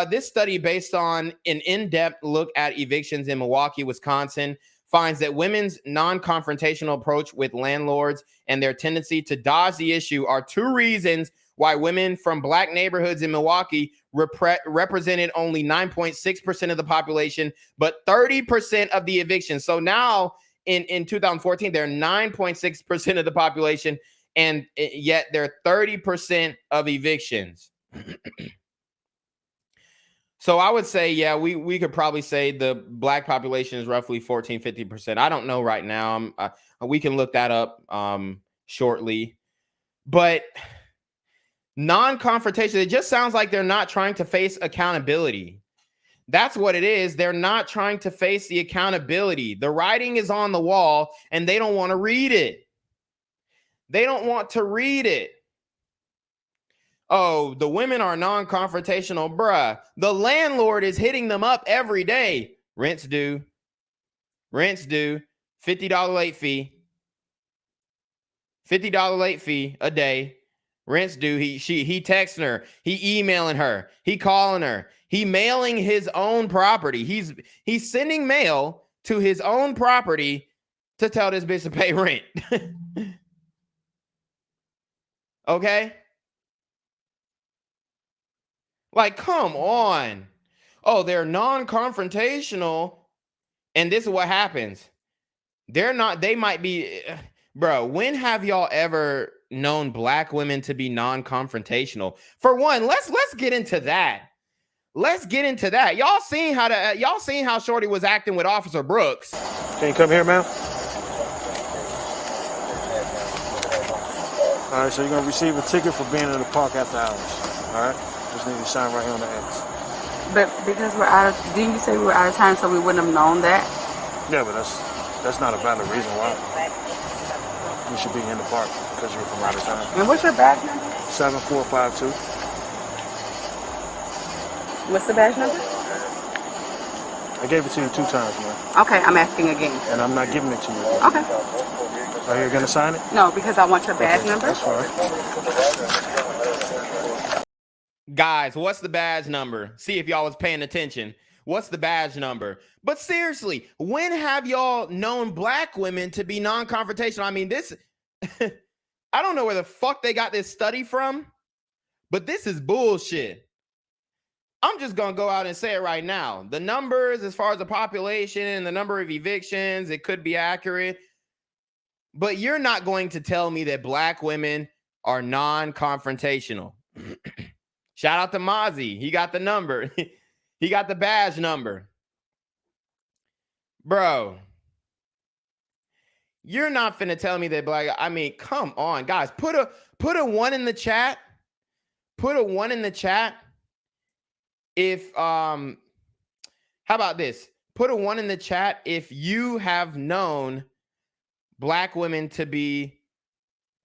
This study, based on an in-depth look at evictions in Milwaukee, Wisconsin, finds that women's non-confrontational approach with landlords and their tendency to dodge the issue are two reasons why women from black neighborhoods in Milwaukee represented only 9.6% of the population, but 30% of the evictions. So now in 2014, they're 9.6% of the population, and yet they're 30% of evictions. So I would say, yeah, we could probably say the black population is roughly 14-15%. I don't know right now. We can look that up shortly. But non-confrontation, it just sounds like they're not trying to face accountability. That's what it is. They're not trying to face the accountability. The writing is on the wall and they don't want to read it. They don't want to read it. Oh, the women are non-confrontational, bruh. The landlord is hitting them up every day. Rent's due. $50 late fee. $50 late fee a day. Rent's due. He texting her. He emailing her. He calling her. He mailing his own property. He's sending mail to his own property to tell this bitch to pay rent. Okay? Like, come on. Oh, they're non-confrontational. And this is what happens. They might be, bro, when have y'all ever known black women to be non-confrontational? For one, let's get into that. Let's get into that. Y'all seen how Shorty was acting with Officer Brooks.
Can you come here, ma'am? All right, so you're going to receive a ticket for being in the park after hours. All right? Just need to sign right here on the X.
But because didn't you say we were out of time, so we wouldn't have known that?
Yeah, but that's not a valid reason why you should be in the park, because you're from out of town.
And what's your badge number?
7452.
What's the badge number?
I gave it to you 2 times, man.
Okay, I'm asking again.
And I'm not giving it to you again.
Okay.
Are you going to sign it?
No, because I want your badge number.
That's fine.
Guys, what's the badge number? See if y'all was paying attention. What's the badge number? But seriously, when have y'all known black women to be non-confrontational? I mean, this, I don't know where the fuck they got this study from, but this is bullshit. I'm just going to go out and say it right now. The numbers as far as the population and the number of evictions, it could be accurate, but you're not going to tell me that black women are non-confrontational. Shout out to Mozzie. He got the number. He got the badge number. Bro, you're not finna tell me that black. I mean, come on, guys. Put a 1 in the chat. Put a 1 in the chat. If how about this? Put a 1 in the chat if you have known black women to be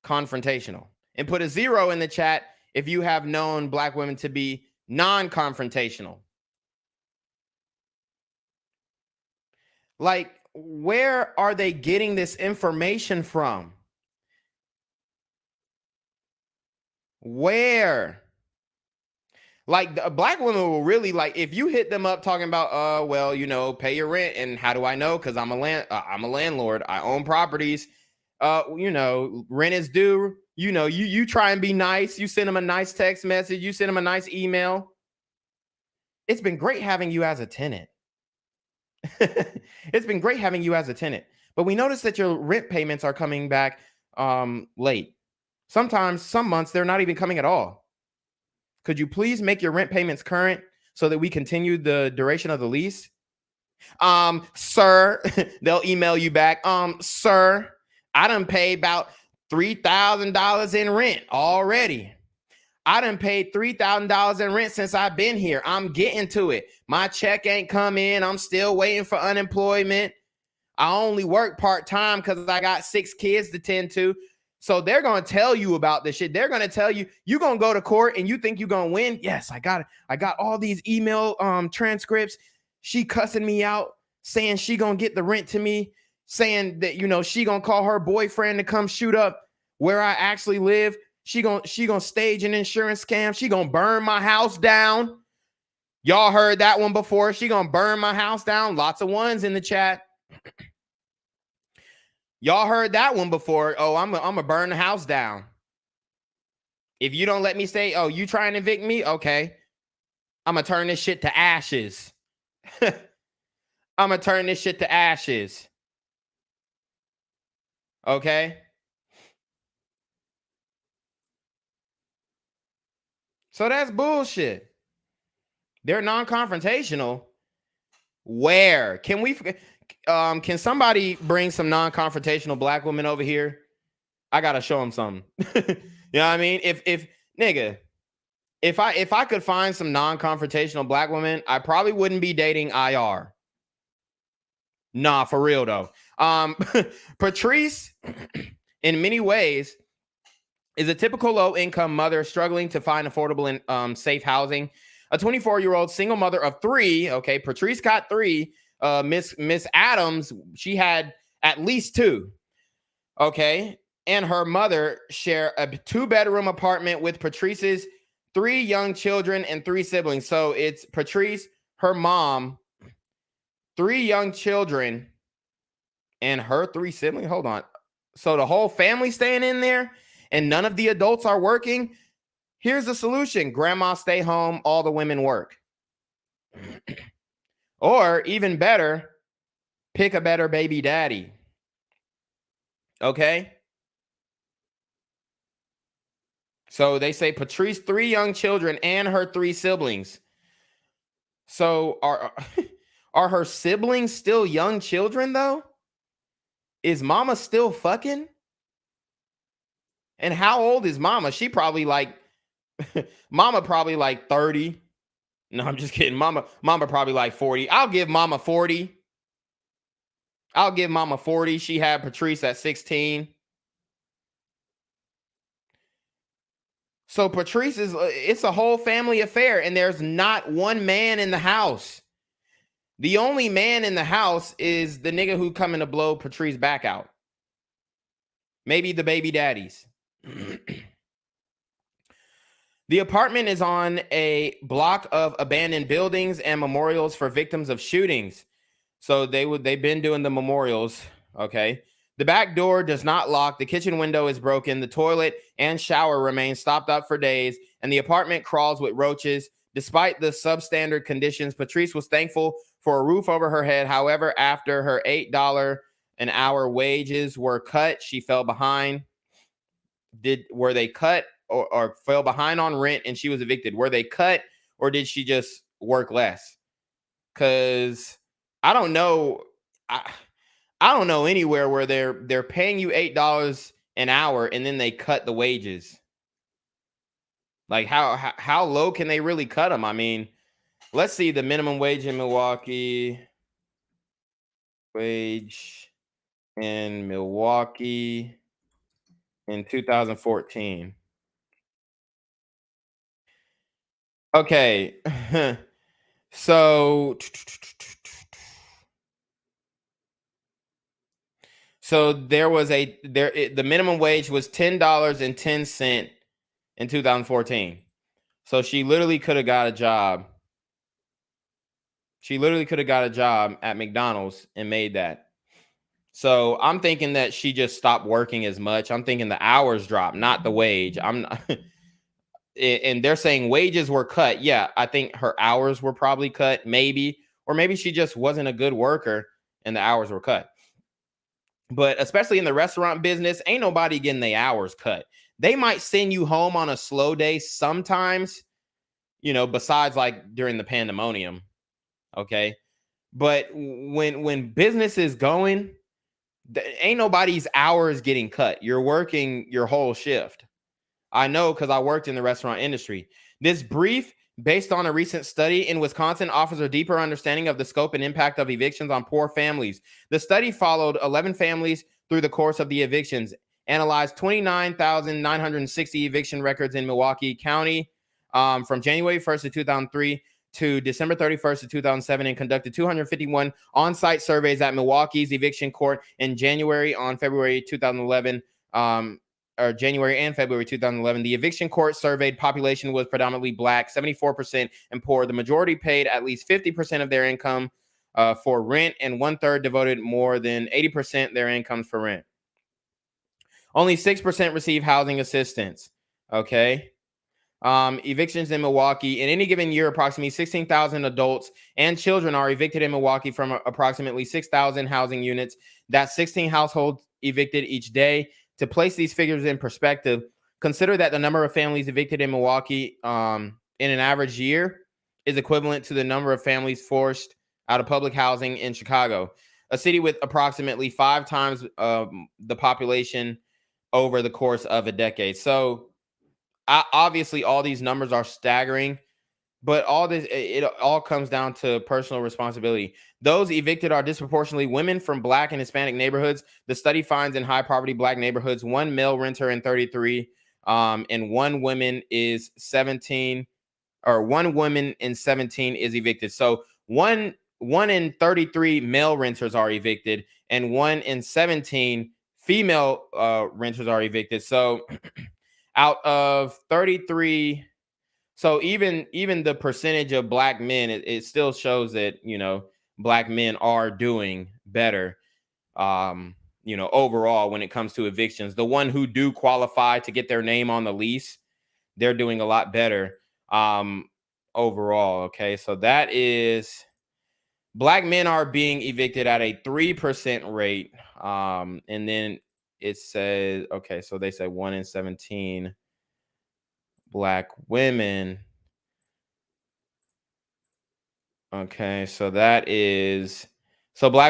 confrontational. And put a 0 in the chat if you have known black women to be non-confrontational. Like, where are they getting this information from? Where? Like, the black women will really, like, if you hit them up talking about, well, you know, pay your rent, and how do I know? Because I'm a landlord. I own properties. You know, rent is due. You know, you try and be nice. You send them a nice text message. You send them a nice email. It's been great having you as a tenant. It's been great having you as a tenant. But we notice that your rent payments are coming back late. Sometimes, some months, they're not even coming at all. Could you please make your rent payments current so that we continue the duration of the lease? Sir, they'll email you back. Sir, I done paid about $3,000 in rent already. I done paid $3,000 in rent since I've been here. I'm getting to it. My check ain't come in. I'm still waiting for unemployment. I only work part-time because I got 6 kids to tend to. So they're going to tell you about this shit. They're going to tell you, you're going to go to court and you think you're going to win. Yes, I got it. I got all these email transcripts. She cussing me out, saying she going to get the rent to me, saying that, you know, she going to call her boyfriend to come shoot up where I actually live. She gonna stage an insurance scam. She gonna burn my house down. Y'all heard that one before. She gonna burn my house down. Lots of 1s in the chat. Y'all heard that one before. Oh, I'm gonna burn the house down. If you don't let me stay, oh, you trying to evict me? Okay. I'm gonna turn this shit to ashes. I'm gonna turn this shit to ashes. Okay. So that's bullshit. They're non-confrontational. Where? Can somebody bring some non-confrontational black women over here? I gotta show them something. You know what I mean? If I could find some non-confrontational black women, I probably wouldn't be dating IR. Nah, for real though. Patrice, in many ways, is a typical low-income mother struggling to find affordable and safe housing. A 24-year-old single mother of 3. Okay, Patrice got 3. Miss Adams, she had at least 2. Okay, and her mother share a 2-bedroom apartment with Patrice's 3 young children and 3 siblings. So it's Patrice, her mom, 3 young children, and her 3 siblings. Hold on. So the whole family staying in there? And none of the adults are working? Here's the solution. Grandma stay home, all the women work. Or even better, pick a better baby daddy. Okay? So they say Patrice, 3 young children and her 3 siblings. So are her siblings still young children though? Is mama still fucking? And how old is mama? She probably like mama probably like 30. No, I'm just kidding. Mama probably like 40. I'll give mama 40. I'll give mama 40. She had Patrice at 16. So Patrice it's a whole family affair, and there's not one man in the house. The only man in the house is the nigga who coming to blow Patrice back out. Maybe the baby daddies. The apartment is on a block of abandoned buildings and memorials for victims of shootings. So they've been doing the memorials. Okay. The back door does not lock. The kitchen window is broken. The toilet and shower remain stopped up for days, and the apartment crawls with roaches. Despite the substandard conditions, Patrice was thankful for a roof over her head. However, after her $8 an hour wages were cut, she fell behind. Were they cut or fell behind on rent and she was evicted? Were they cut, or did she just work less? because I don't know. I don't know anywhere where they're paying you $8 an hour and then they cut the wages. Like how low can they really cut them? I mean, let's see the minimum wage in Milwaukee. Wage in Milwaukee in 2014. Okay. So the minimum wage was $10.10 in 2014. So she literally could have got a job. She literally could have got a job at McDonald's and made that. So I'm thinking that she just stopped working as much. I'm thinking the hours dropped, not the wage. I'm not, and they're saying wages were cut. Yeah, I think her hours were probably cut, maybe, or maybe she just wasn't a good worker and the hours were cut. But especially in the restaurant business, ain't nobody getting their hours cut. They might send you home on a slow day sometimes, besides like during the pandemonium. Okay. But when business is going, ain't nobody's hours getting cut. You're working your whole shift. I know because I worked in the restaurant industry. This brief, based on a recent study in Wisconsin, offers a deeper understanding of the scope and impact of evictions on poor families. The study followed 11 families through the course of the evictions, analyzed 29,960 eviction records in Milwaukee County from January 1st of 2003 to December 31st of 2007, and conducted 251 on-site surveys at Milwaukee's eviction court in January and February 2011. January and February 2011. The eviction court surveyed population was predominantly Black, 74%, and poor. The majority paid at least 50% of their income for rent, and 1/3 devoted more than 80% their incomes for rent. Only 6% receive housing assistance. Okay. Evictions in Milwaukee. In any given year, approximately 16,000 adults and children are evicted in Milwaukee from approximately 6,000 housing units. That's 16 households evicted each day. To place these figures in perspective, consider that the number of families evicted in Milwaukee in an average year is equivalent to the number of families forced out of public housing in Chicago, a city with approximately 5 times the population over the course of a decade. So obviously all these numbers are staggering, but it all comes down to personal responsibility. Those evicted are disproportionately women from Black and Hispanic neighborhoods. The study finds in high poverty Black neighborhoods, 1 male renter in 33, and 1 woman is 17, or 1 woman in 17 is evicted. So one in 33 male renters are evicted, and 1 in 17 female renters are evicted. So out of 33. So even the percentage of Black men, it still shows that, Black men are doing better, overall when it comes to evictions. The one who do qualify to get their name on the lease, they're doing a lot better overall. Okay, so that is Black men are being evicted at a 3% rate. And then it says, okay, so they say 1 in 17 Black women. Okay, so Black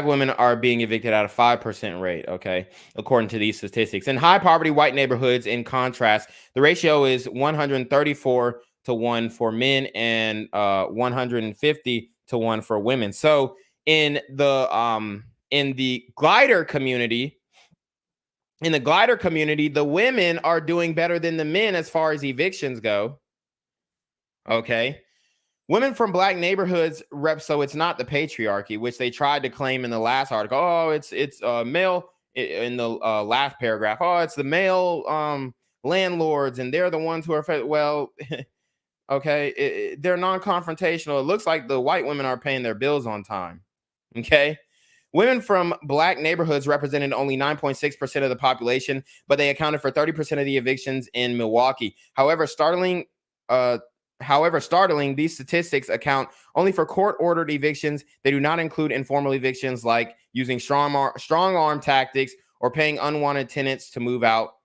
women are being evicted at a 5% rate, okay, according to these statistics. In high poverty white neighborhoods, in contrast, the ratio is 134 to 1 for men and 150 to 1 for women. So in the glider community, the women are doing better than the men as far as evictions go. Okay. Women from Black neighborhoods so it's not the patriarchy, which they tried to claim in the last article. Oh, it's male in the last paragraph. Oh, it's the male landlords, and they're the ones who are well. Okay, they're non-confrontational. It looks like the white women are paying their bills on time. Okay. Women from Black neighborhoods represented only 9.6% of the population, but they accounted for 30% of the evictions in Milwaukee. However, startling, these statistics account only for court-ordered evictions. They do not include informal evictions like using strong arm tactics or paying unwanted tenants to move out,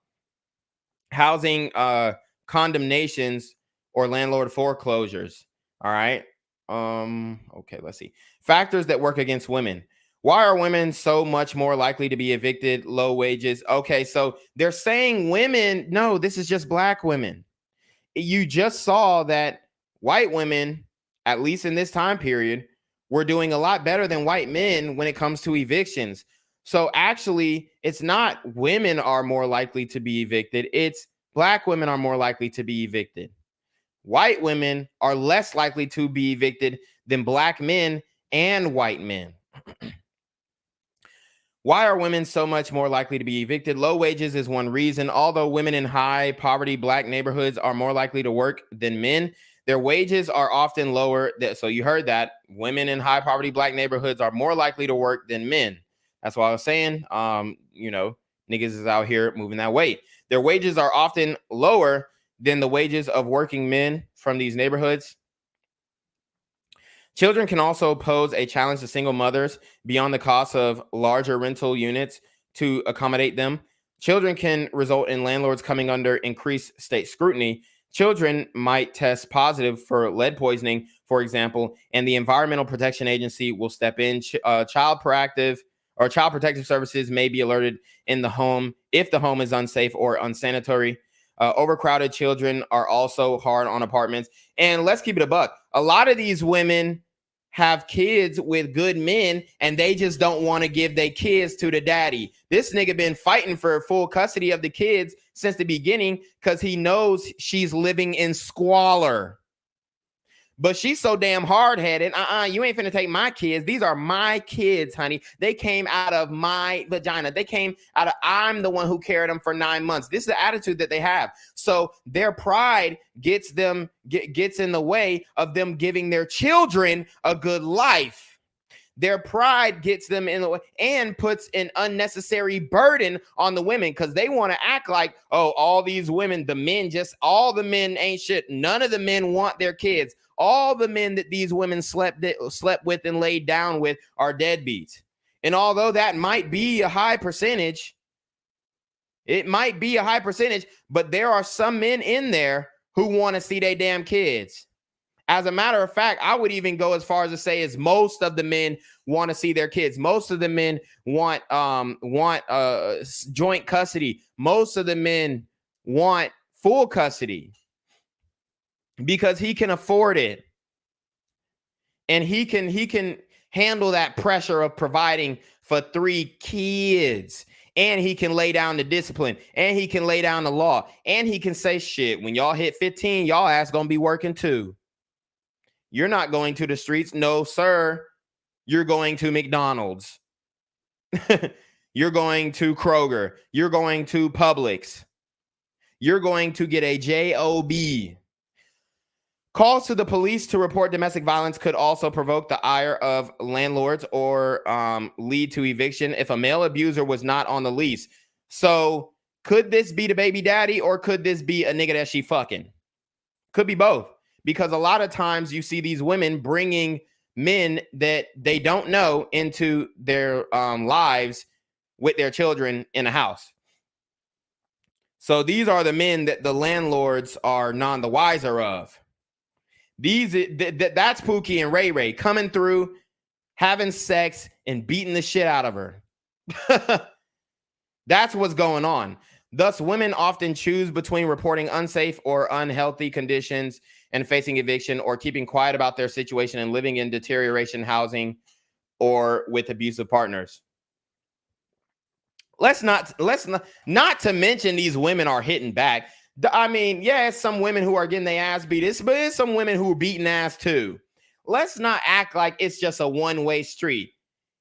housing condemnations, or landlord foreclosures. All right. Okay, let's see. Factors that work against women. Why are women so much more likely to be evicted? Low wages. Okay, so they're saying women. No, this is just black women. You just saw that white women, at least in this time period, were doing a lot better than white men when it comes to evictions. So actually, it's not women are more likely to be evicted. It's black women are more likely to be evicted. White women are less likely to be evicted than black men and white men. Why are women so much more likely to be evicted? Low wages is one reason. Although women in high poverty black neighborhoods are more likely to work than men, their wages are often lower. So you heard that. Women in high poverty black neighborhoods are more likely to work than men. That's what I was saying. Niggas is out here moving that weight. Their wages are often lower than the wages of working men from these neighborhoods. Children can also pose a challenge to single mothers beyond the cost of larger rental units to accommodate them. Children can result in landlords coming under increased state scrutiny. Children might test positive for lead poisoning, for example, and the Environmental Protection Agency will step in. Child protective services may be alerted in the home if the home is unsafe or unsanitary. Overcrowded children are also hard on apartments. And let's keep it a buck. A lot of these women have kids with good men and they just don't want to give their kids to the daddy. This nigga been fighting for full custody of the kids since the beginning because he knows she's living in squalor. But she's so damn hard-headed. You ain't finna take my kids. These are my kids, honey. They came out of my vagina. They came out of, I'm the one who carried them for 9 months. This is the attitude that they have. So their pride gets in the way of them giving their children a good life. Their pride gets them in the way and puts an unnecessary burden on the women because they want to act like, oh, all these women, all the men ain't shit. None of the men want their kids. All the men that these women slept with and laid down with are deadbeats. And although that might be a high percentage, but there are some men in there who want to see their damn kids. As a matter of fact, I would even go as far as to say is most of the men want to see their kids. Most of the men want joint custody. Most of the men want full custody because he can afford it. And he can handle that pressure of providing for 3 kids. And he can lay down the discipline. And he can lay down the law. And he can say, shit, when y'all hit 15, y'all ass gonna be working too. You're not going to the streets. No, sir. You're going to McDonald's. You're going to Kroger. You're going to Publix. You're going to get a job. Calls to the police to report domestic violence could also provoke the ire of landlords or lead to eviction if a male abuser was not on the lease. So could this be the baby daddy or could this be a nigga that she fucking? Could be both. Because a lot of times you see these women bringing men that they don't know into their lives with their children in a house. So these are the men that the landlords are none the wiser of. That's Pookie and Ray Ray coming through, having sex and beating the shit out of her. That's what's going on. Thus, women often choose between reporting unsafe or unhealthy conditions and facing eviction, or keeping quiet about their situation and living in deterioration housing or with abusive partners. Not to mention these women are hitting back. I mean, yeah, it's some women who are getting their ass beat, but it's some women who are beating ass too. Let's not act like it's just a one-way street.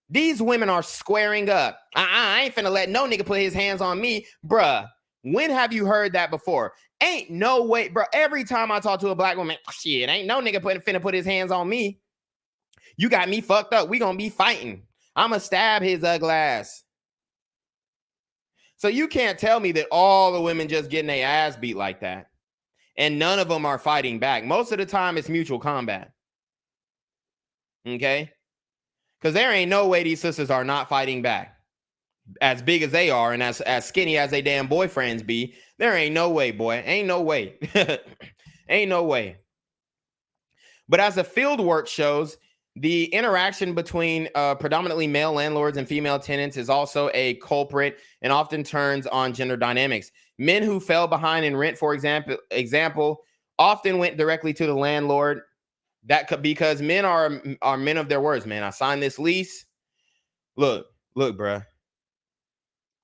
These women are squaring up. I ain't finna let no nigga put his hands on me. Bruh, when have you heard that before? Ain't no way, bro. Every time I talk to a black woman, shit, ain't no nigga finna put his hands on me. You got me fucked up. We gonna be fighting. I'ma stab his ugly ass. So you can't tell me that all the women just getting their ass beat like that. And none of them are fighting back. Most of the time, it's mutual combat. Okay? Because there ain't no way these sisters are not fighting back. As big as they are and as skinny as they damn boyfriends be, there ain't no way, boy. Ain't no way. Ain't no way. But as the field work shows, the interaction between predominantly male landlords and female tenants is also a culprit and often turns on gender dynamics. Men who fell behind in rent, for example, often went directly to the landlord. That could because men are men of their words, man. I signed this lease. Look, bruh.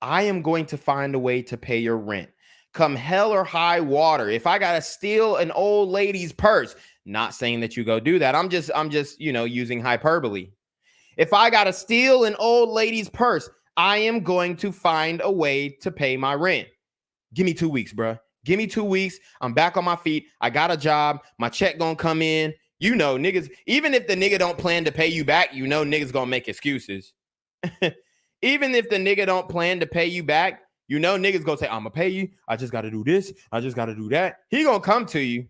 I am going to find a way to pay your rent. Come hell or high water. If I gotta steal an old lady's purse, not saying that you go do that. I'm just, using hyperbole. If I gotta steal an old lady's purse, I am going to find a way to pay my rent. Give me 2 weeks, bro. Give me 2 weeks. I'm back on my feet. I got a job. My check gonna come in. Niggas, even if the nigga don't plan to pay you back, niggas gonna make excuses. Even if the nigga don't plan to pay you back, niggas gonna say, I'm gonna pay you. I just gotta do this. I just gotta do that. He gonna come to you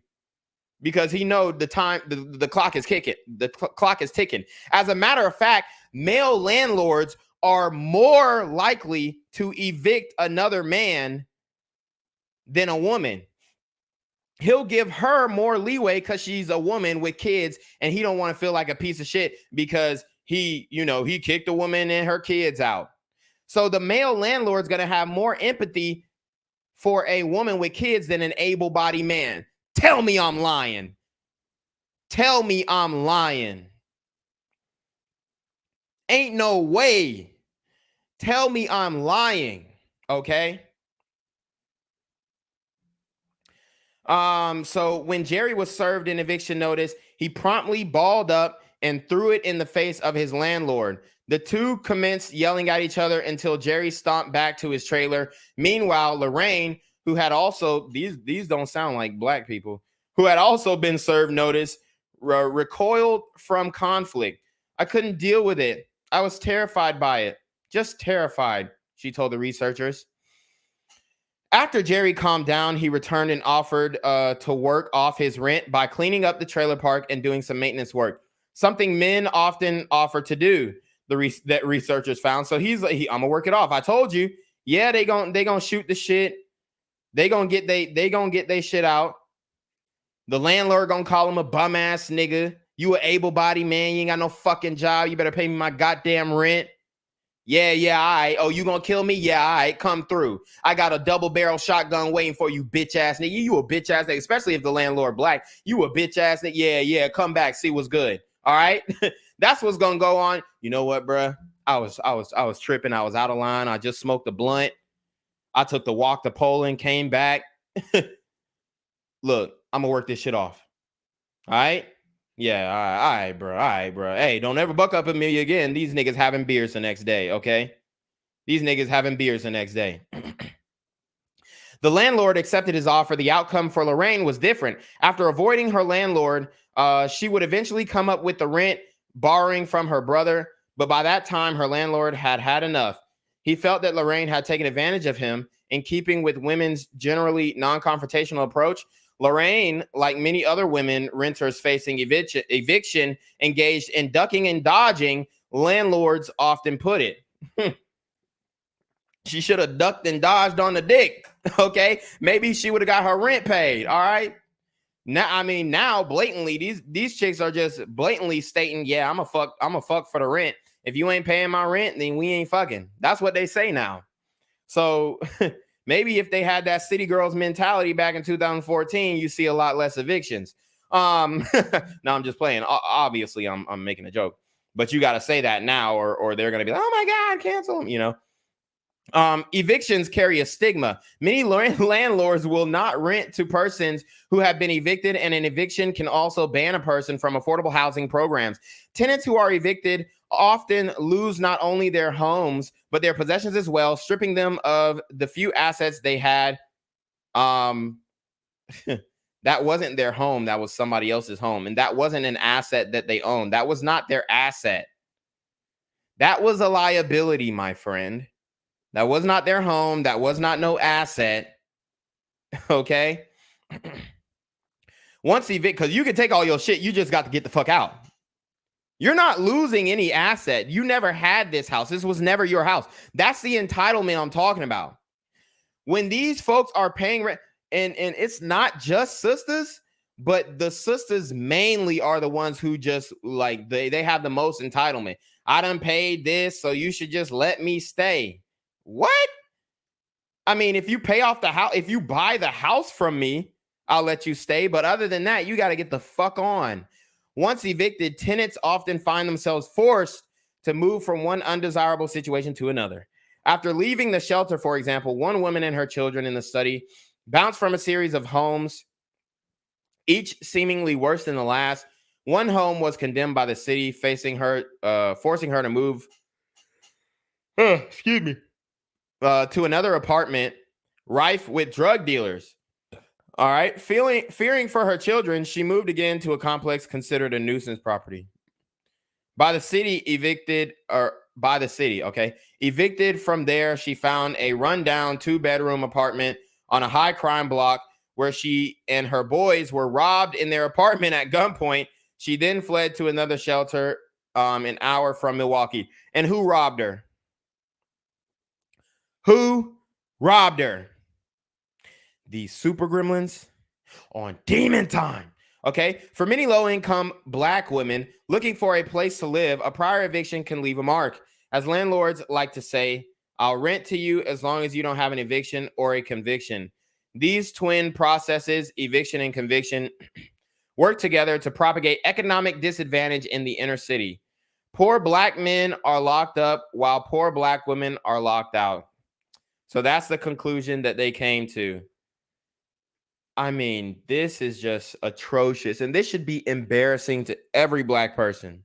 because he know the time, the clock is kicking. The clock is ticking. As a matter of fact, male landlords are more likely to evict another man than a woman. He'll give her more leeway because she's a woman with kids and he don't want to feel like a piece of shit because he kicked a woman and her kids out. So the male landlord's going to have more empathy for a woman with kids than an able-bodied man. Tell me I'm lying. Tell me I'm lying. Ain't no way. Tell me I'm lying. Okay? So when Jerry was served an eviction notice, he promptly balled up and threw it in the face of his landlord. The two commenced yelling at each other until Jerry stomped back to his trailer. Meanwhile, Lorraine, who had also, these don't sound like black people, who had also been served notice, recoiled from conflict. I couldn't deal with it. I was terrified by it. Just terrified, she told the researchers. After Jerry calmed down, he returned and offered to work off his rent by cleaning up the trailer park and doing some maintenance work. Something men often offer to do, that researchers found. So he's like, I'm gonna work it off. I told you, yeah, they gonna shoot the shit. They gonna get they shit out. The landlord gonna call him a bum ass nigga. You a able-bodied man, you ain't got no fucking job. You better pay me my goddamn rent. Yeah, all right. Oh, you gonna kill me? Yeah, all right. Come through. I got a double-barrel shotgun waiting for you, bitch-ass nigga. You a bitch-ass nigga, especially if the landlord black. You a bitch-ass nigga. Yeah. Come back, see what's good. All right? That's what's gonna go on. You know what, bruh? I was tripping. I was out of line. I just smoked a blunt. I took the walk to Poland, came back. Look, I'm gonna work this shit off. All right? Yeah, all right, bro. Hey, don't ever buck up at me again. These niggas having beers the next day, okay? These niggas having beers the next day. The landlord accepted his offer. The outcome for Lorraine was different. After avoiding her landlord, she would eventually come up with the rent, borrowing from her brother. But by that time, her landlord had had enough. He felt that Lorraine had taken advantage of him. In keeping with women's generally non-confrontational approach, Lorraine, like many other women renters facing eviction, engaged in ducking and dodging, landlords often put it. She should have ducked and dodged on the dick, okay? Maybe she would have got her rent paid, all right? Now blatantly, these chicks are just blatantly stating, yeah, I'm a fuck for the rent. If you ain't paying my rent, then we ain't fucking. That's what they say now. So maybe if they had that city girls mentality back in 2014, you see a lot less evictions. No, I'm just playing. Obviously, I'm making a joke, but you got to say that now, or they're gonna be like, oh my god, cancel them. Evictions carry a stigma. Many landlords will not rent to persons who have been evicted, and an eviction can also ban a person from affordable housing programs. Tenants who are evicted often lose not only their homes, but their possessions as well, stripping them of the few assets they had. That wasn't their home. That was somebody else's home. And that wasn't an asset that they owned. That was not their asset. That was a liability, my friend. That was not their home. That was not no asset. Okay? Because you can take all your shit. You just got to get the fuck out. You're not losing any asset. You never had this house. This was never your house. That's the entitlement I'm talking about. When these folks are paying rent, and it's not just sisters, but the sisters mainly are the ones who just like they have the most entitlement. I done paid this, so you should just let me stay. What? I mean, if you pay off the house, if you buy the house from me, I'll let you stay. But other than that, you got to get the fuck on. Once evicted, tenants often find themselves forced to move from one undesirable situation to another. After leaving the shelter, for example, one woman and her children in the study bounced from a series of homes, each seemingly worse than the last. One home was condemned by the city, forcing her to move. Excuse me. To another apartment rife with drug dealers. All right. Fearing for her children, she moved again to a complex considered a nuisance property. Evicted from there, she found a rundown 2-bedroom apartment on a high crime block where she and her boys were robbed in their apartment at gunpoint. She then fled to another shelter an hour from Milwaukee. And who robbed her? Who robbed her? The super gremlins on Demon Time. Okay, for many low-income Black women looking for a place to live, a prior eviction can leave a mark. As landlords like to say, I'll rent to you as long as you don't have an eviction or a conviction. These twin processes, eviction and conviction, work together to propagate economic disadvantage in the inner city. Poor Black men are locked up while poor Black women are locked out. So that's the conclusion that they came to. I mean, this is just atrocious, and this should be embarrassing to every Black person.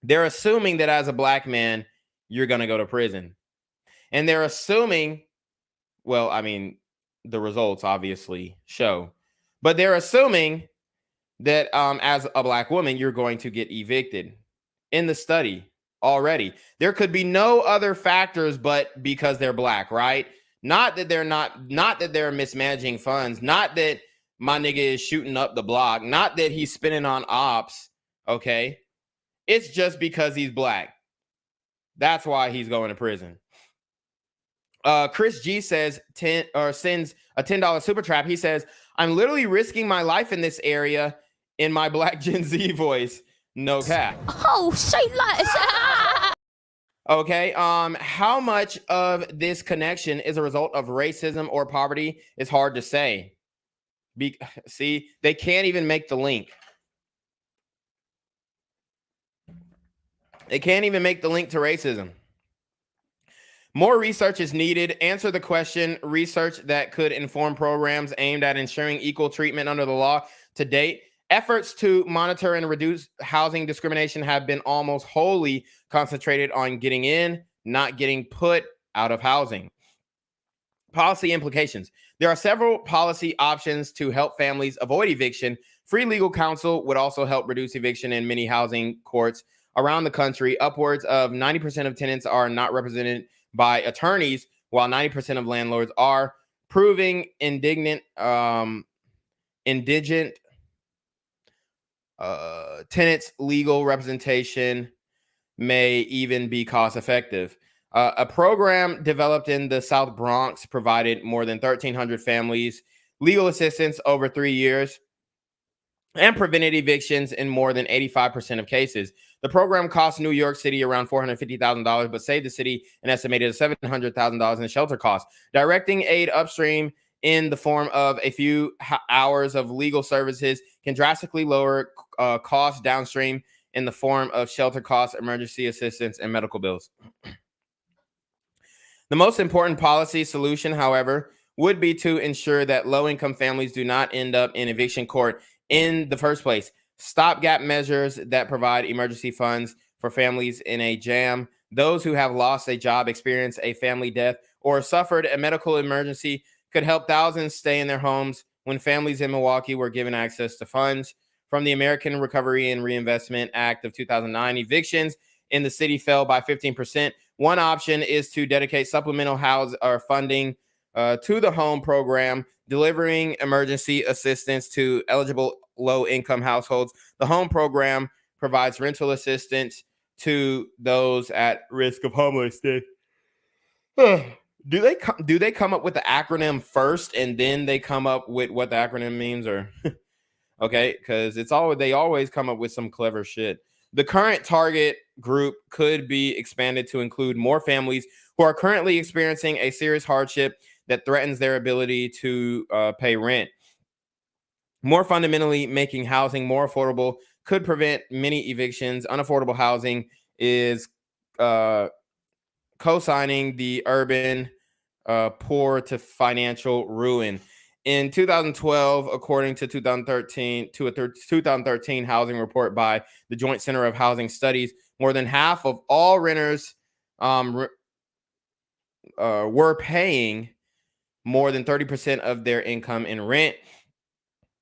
They're assuming that as a Black man, you're going to go to prison. And they're assuming, well, I mean, the results obviously show, but they're assuming that as a Black woman, you're going to get evicted in the study already. There could be no other factors but because they're Black, right? Not that they're mismanaging funds, not that my nigga is shooting up the block, not that he's spinning on ops, okay? It's just because he's Black. That's why he's going to prison. Chris G sends a $10 super trap. He says, I'm literally risking my life in this area in my Black Gen Z voice. No cap.
Oh, say less.
Okay, how much of this connection is a result of racism or poverty is hard to say. See, they can't even make the link. They can't even make the link to racism. More research is needed. Answer the question, research that could inform programs aimed at ensuring equal treatment under the law. To date, efforts to monitor and reduce housing discrimination have been almost wholly concentrated on getting in, not getting put out of housing. Policy implications. There are several policy options to help families avoid eviction. Free legal counsel would also help reduce eviction in many housing courts around the country. Upwards of 90% of tenants are not represented by attorneys, while 90% of landlords are, proving indigent tenants' legal representation may even be cost effective. A program developed in the South Bronx provided more than 1,300 families legal assistance over 3 years and prevented evictions in more than 85% of cases. The program cost New York City around $450,000, but saved the city an estimated $700,000 in shelter costs. Directing aid upstream in the form of a few hours of legal services can drastically lower costs downstream in the form of shelter costs, emergency assistance, and medical bills. The most important policy solution, however, would be to ensure that low-income families do not end up in eviction court in the first place. Stopgap measures that provide emergency funds for families in a jam. Those who have lost a job, experienced a family death, or suffered a medical emergency could help thousands stay in their homes. When families in Milwaukee were given access to funds from the American Recovery and Reinvestment Act of 2009, evictions in the city fell by 15%. One option is to dedicate supplemental funding to the home program, delivering emergency assistance to eligible low-income households. The home program provides rental assistance to those at risk of homelessness. Do they come up with the acronym first and then they come up with what the acronym means, or Okay, because they always come up with some clever shit. The current target group could be expanded to include more families who are currently experiencing a serious hardship that threatens their ability to pay rent. More fundamentally, making housing more affordable could prevent many evictions. Unaffordable housing is co-signing the urban poor to financial ruin. In 2012, according to 2013 housing report by the Joint Center of Housing Studies, more than half of all renters were paying more than 30% of their income in rent,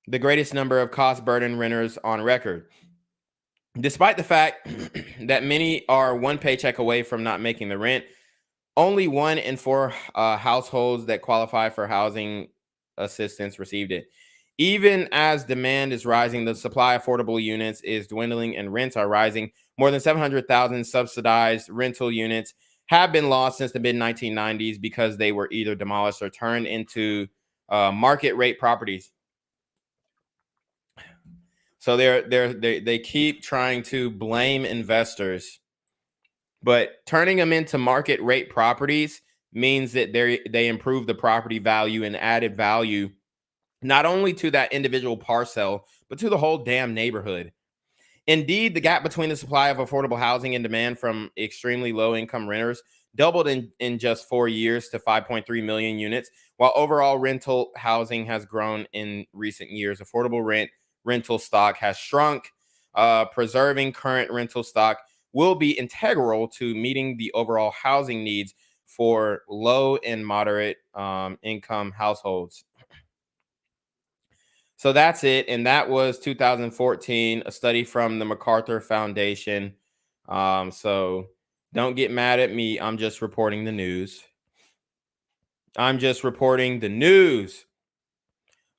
the greatest number of cost-burdened renters on record. Despite the fact that many are one paycheck away from not making the rent, only 1 in 4 households that qualify for housing assistance received it. Even as demand is rising, the supply of affordable units is dwindling and rents are rising. More than 700,000 subsidized rental units have been lost since the mid-1990s because they were either demolished or turned into market rate properties. So they keep trying to blame investors, but turning them into market rate properties means that they improve the property value and added value not only to that individual parcel, but to the whole damn neighborhood. Indeed, the gap between the supply of affordable housing and demand from extremely low-income renters doubled in just 4 years to 5.3 million units, while overall rental housing has grown in recent years. Affordable rental stock has shrunk. Preserving current rental stock will be integral to meeting the overall housing needs for low and moderate income households. So that's it. And that was 2014, a study from the MacArthur Foundation. So don't get mad at me. I'm just reporting the news. I'm just reporting the news.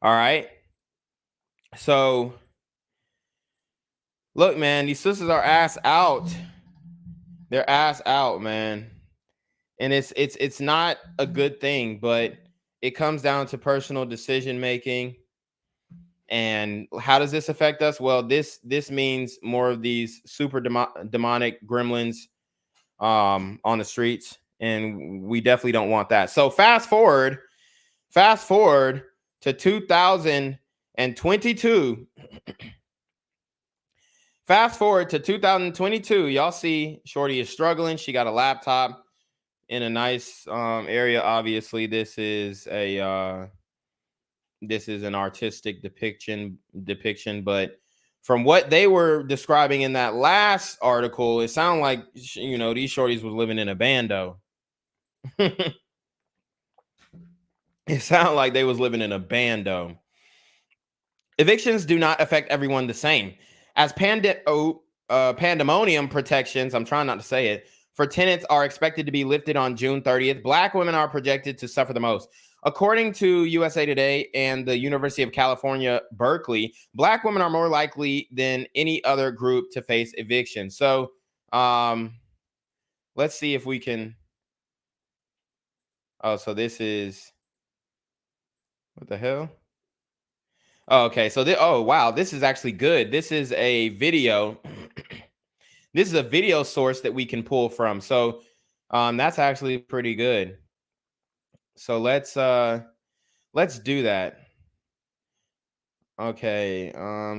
All right. So look, man, these sisters are ass out. They're ass out, man. And it's not a good thing, but it comes down to personal decision making. And how does this affect us? Well, this means more of these super demonic gremlins on the streets, and we definitely don't want that. So fast forward to 2022. Fast forward to 2022. Y'all see Shorty is struggling. She got a laptop in a nice area. Obviously, this is an artistic depiction, but from what they were describing in that last article, it sounded like, you know, these shorties was living in a bando. It sounded like they was living in a bando. Evictions do not affect everyone the same. As pandemonium protections, I'm trying not to say it, for tenants are expected to be lifted on June 30th, Black women are projected to suffer the most. According to USA Today and the University of California, Berkeley, Black women are more likely than any other group to face eviction. So let's see if we can. Oh, so this is, what the hell? Oh, okay, so oh wow, this is actually good. This is a video. This is a video source that we can pull from. So that's actually pretty good. So let's do that. Okay,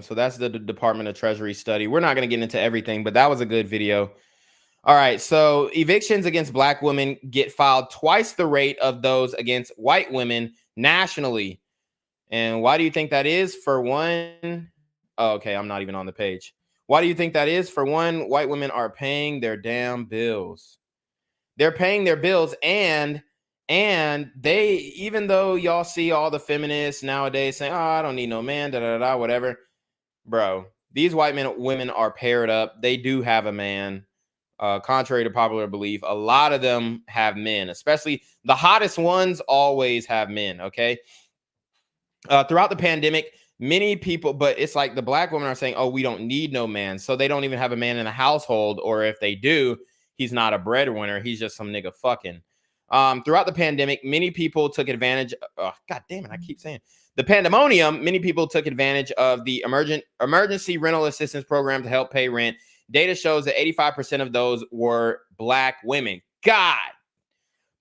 so that's the Department of Treasury study. We're not going to get into everything, but that was a good video. All right, so evictions against Black women get filed twice the rate of those against white women nationally. And why do you think that is? For one, oh, okay, I'm not even on the page. Why do you think that is? For one, white women are paying their damn bills. They're paying their bills, and they, even though y'all see all the feminists nowadays saying, oh, I don't need no man, whatever. Bro, these white women are paired up. They do have a man. Contrary to popular belief, a lot of them have men, especially the hottest ones always have men, okay? Throughout the pandemic, many people, but it's like the Black women are saying, oh, we don't need no man. So they don't even have a man in the household, or if they do, he's not a breadwinner. He's just some nigga fucking. Throughout the pandemic, many people took advantage. God damn it, I keep saying. the pandemonium, many people took advantage of the emergency rental assistance program to help pay rent. Data shows that 85% of those were Black women. God,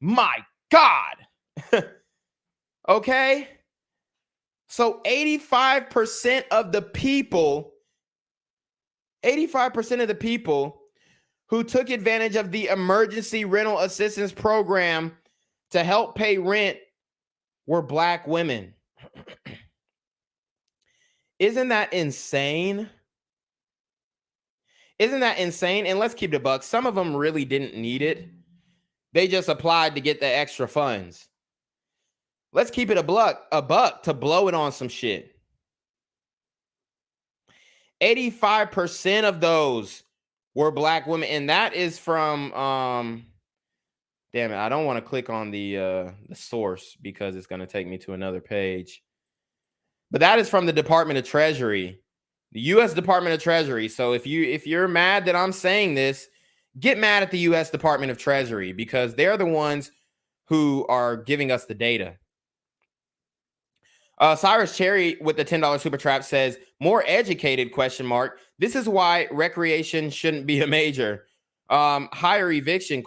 my God. Okay. So 85% of the people who took advantage of the emergency rental assistance program to help pay rent were Black women. Isn't that insane? Isn't that insane? And let's keep it a buck. Some of them really didn't need it. They just applied to get the extra funds. Let's keep it a buck to blow it on some shit. 85% of those were Black women. And that is from, damn it, I don't want to click on the source because it's going to take me to another page. But that is from the Department of Treasury, the U.S. Department of Treasury. So if you're mad that I'm saying this, get mad at the U.S. Department of Treasury because they're the ones who are giving us the data. Cyrus Cherry with the $10 super trap says, more educated, ? This is why recreation shouldn't be a major. Higher eviction, ?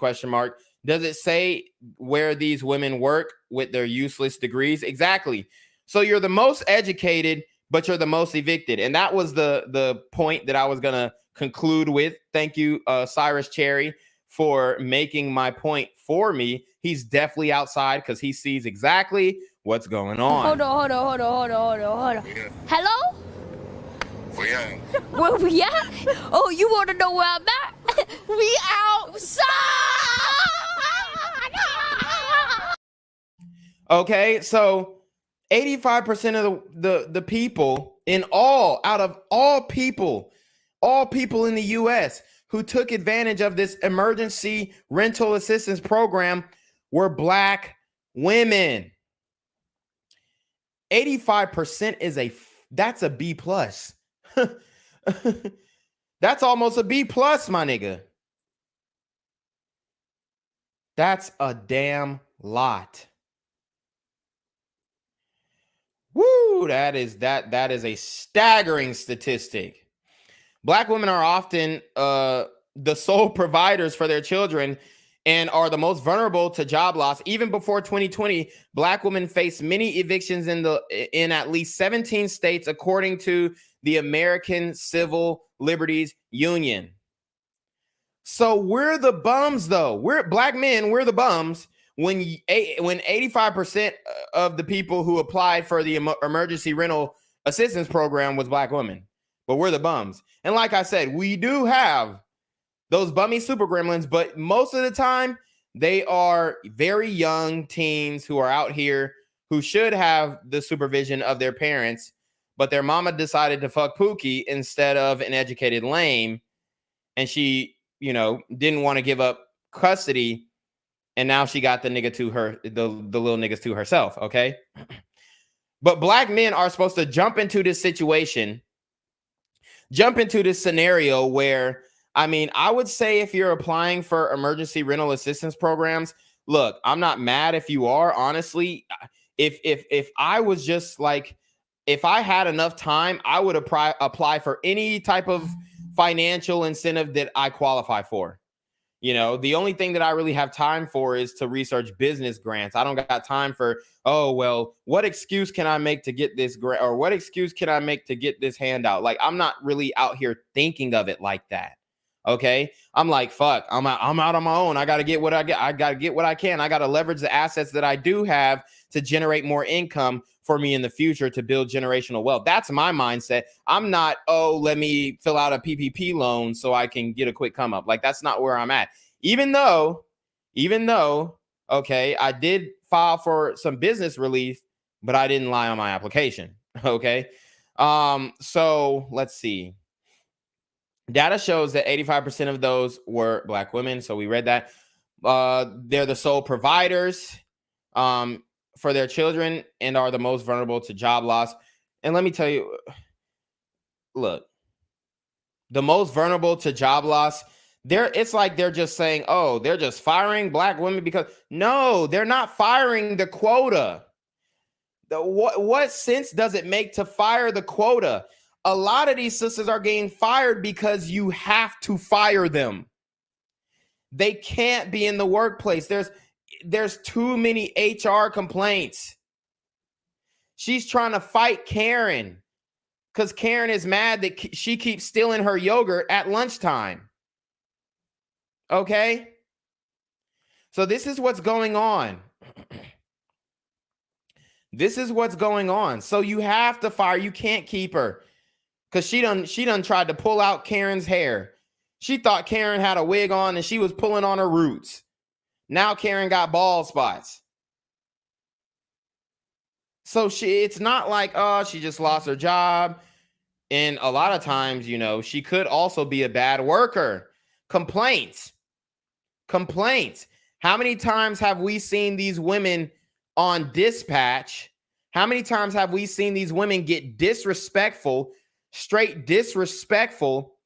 Does it say where these women work with their useless degrees? Exactly. So you're the most educated, but you're the most evicted. And that was the point that I was going to conclude with. Thank you, Cyrus Cherry, for making my point for me. He's definitely outside because he sees exactly what's going on.
Hold on. Hello? Where we at? Oh, you want to know where I'm at? We outside!
Okay, so 85% of the people out of all people in the U.S. who took advantage of this emergency rental assistance program were Black women. 85% that's a B plus. That's almost a B plus, my nigga. That's a damn lot. Woo, that is a staggering statistic. Black women are often the sole providers for their children and are the most vulnerable to job loss. Even before 2020, Black women face many evictions in at least 17 states, according to the American Civil Liberties Union. So we're the bums, though. We're Black men. We're the bums when 85% of the people who applied for the emergency rental assistance program was Black women. But we're the bums. And like I said, we do have those bummy super gremlins, but most of the time they are very young teens who are out here who should have the supervision of their parents, but their mama decided to fuck Pookie instead of an educated lame, and she, didn't want to give up custody, and now she got the little niggas to herself, okay? But Black men are supposed to jump into this scenario where, I would say if you're applying for emergency rental assistance programs, look, I'm not mad if you are, honestly. If I was just like, if I had enough time, I would apply for any type of financial incentive that I qualify for. The only thing that I really have time for is to research business grants. I don't got time for, what excuse can I make to get this grant, or what excuse can I make to get this handout? Like, I'm not really out here thinking of it like that. Okay. I'm like, fuck, I'm out on my own. I got to get what I get. I got to get what I can. I got to leverage the assets that I do have to generate more income for me in the future to build generational wealth. That's my mindset. I'm not, let me fill out a PPP loan so I can get a quick come up. Like, that's not where I'm at. Even though, okay, I did file for some business relief, but I didn't lie on my application. Okay. So let's see. Data shows that 85% of those were Black women. So we read that. They're the sole providers for their children and are the most vulnerable to job loss. And let me tell you, look, the most vulnerable to job loss, it's like they're just saying, they're just firing Black women because no, they're not firing the quota. What sense does it make to fire the quota? A lot of these sisters are getting fired because you have to fire them. They can't be in the workplace. There's too many HR complaints. She's trying to fight Karen because Karen is mad that she keeps stealing her yogurt at lunchtime. Okay? So this is what's going on. This is what's going on. So you have to fire. You can't keep her because she done tried to pull out Karen's hair. She thought Karen had a wig on and she was pulling on her roots. Now Karen got bald spots. So it's not like, oh, she just lost her job. And a lot of times, you know, she could also be a bad worker. Complaints. How many times have we seen these women on dispatch? How many times have we seen these women get disrespectful, straight disrespectful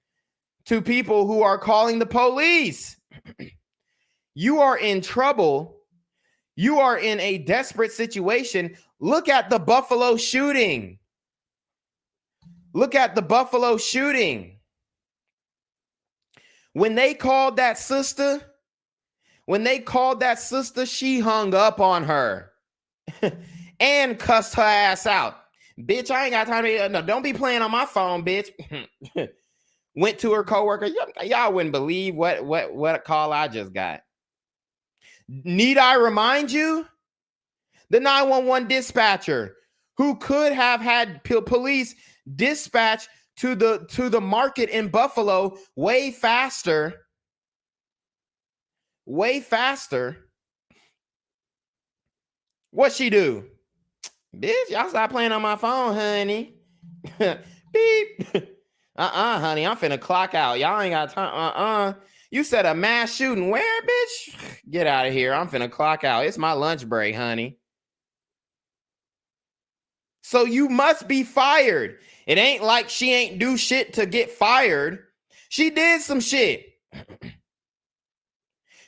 to people who are calling the police? You are in trouble. You are in a desperate situation. Look at the Buffalo shooting. Look at the Buffalo shooting. When they called that sister, she hung up on her and cussed her ass out. Bitch, I ain't got time to, no, don't be playing on my phone, bitch. Went to her coworker. Y'all wouldn't believe what call I just got. Need I remind you? The 911 dispatcher who could have had police dispatch to the market in Buffalo way faster. What she do? Bitch, y'all stop playing on my phone, honey. Beep. Honey, I'm finna clock out. Y'all ain't got time. You said a mass shooting where, bitch? Get out of here. I'm finna clock out. It's my lunch break, honey. So you must be fired. It ain't like she ain't do shit to get fired. She did some shit.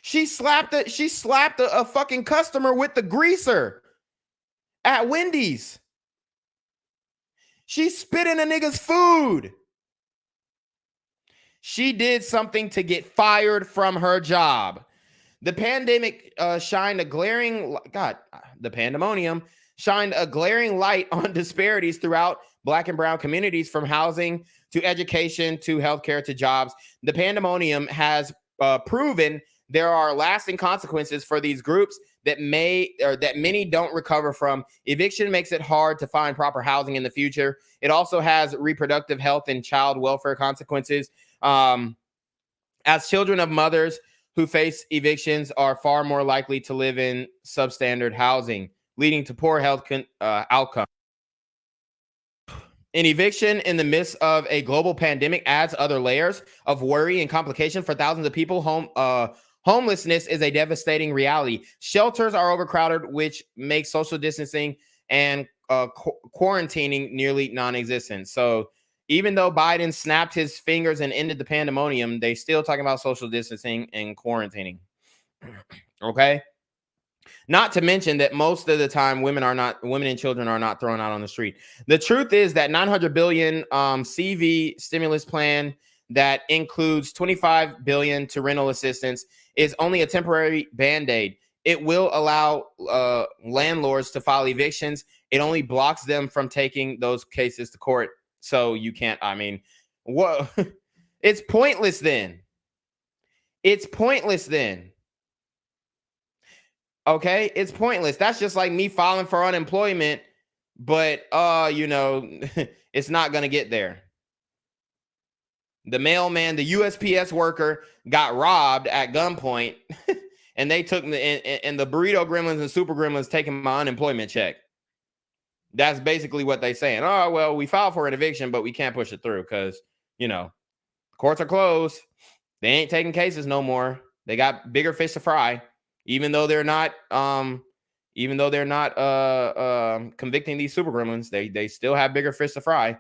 She slapped a fucking customer with the greaser at Wendy's. She spit in a nigga's food. She did something to get fired from her job. The pandemic shined a glaring light on disparities throughout Black and brown communities, from housing to education to healthcare to jobs. The pandemonium has proven there are lasting consequences for these groups that many don't recover from. Eviction makes it hard to find proper housing in the future. It also has reproductive health and child welfare consequences. As children of mothers who face evictions are far more likely to live in substandard housing, leading to poor health outcomes. An eviction in the midst of a global pandemic adds other layers of worry and complication for thousands of people. Homelessness is a devastating reality. Shelters are overcrowded, which makes social distancing and quarantining nearly non-existent. So even though Biden snapped his fingers and ended the pandemonium, they still talking about social distancing and quarantining. Okay? Not to mention that most of the time women and children are not thrown out on the street. The truth is that $900 billion CV stimulus plan that includes $25 billion to rental assistance is only a temporary band-aid. It will allow landlords to file evictions. It only blocks them from taking those cases to court. So you can't, what? It's pointless then. Okay, it's pointless. That's just like me filing for unemployment, but it's not gonna get there. The mailman, the USPS worker got robbed at gunpoint, and they took and the burrito gremlins and super gremlins taking my unemployment check. That's basically what they saying. Oh, well, we filed for an eviction, but we can't push it through because, courts are closed. They ain't taking cases no more. They got bigger fish to fry. Even though they're not convicting these super gremlins, they still have bigger fish to fry.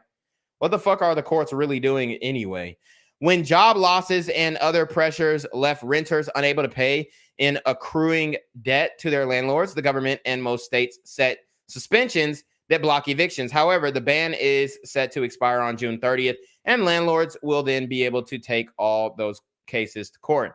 What the fuck are the courts really doing anyway? When job losses and other pressures left renters unable to pay in accruing debt to their landlords, the government and most states set suspensions that block evictions. However, the ban is set to expire on June 30th, and landlords will then be able to take all those cases to court.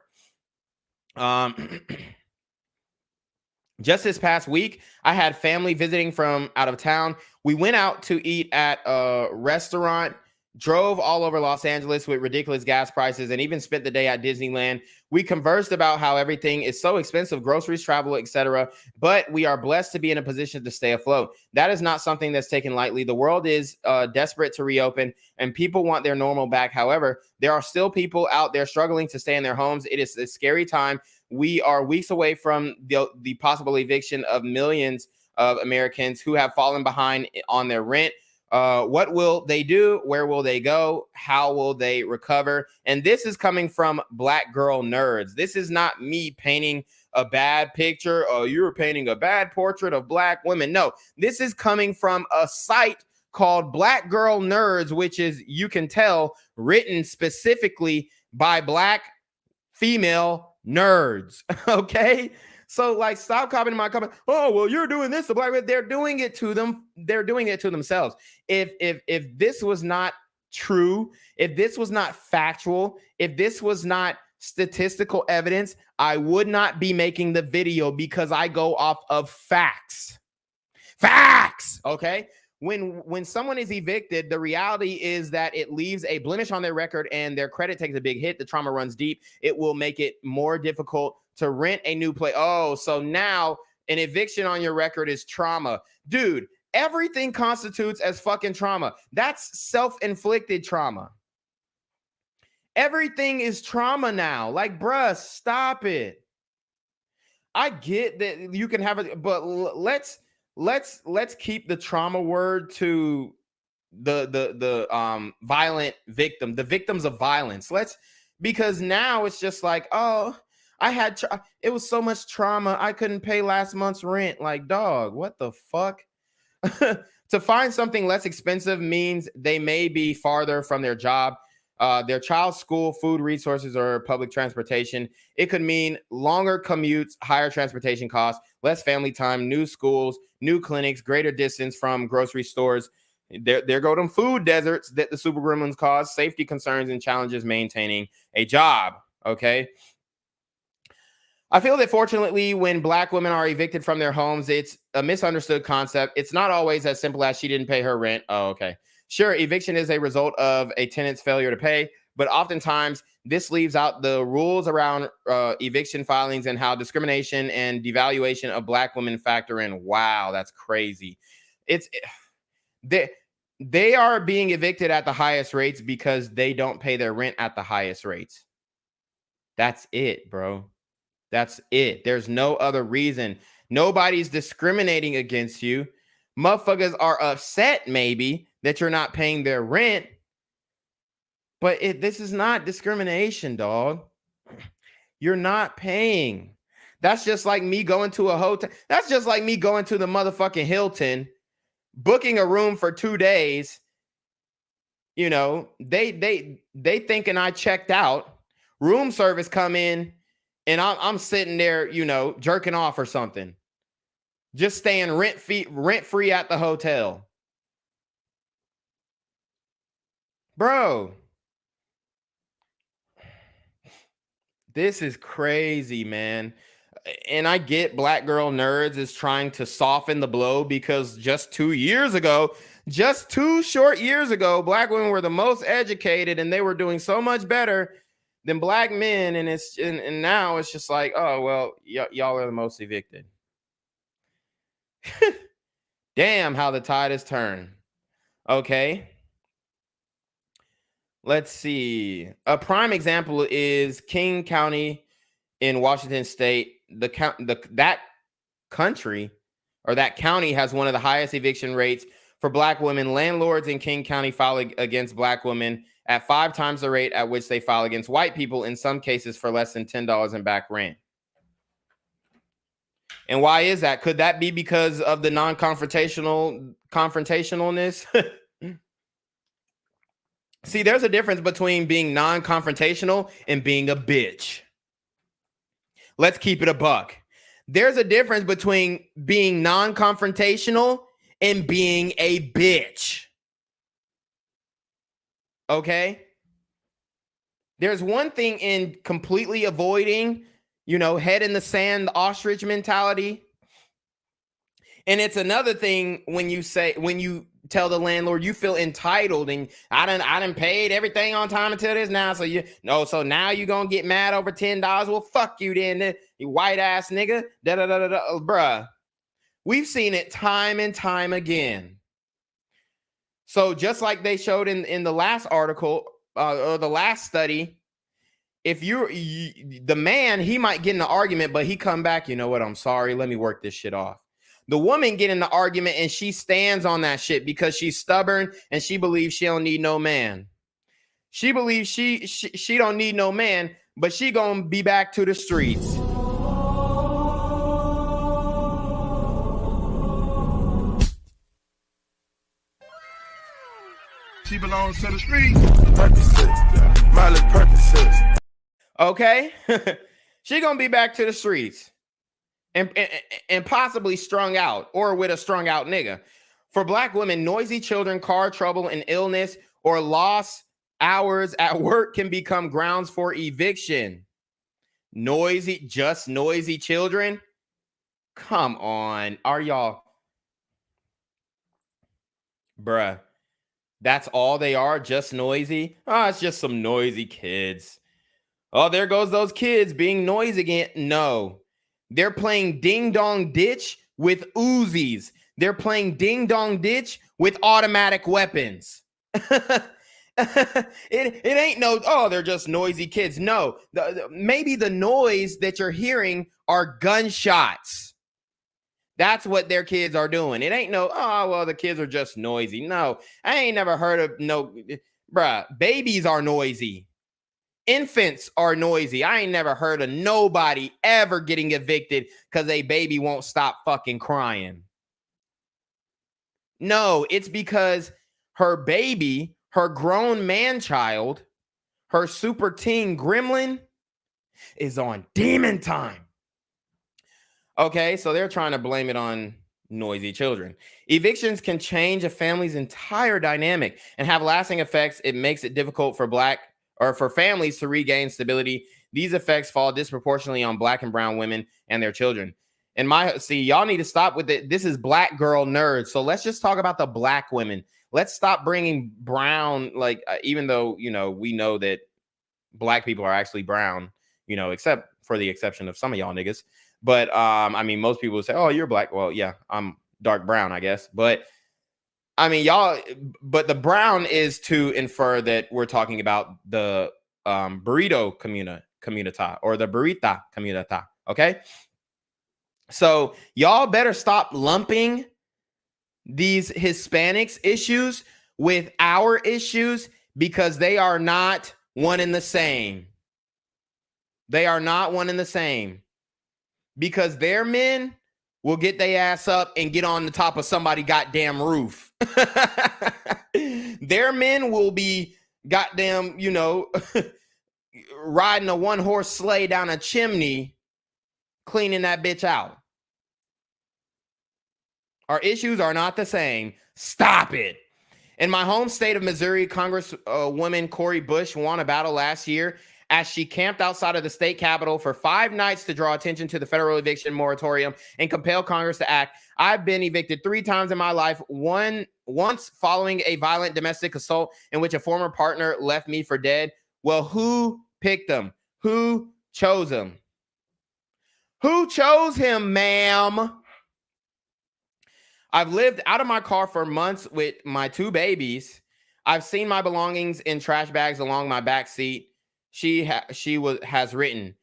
Just this past week, I had family visiting from out of town. We went out to eat at a restaurant, drove all over Los Angeles with ridiculous gas prices, and even spent the day at Disneyland. We conversed about how everything is so expensive, groceries, travel, etc. But we are blessed to be in a position to stay afloat. That is not something that's taken lightly. The world is desperate to reopen, and people want their normal back. However, there are still people out there struggling to stay in their homes. It is a scary time. We are weeks away from the possible eviction of millions of Americans who have fallen behind on their rent. What will they do? Where will they go? How will they recover? And this is coming from Black Girl Nerds. This is not me painting a bad picture. Oh, you're painting a bad portrait of Black women. No, this is coming from a site called Black Girl Nerds, which is, you can tell, written specifically by Black female nerds. Okay, so like, stop copying my comment. Oh, well, you're doing this to Black women. They're doing it to them. They're doing it to themselves. If this was not true, if this was not factual, if this was not statistical evidence, I would not be making the video, because I go off of facts. Okay. When someone is evicted, the reality is that it leaves a blemish on their record and their credit takes a big hit. The trauma runs deep. It will make it more difficult to rent a new place. Oh, so now an eviction on your record is trauma. Dude, everything constitutes as fucking trauma. That's self-inflicted trauma. Everything is trauma now. Like, bruh, stop it. I get that you can have it, but let's keep the trauma word to the violent victim, the victims of violence. Because now it's just like, oh, it was so much trauma, I couldn't pay last month's rent. Like, dog, what the fuck? To find something less expensive means they may be farther from their job, their child's school, food, resources, or public transportation. It could mean longer commutes, higher transportation costs, less family time, new schools, new clinics, greater distance from grocery stores. There go them food deserts that the super gremlins cause, safety concerns, and challenges maintaining a job. Okay. I feel that fortunately, when Black women are evicted from their homes, it's a misunderstood concept. It's not always as simple as she didn't pay her rent. Oh, okay. Sure, eviction is a result of a tenant's failure to pay, but oftentimes this leaves out the rules around eviction filings and how discrimination and devaluation of Black women factor in. Wow, that's crazy. They are being evicted at the highest rates because they don't pay their rent at the highest rates. That's it, bro. That's it. There's no other reason. Nobody's discriminating against you. Motherfuckers are upset maybe that you're not paying their rent, but this is not discrimination, dog. You're not paying. That's just like me going to a hotel. That's just like me going to the motherfucking Hilton, booking a room for 2 days. You know, they thinking I checked out. Room service come in, and I'm sitting there, you know, jerking off or something. Just staying rent free at the hotel. Bro, this is crazy, man. And I get Black Girl Nerds is trying to soften the blow, because just 2 years ago, just 2 short years ago, Black women were the most educated and they were doing so much better than Black men. And now it's just like, oh, well, y'all are the most evicted. Damn, how the tide has turned. Okay. Let's see. A prime example is King County in Washington State. That county has one of the highest eviction rates for Black women. Landlords in King County file against Black women at 5 times the rate at which they file against white people, in some cases for less than $10 in back rent. And why is that? Could that be because of the confrontationalness? See, there's a difference between being non-confrontational and being a bitch. Let's keep it a buck. There's a difference between being non-confrontational and being a bitch. Okay? There's one thing in completely avoiding, head in the sand, the ostrich mentality. And it's another thing when you tell the landlord you feel entitled and I done paid everything on time until this now. So now you're gonna get mad over $10. Well, fuck you then, you white ass nigga. Bruh. We've seen it time and time again. So just like they showed in the last article or the last study, if the man, he might get in an argument, but he come back, you know what? I'm sorry. Let me work this shit off. The woman get in the argument and she stands on that shit because she's stubborn and she believes she don't need no man. She believes she don't need no man, but she gonna be back to the streets.
She belongs to the streets. Percocets, Miley Percocets.
Okay, she gonna be back to the streets. And possibly strung out or with a strung out nigga. For Black women, noisy children, car trouble, and illness or lost hours at work can become grounds for eviction. Noisy children? Come on. Are y'all? Bruh. That's all they are? Just noisy? Oh, it's just some noisy kids. Oh, there goes those kids being noisy again. No. They're playing ding dong ditch with Uzis. They're playing ding dong ditch with automatic weapons. It ain't they're just noisy kids. No, maybe the noise that you're hearing are gunshots. That's what their kids are doing. It ain't the kids are just noisy. No, I ain't never heard of babies are noisy. Infants are noisy. I ain't never heard of nobody ever getting evicted because a baby won't stop fucking crying. No, it's because her baby, her grown man child, her super teen gremlin is on demon time. Okay, so they're trying to blame it on noisy children. Evictions can change a family's entire dynamic and have lasting effects. It makes it difficult for families to regain stability. These effects fall disproportionately on Black and brown women and their children. And y'all need to stop with it. This is Black girl nerds. So let's just talk about the Black women. Let's stop bringing brown, even though, we know that Black people are actually brown, except for the exception of some of y'all niggas. But most people say, oh, you're Black. Well, yeah, I'm dark brown, I guess. But but the brown is to infer that we're talking about the burrito communita or the burrita communita. Okay. So y'all better stop lumping these Hispanics issues with our issues because they are not one and the same. They are not one and the same because their men will get their ass up and get on the top of somebody's goddamn roof. Their men will be goddamn, riding a one-horse sleigh down a chimney, cleaning that bitch out. Our issues are not the same. Stop it. In my home state of Missouri, Congresswoman Cori Bush won a battle last year as she camped outside of the state capitol for 5 nights to draw attention to the federal eviction moratorium and compel Congress to act. I've been evicted 3 times in my life, once following a violent domestic assault in which a former partner left me for dead. Well, who picked him? Who chose him? Who chose him, ma'am? I've lived out of my car for months with my 2 babies. I've seen my belongings in trash bags along my back seat. She has written,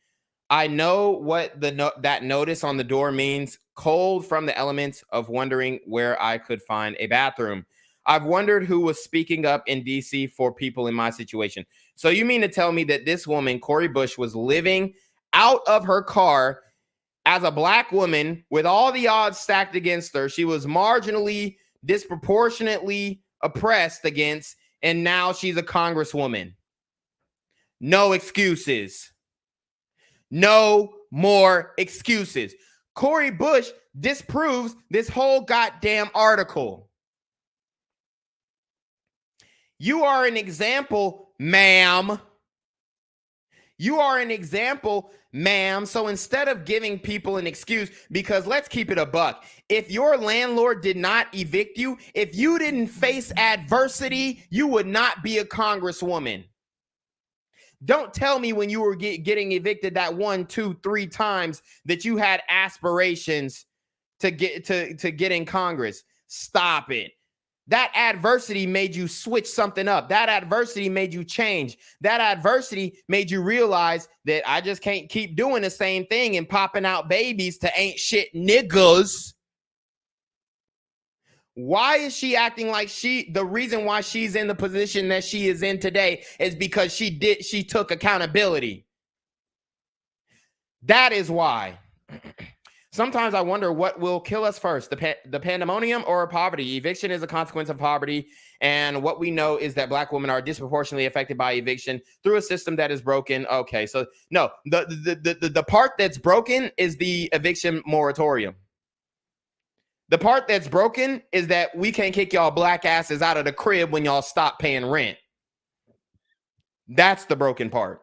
I know what that notice on the door means. Cold from the elements of wondering where I could find a bathroom. I've wondered who was speaking up in DC for people in my situation. So you mean to tell me that this woman, Cori Bush, was living out of her car as a Black woman with all the odds stacked against her? She was marginally, disproportionately oppressed against, and now she's a congresswoman. No excuses. No more excuses. Cori Bush disproves this whole goddamn article. You are an example, ma'am. You are an example, ma'am. So instead of giving people an excuse, because let's keep it a buck. If your landlord did not evict you, if you didn't face adversity, you would not be a congresswoman. Don't tell me when you were getting evicted that 1, 2, 3 times that you had aspirations to get in Congress. Stop it. That adversity made you switch something up. That adversity made you change. That adversity made you realize that I just can't keep doing the same thing and popping out babies to ain't shit niggas. Why is she acting like the reason why she's in the position that she is in today is because she took accountability. That is why. Sometimes I wonder what will kill us first, the pandemonium or poverty. Eviction is a consequence of poverty, and what we know is that Black women are disproportionately affected by eviction through a system that is broken. Okay, so no, the part that's broken is the eviction moratorium. The part that's broken is that we can't kick y'all black asses out of the crib when y'all stop paying rent. That's the broken part.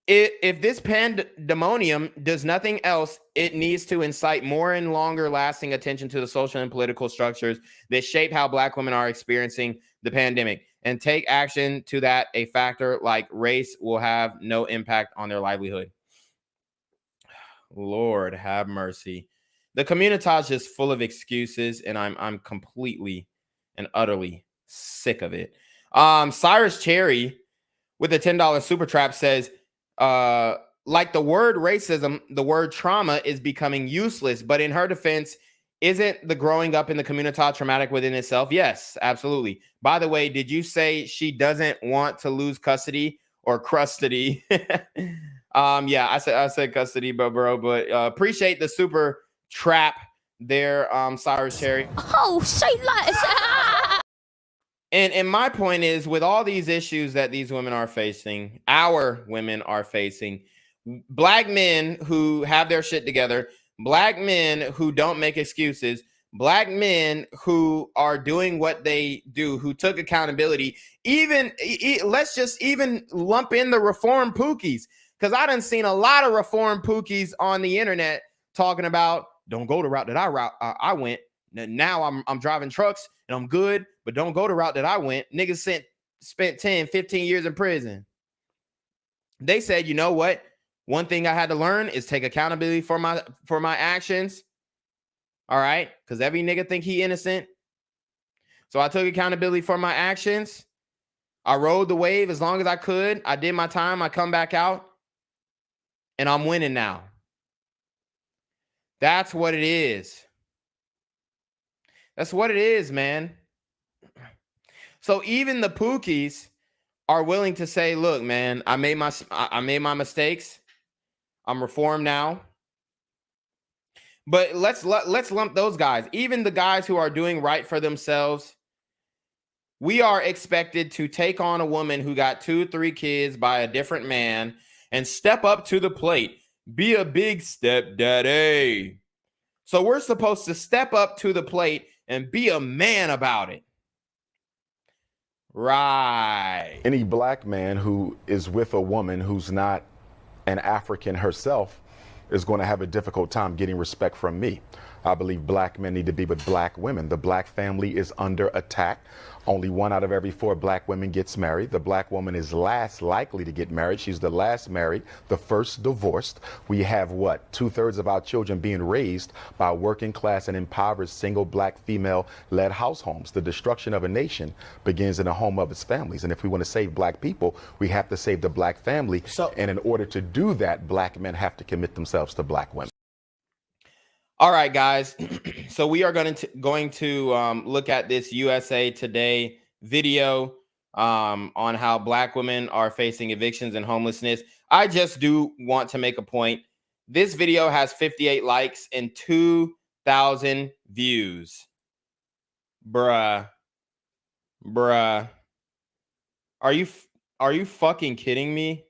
If this pandemonium does nothing else, it needs to incite more and longer lasting attention to the social and political structures that shape how Black women are experiencing the pandemic, and take action to that. A factor like race will have no impact on their livelihood. Lord have mercy. The community is just full of excuses, and I'm completely and utterly sick of it. Cyrus Cherry with a $10 super trap says, like the word racism, the word trauma is becoming useless. But in her defense, isn't the growing up in the community traumatic within itself? Yes, absolutely. By the way, did you say she doesn't want to lose custody or crustody? Yeah, I said custody, but appreciate the super trap there, Cyrus Cherry.
Oh, say less.
And my point is, with all these issues that these women are facing, our women are facing, Black men who have their shit together, Black men who don't make excuses, Black men who are doing what they do, who took accountability, let's just even lump in the reform pookies, because I done seen a lot of reform pookies on the internet talking about, don't go the route that I went. Now I'm driving trucks and I'm good, but don't go the route that I went. Niggas spent 10, 15 years in prison. They said, you know what? One thing I had to learn is take accountability for my actions. All right? Because every nigga think he innocent. So I took accountability for my actions. I rode the wave as long as I could. I did my time. I come back out. And I'm winning now. That's what it is. That's what it is, man. So even the pookies are willing to say, look, man, I made my mistakes. I'm reformed now. But let's lump those guys. Even the guys who are doing right for themselves, we are expected to take on a woman who got 2, 3 kids by a different man and step up to the plate. Be a big stepdaddy. So we're supposed to step up to the plate and be a man about it. Right.
Any Black man who is with a woman who's not an African herself is going to have a difficult time getting respect from me. I believe Black men need to be with Black women. The Black family is under attack. Only 1 out of every 4 Black women gets married. The Black woman is last likely to get married. She's the last married, the first divorced. We have what? 2/3 of our children being raised by working class and impoverished single Black female-led house homes. The destruction of a nation begins in the home of its families. And if we want to save Black people, we have to save the Black family. And in order to do that, Black men have to commit themselves to Black women.
All right, guys. So we are going to look at this USA Today video on how Black women are facing evictions and homelessness. I just do want to make a point. This video has 58 likes and 2,000 views. Bruh. Are you fucking kidding me?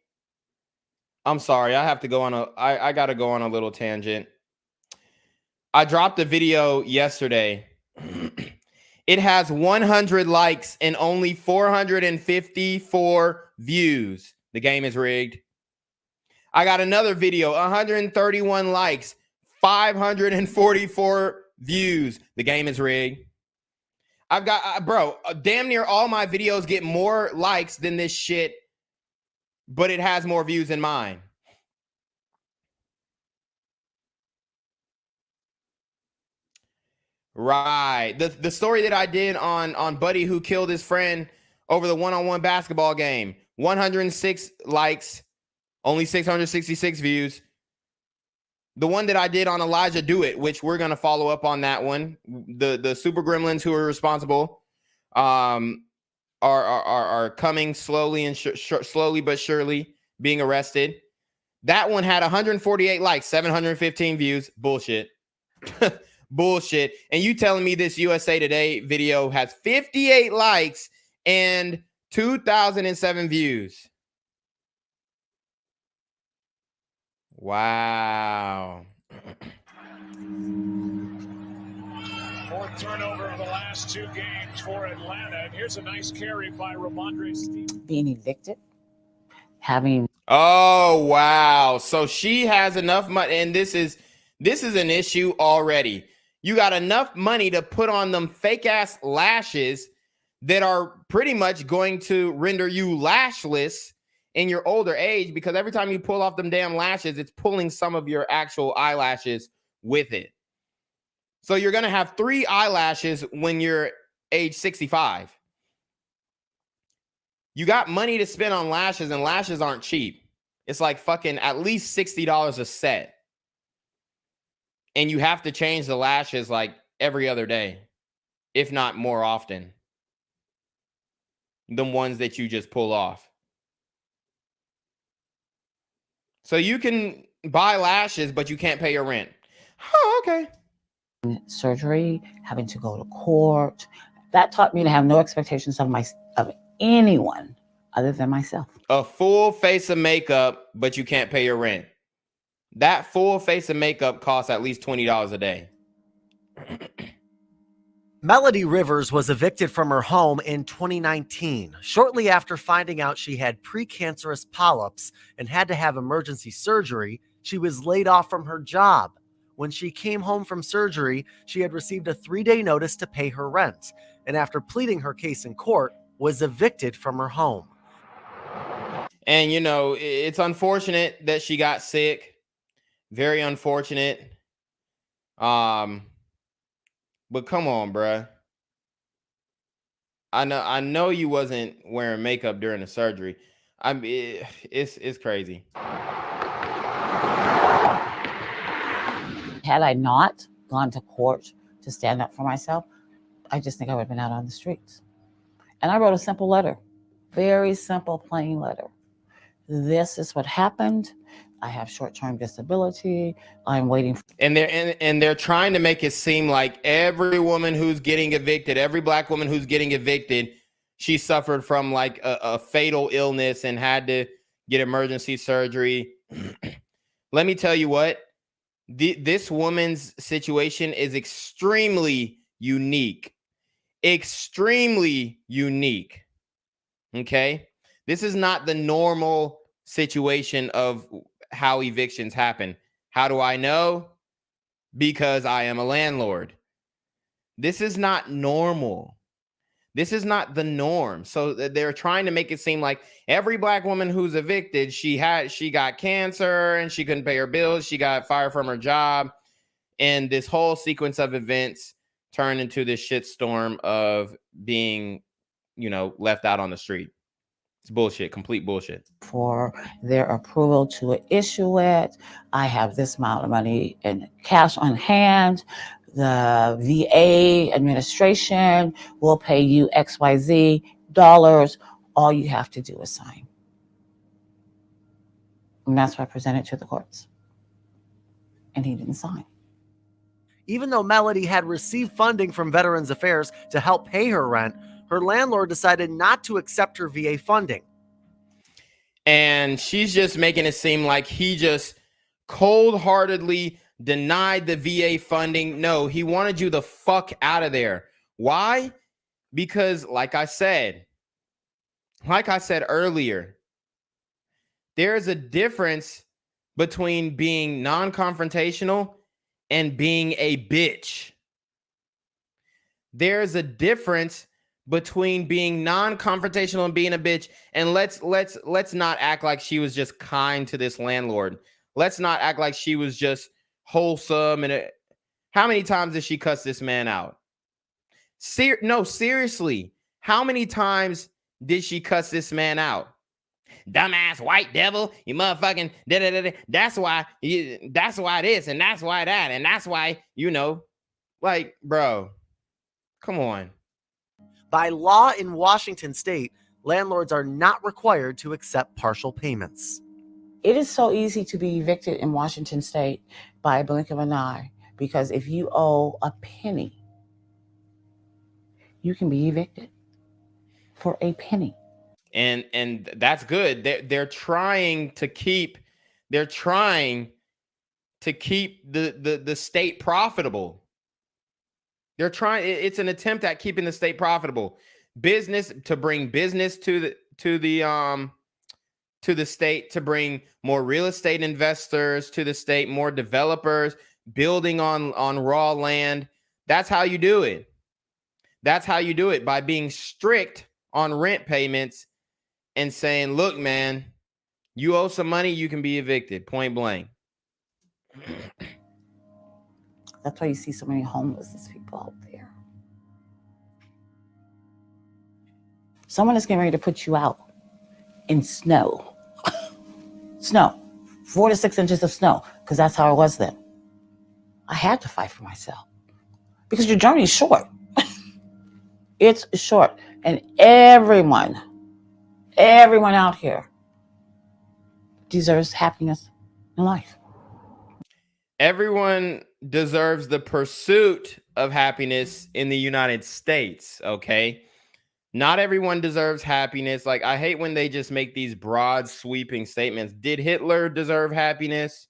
I'm sorry. I have to go on I gotta go on a little tangent. I dropped a video yesterday. It has 100 likes and only 454 views. The game is rigged. I got another video, 131 likes, 544 views. The game is rigged. I've got, bro, damn near all my videos get more likes than this shit, but it has more views than mine. Right. The story that I did on Buddy who killed his friend over the one-on-one basketball game. 106 likes, only 666 views. The one that I did on Elijah Do It, which we're going to follow up on that one. The super gremlins who are responsible are coming slowly and slowly but surely being arrested. That one had 148 likes, 715 views. Bullshit. Bullshit. And you telling me this USA Today video has 58 likes and 2,007 views. Wow.
Fourth turnover of the last two games for Atlanta. And here's a nice carry by Ramondre Stevens.
Being evicted, having.
Oh, wow. So she has enough money. And this is an issue already. You got enough money to put on them fake ass lashes that are pretty much going to render you lashless in your older age, because every time you pull off them damn lashes, it's pulling some of your actual eyelashes with it. So you're going to have 3 eyelashes when you're age 65. You got money to spend on lashes, and lashes aren't cheap. It's like fucking at least $60 a set. And you have to change the lashes like every other day, if not more often. The ones that you just pull off. So you can buy lashes, but you can't pay your rent. Oh, okay.
Surgery, having to go to court. That taught me to have no expectations of anyone other than myself.
A full face of makeup, but you can't pay your rent. That full face of makeup costs at least $20 a day.
Melody Rivers was evicted from her home in 2019, shortly after finding out she had precancerous polyps and had to have emergency surgery. She was laid off from her job. When she came home from surgery, she had received a 3-day notice to pay her rent, and after pleading her case in court, was evicted from her home.
And, you know, it's unfortunate that she got sick. Very unfortunate. But come on, bruh. I know you wasn't wearing makeup during the surgery. It's crazy.
Had I not gone to court to stand up for myself, I just think I would have been out on the streets. And I wrote a simple letter, very simple, plain letter. This is what happened. I have short-term disability. I'm waiting.
And they're trying to make it seem like every woman who's getting evicted, every black woman who's getting evicted, she suffered from like a fatal illness and had to get emergency surgery. Let me tell you what, this woman's situation is extremely unique. Extremely unique. Okay? This is not the normal situation of how evictions happen. How do I know? Because I am a landlord. This is not normal. This is not the norm. So they're trying to make it seem like every black woman who's evicted, she got cancer and she couldn't pay her bills. She got fired from her job. And this whole sequence of events turned into this shitstorm of being, you know, left out on the street. It's bullshit, complete bullshit.
For their approval to issue it, I have this amount of money in cash on hand. The VA administration will pay you XYZ dollars. All you have to do is sign. And that's what I presented to the courts. And he didn't sign.
Even though Melody had received funding from Veterans Affairs to help pay her rent, her landlord decided not to accept her VA funding.
And she's just making it seem like he just cold-heartedly denied the VA funding. No, he wanted you the fuck out of there. Why? Because like I said earlier, there's a difference between being non-confrontational and being a bitch. There's a difference between being non-confrontational and being a bitch. And let's not act like she was just kind to this landlord. Let's not act like she was just wholesome. And how many times did she cuss this man out? No, seriously. How many times did she cuss this man out? Dumbass white devil, you motherfucking da-da-da-da. That's why this, and that's why that, and that's why, like, bro, come on.
By law in Washington state, landlords are not required to accept partial payments.
It is so easy to be evicted in Washington state by a blink of an eye, because if you owe a penny, you can be evicted for a penny.
And that's good. They're trying to keep the state profitable. It's an attempt at keeping the state profitable. To bring business to the state, to bring more real estate investors to the state, more developers building on raw land. That's how you do it. That's how you do it, by being strict on rent payments and saying, look, man, you owe some money, you can be evicted, point blank.
That's why you see so many homeless people out there. Someone is getting ready to put you out in snow. Snow. 4 to 6 inches of snow, because that's how it was then. I had to fight for myself. Because your journey is short. It's short. And everyone out here deserves happiness in life.
Everyone deserves the pursuit of happiness in the United States, okay? Not everyone deserves happiness. Like, I hate when they just make these broad, sweeping statements. Did Hitler deserve happiness?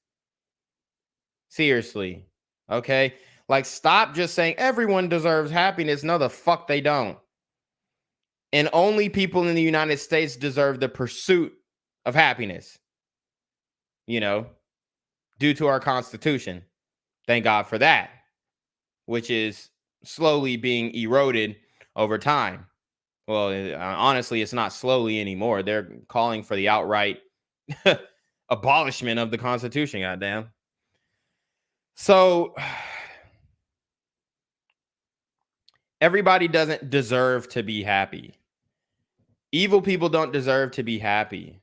Seriously, okay? Like, stop just saying everyone deserves happiness. No, the fuck they don't. And only people in the United States deserve the pursuit of happiness, due to our Constitution. Thank God for that, which is slowly being eroded over time. Well, honestly, it's not slowly anymore. They're calling for the outright abolishment of the Constitution, goddamn. So everybody doesn't deserve to be happy. Evil people don't deserve to be happy.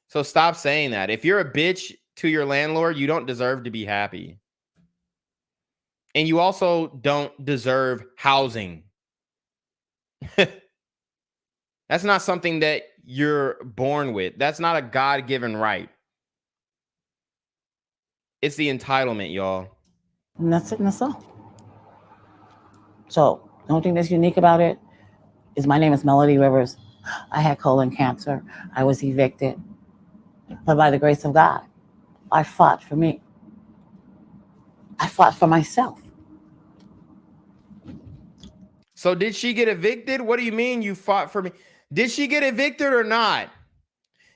So stop saying that. If you're a bitch to your landlord, you don't deserve to be happy. And you also don't deserve housing. That's not something that you're born with. That's not a God-given right. It's the entitlement, y'all.
And that's it, and that's all. So the only thing that's unique about it is my name is Melody Rivers. I had colon cancer. I was evicted. But by the grace of God, I fought for me. I fought for myself.
So did she get evicted? What do you mean you fought for me? Did she get evicted or not?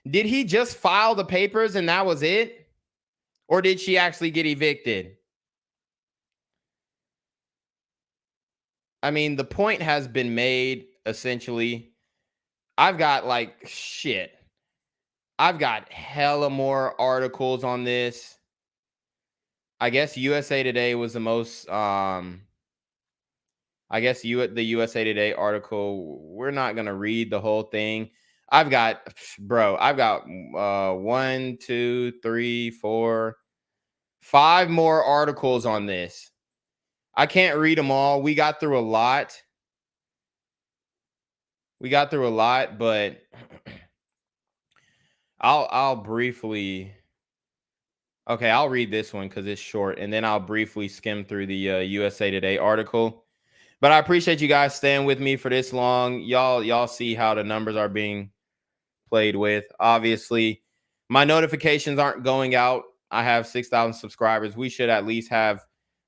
Did he just file the papers and that was it? Or did she actually get evicted? I mean, the point has been made, essentially. I've got I've got hella more articles on this. I guess USA Today was the most, the USA Today article, we're not going to read the whole thing. I've got 1, 2, 3, 4, 5 more articles on this. I can't read them all. We got through a lot. But I'll briefly. Okay, I'll read this one because it's short, and then I'll briefly skim through the USA Today article. But I appreciate you guys staying with me for this long. Y'all see how the numbers are being played with. Obviously, my notifications aren't going out I have 6,000 subscribers. We should at least have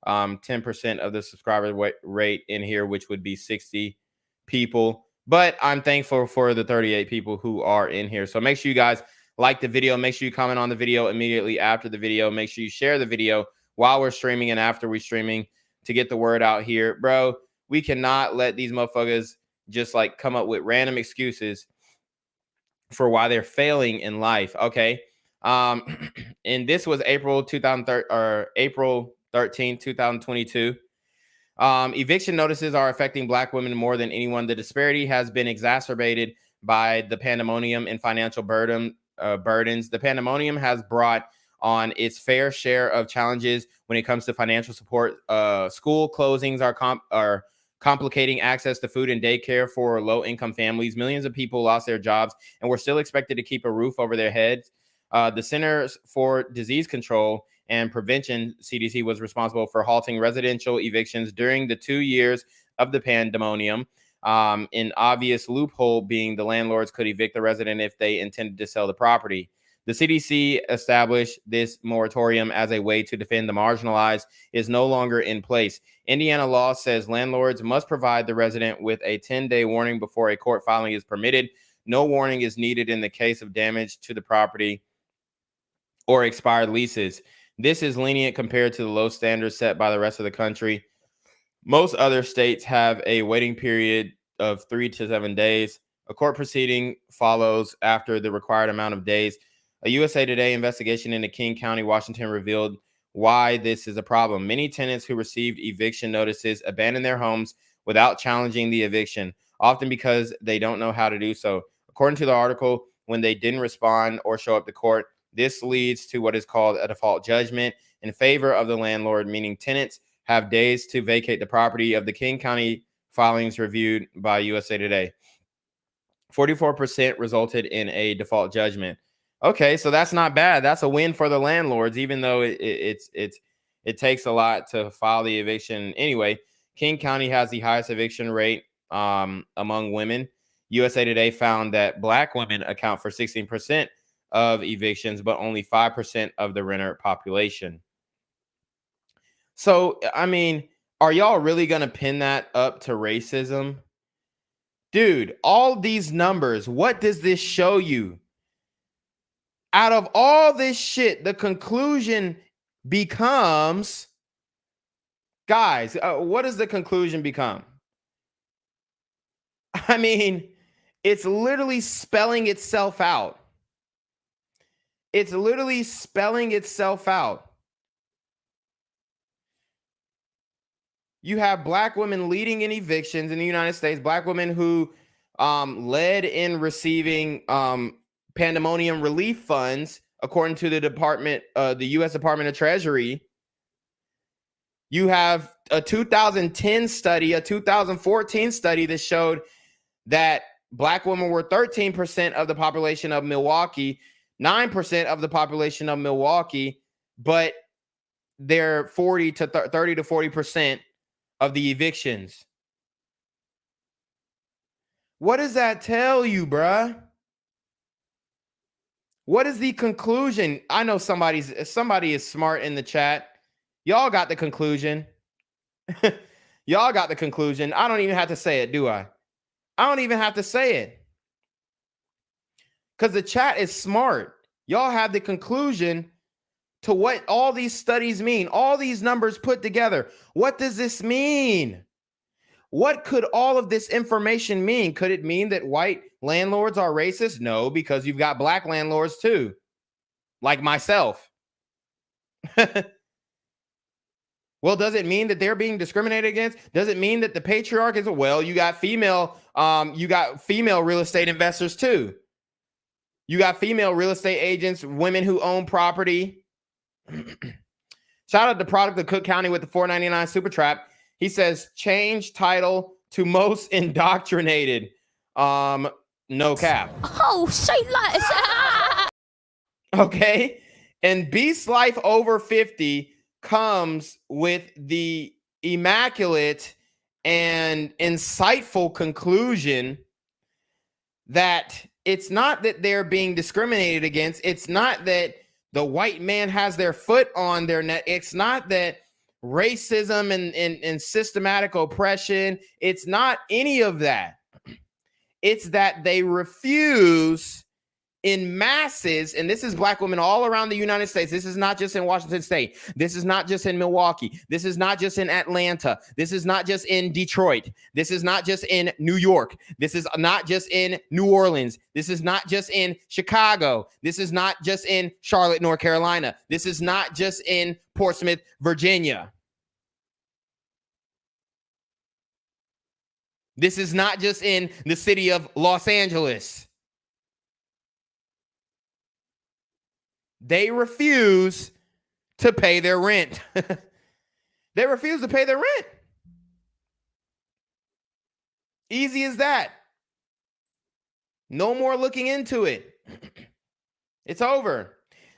10% of the subscriber rate in here, which would be 60 people. But I'm thankful for the 38 people who are in here. So make sure you guys like the video. Make sure you comment on the video immediately after the video. Make sure you share the video while we're streaming and after we're streaming to get the word out here. Bro, we cannot let these motherfuckers just like come up with random excuses for why they're failing in life. Okay. And this was April 13, 2022. Eviction notices are affecting Black women more than anyone. The disparity has been exacerbated by the pandemonium and financial burdens. The pandemonium has brought on its fair share of challenges when it comes to financial support. School closings are complicating access to food and daycare for low-income families. Millions of people lost their jobs and were still expected to keep a roof over their heads. The Centers for Disease Control and Prevention, CDC, was responsible for halting residential evictions during the 2 years of the pandemonium. An obvious loophole being the landlords could evict the resident if they intended to sell the property. The CDC established this moratorium as a way to defend the marginalized is no longer in place. Indiana law says landlords must provide the resident with a 10-day warning before a court filing is permitted. No warning is needed in the case of damage to the property or expired leases. This is lenient compared to the low standards set by the rest of the country. Most other states have a waiting period of 3 to 7 days. A court proceeding follows after the required amount of days. A USA Today investigation into King County, Washington, revealed why this is a problem. Many tenants who received eviction notices abandon their homes without challenging the eviction, often because they don't know how to do so. According to the article, when they didn't respond or show up to court, this leads to what is called a default judgment in favor of the landlord, meaning tenants have days to vacate the property. Of the King County filings reviewed by USA Today, 44% resulted in a default judgment. Okay, so that's not bad. That's a win for the landlords, even though it takes a lot to file the eviction. Anyway, King County has the highest eviction rate among women. USA Today found that Black women account for 16% of evictions, but only 5% of the renter population. So, I mean, are y'all really going to pin that up to racism? Dude, all these numbers, what does this show you? Out of all this shit, the conclusion becomes, guys, what does the conclusion become? I mean, it's literally spelling itself out. It's literally spelling itself out. You have Black women leading in evictions in the United States, Black women who led in receiving pandemonium relief funds, according to the U.S. Department of Treasury. You have a 2010 study, a 2014 study that showed that Black women were 13% of the population of Milwaukee, 9% of the population of Milwaukee, but they're 30 to 40% of the evictions. What does that tell you, bruh? What is the conclusion? I know somebody is smart in the chat. Y'all got the conclusion. Y'all got the conclusion. I don't even have to say it, do I? I don't even have to say it. Because the chat is smart. Y'all have the conclusion to what all these studies mean. All these numbers put together. What does this mean? What could all of this information mean? Could it mean that white landlords are racist? No, because you've got Black landlords too, like myself. Well, does it mean that they're being discriminated against? Does it mean that the patriarch is, well, you got female real estate investors too. You got female real estate agents, women who own property. Shout out to Product of Cook County with the $4.99 super trap. He says, change title to most indoctrinated. No cap.
Oh, say less.
Okay. And Beast Life over 50 comes with the immaculate and insightful conclusion that it's not that they're being discriminated against. It's not that The white man has their foot on their neck. It's not that racism and systematic oppression. It's not any of that. It's that they refuse in masses, and this is black women all around the United States. This is not just in Washington State. This is not just in Milwaukee. This is not just in Atlanta. This is not just in Detroit. This is not just in New York. This is not just in New Orleans. This is not just in Chicago. This is not just in Charlotte, North Carolina. This is not just in Portsmouth, Virginia. This is not just in the city of Los Angeles. They refuse to pay their rent. They refuse to pay their rent. Easy as that. No more looking into it. It's over.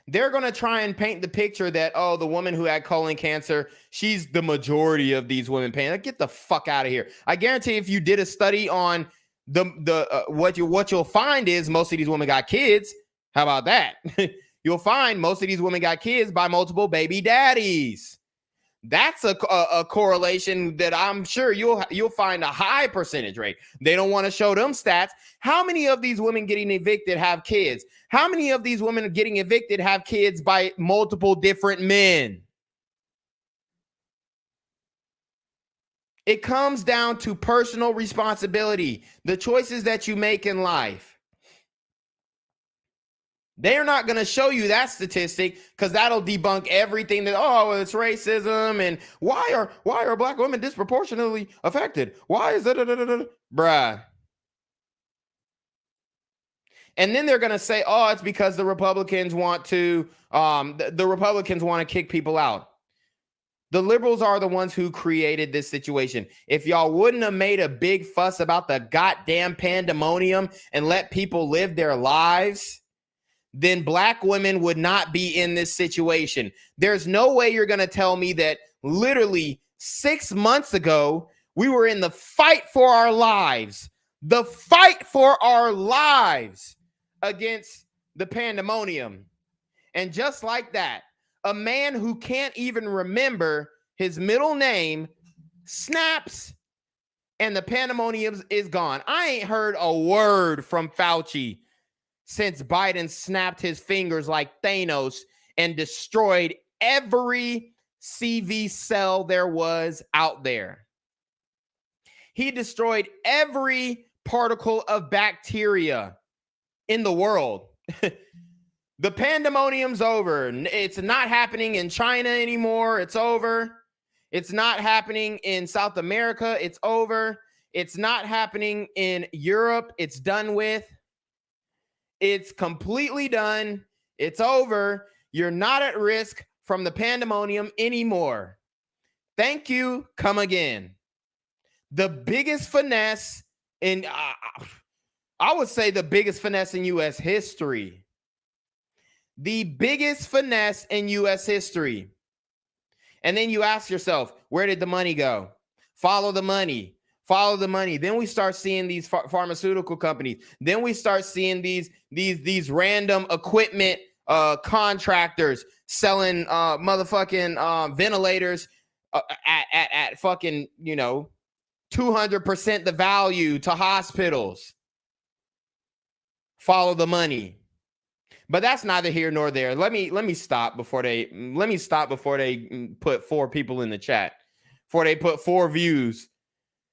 They're going to try and paint the picture that, oh, the woman who had colon cancer, she's the majority of these women paying. Like, get the fuck out of here. I guarantee if you did a study on what you'll find is most of these women got kids. How about that? You'll find most of these women got kids by multiple baby daddies. That's a correlation that I'm sure you'll find a high percentage rate. They don't want to show them stats. How many of these women getting evicted have kids? How many of these women getting evicted have kids by multiple different men? It comes down to personal responsibility, the choices that you make in life. They're not going to show you that statistic because that'll debunk everything that, oh, it's racism and why are black women disproportionately affected? Why is it, bruh? And then they're going to say, oh, it's because the Republicans want to, the Republicans want to kick people out. The liberals are the ones who created this situation. If y'all wouldn't have made a big fuss about the goddamn pandemonium and let people live their lives, then black women would not be in this situation. There's no way you're going to tell me that literally 6 months ago, we were in the fight for our lives, against the pandemonium. And just like that, a man who can't even remember his middle name snaps and the pandemonium is gone. I ain't heard a word from Fauci since Biden snapped his fingers like Thanos and destroyed every CV cell there was out there. He destroyed every particle of bacteria in the world. The pandemonium's over. It's not happening in China anymore. It's over. It's not happening in South America. It's over. It's not happening in Europe. It's done with. It's completely done. It's over. You're not at risk from the pandemonium anymore. Thank you. Come again. The biggest finesse in, I would say the biggest finesse in U.S. history. The biggest finesse in U.S. history. And then you ask yourself, where did the money go? Follow the money. Follow the money. Then we start seeing these pharmaceutical companies. Then we start seeing these random equipment contractors selling motherfucking ventilators at fucking 200% the value to hospitals. Follow the money. But that's neither here nor there. Let me stop before they put 4 people in the chat. Before they put 4 views.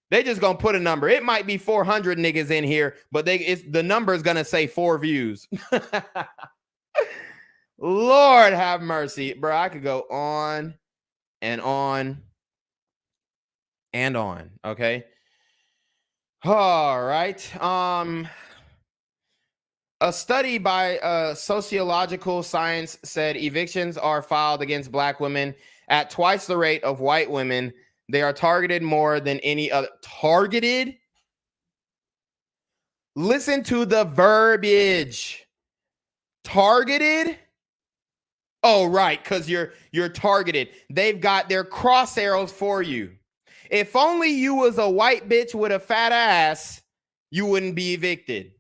They just gonna put a number. It might be 400 niggas in here, but the number is gonna say 4 views. Lord have mercy, bro. I could go on and on and on. Okay. All right. A study by Sociological Science said evictions are filed against black women at twice the rate of white women. They are targeted more than any other. Targeted? Listen to the verbiage. Targeted? Oh, right, because you're targeted. They've got their cross arrows for you. If only you was a white bitch with a fat ass, you wouldn't be evicted.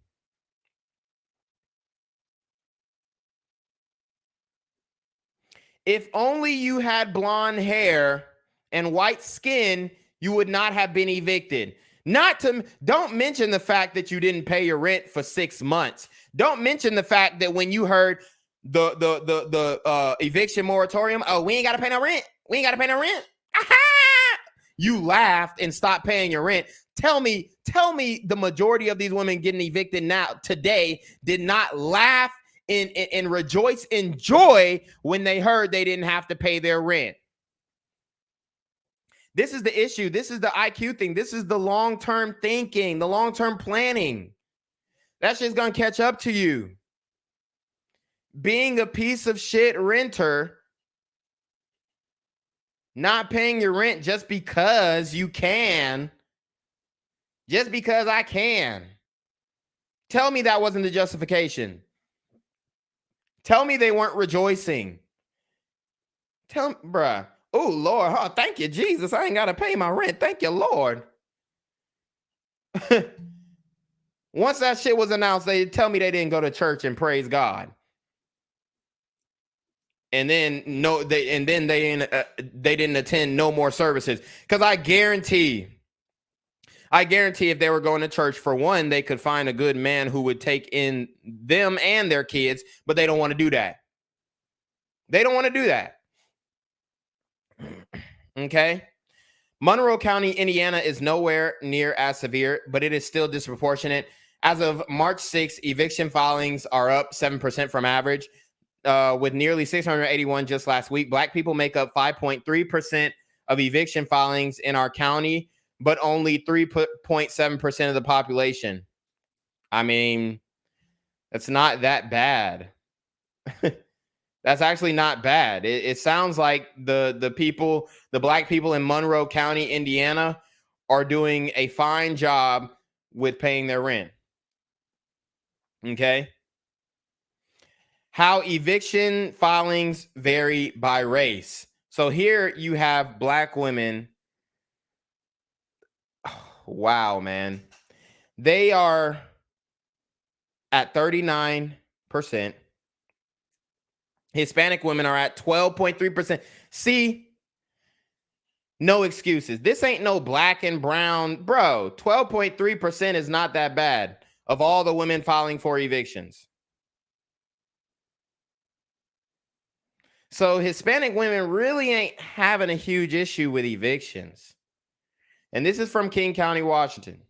If only you had blonde hair and white skin, you would not have been evicted. Don't mention the fact that you didn't pay your rent for 6 months. Don't mention the fact that when you heard the eviction moratorium, oh, we ain't got to pay no rent. We ain't got to pay no rent. You laughed and stopped paying your rent. Tell me the majority of these women getting evicted now today did not laugh and rejoice in joy when they heard they didn't have to pay their rent. This is the issue. This is the IQ thing. This is the long-term thinking, the long-term planning. That shit's gonna catch up to you. Being a piece of shit renter, not paying your rent just because you can, just because I can. Tell me that wasn't the justification. Tell me they weren't rejoicing. Tell me, bruh. Oh, Lord. Oh, thank you, Jesus. I ain't got to pay my rent. Thank you, Lord. Once that shit was announced, they tell me they didn't go to church and praise God. And then they didn't attend no more services. Because I guarantee if they were going to church, for one, they could find a good man who would take in them and their kids, but they don't want to do that. They don't want to do that. Okay. Monroe County, Indiana is nowhere near as severe, but it is still disproportionate. As of March 6th, eviction filings are up 7% from average, with nearly 681 just last week. Black people make up 5.3% of eviction filings in our county, but only 3.7% of the population. I mean, that's not that bad. That's actually not bad. It sounds like the black people in Monroe County, Indiana, are doing a fine job with paying their rent. Okay. How eviction filings vary by race. So here you have black women. Oh, wow, man. They are at 39%. Hispanic women are at 12.3%. See, no excuses. This ain't no black and brown. Bro, 12.3% is not that bad of all the women filing for evictions. So Hispanic women really ain't having a huge issue with evictions. And this is from King County, Washington.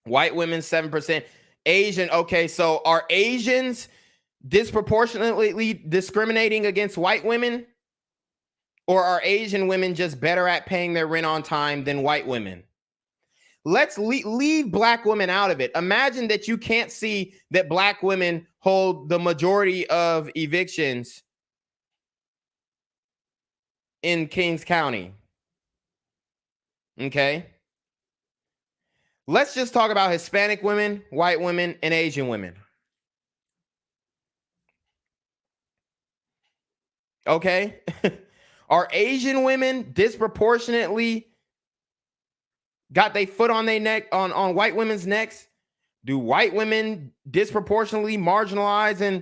White women, 7%. Asian, okay, so are Asians disproportionately discriminating against white women? Or are Asian women just better at paying their rent on time than white women? Let's leave black women out of it. Imagine that you can't see that black women hold the majority of evictions in Kings County. Okay. Let's just talk about Hispanic women, white women, and Asian women. Okay. Are Asian women disproportionately got their foot on their neck, on white women's necks? Do white women disproportionately marginalize? And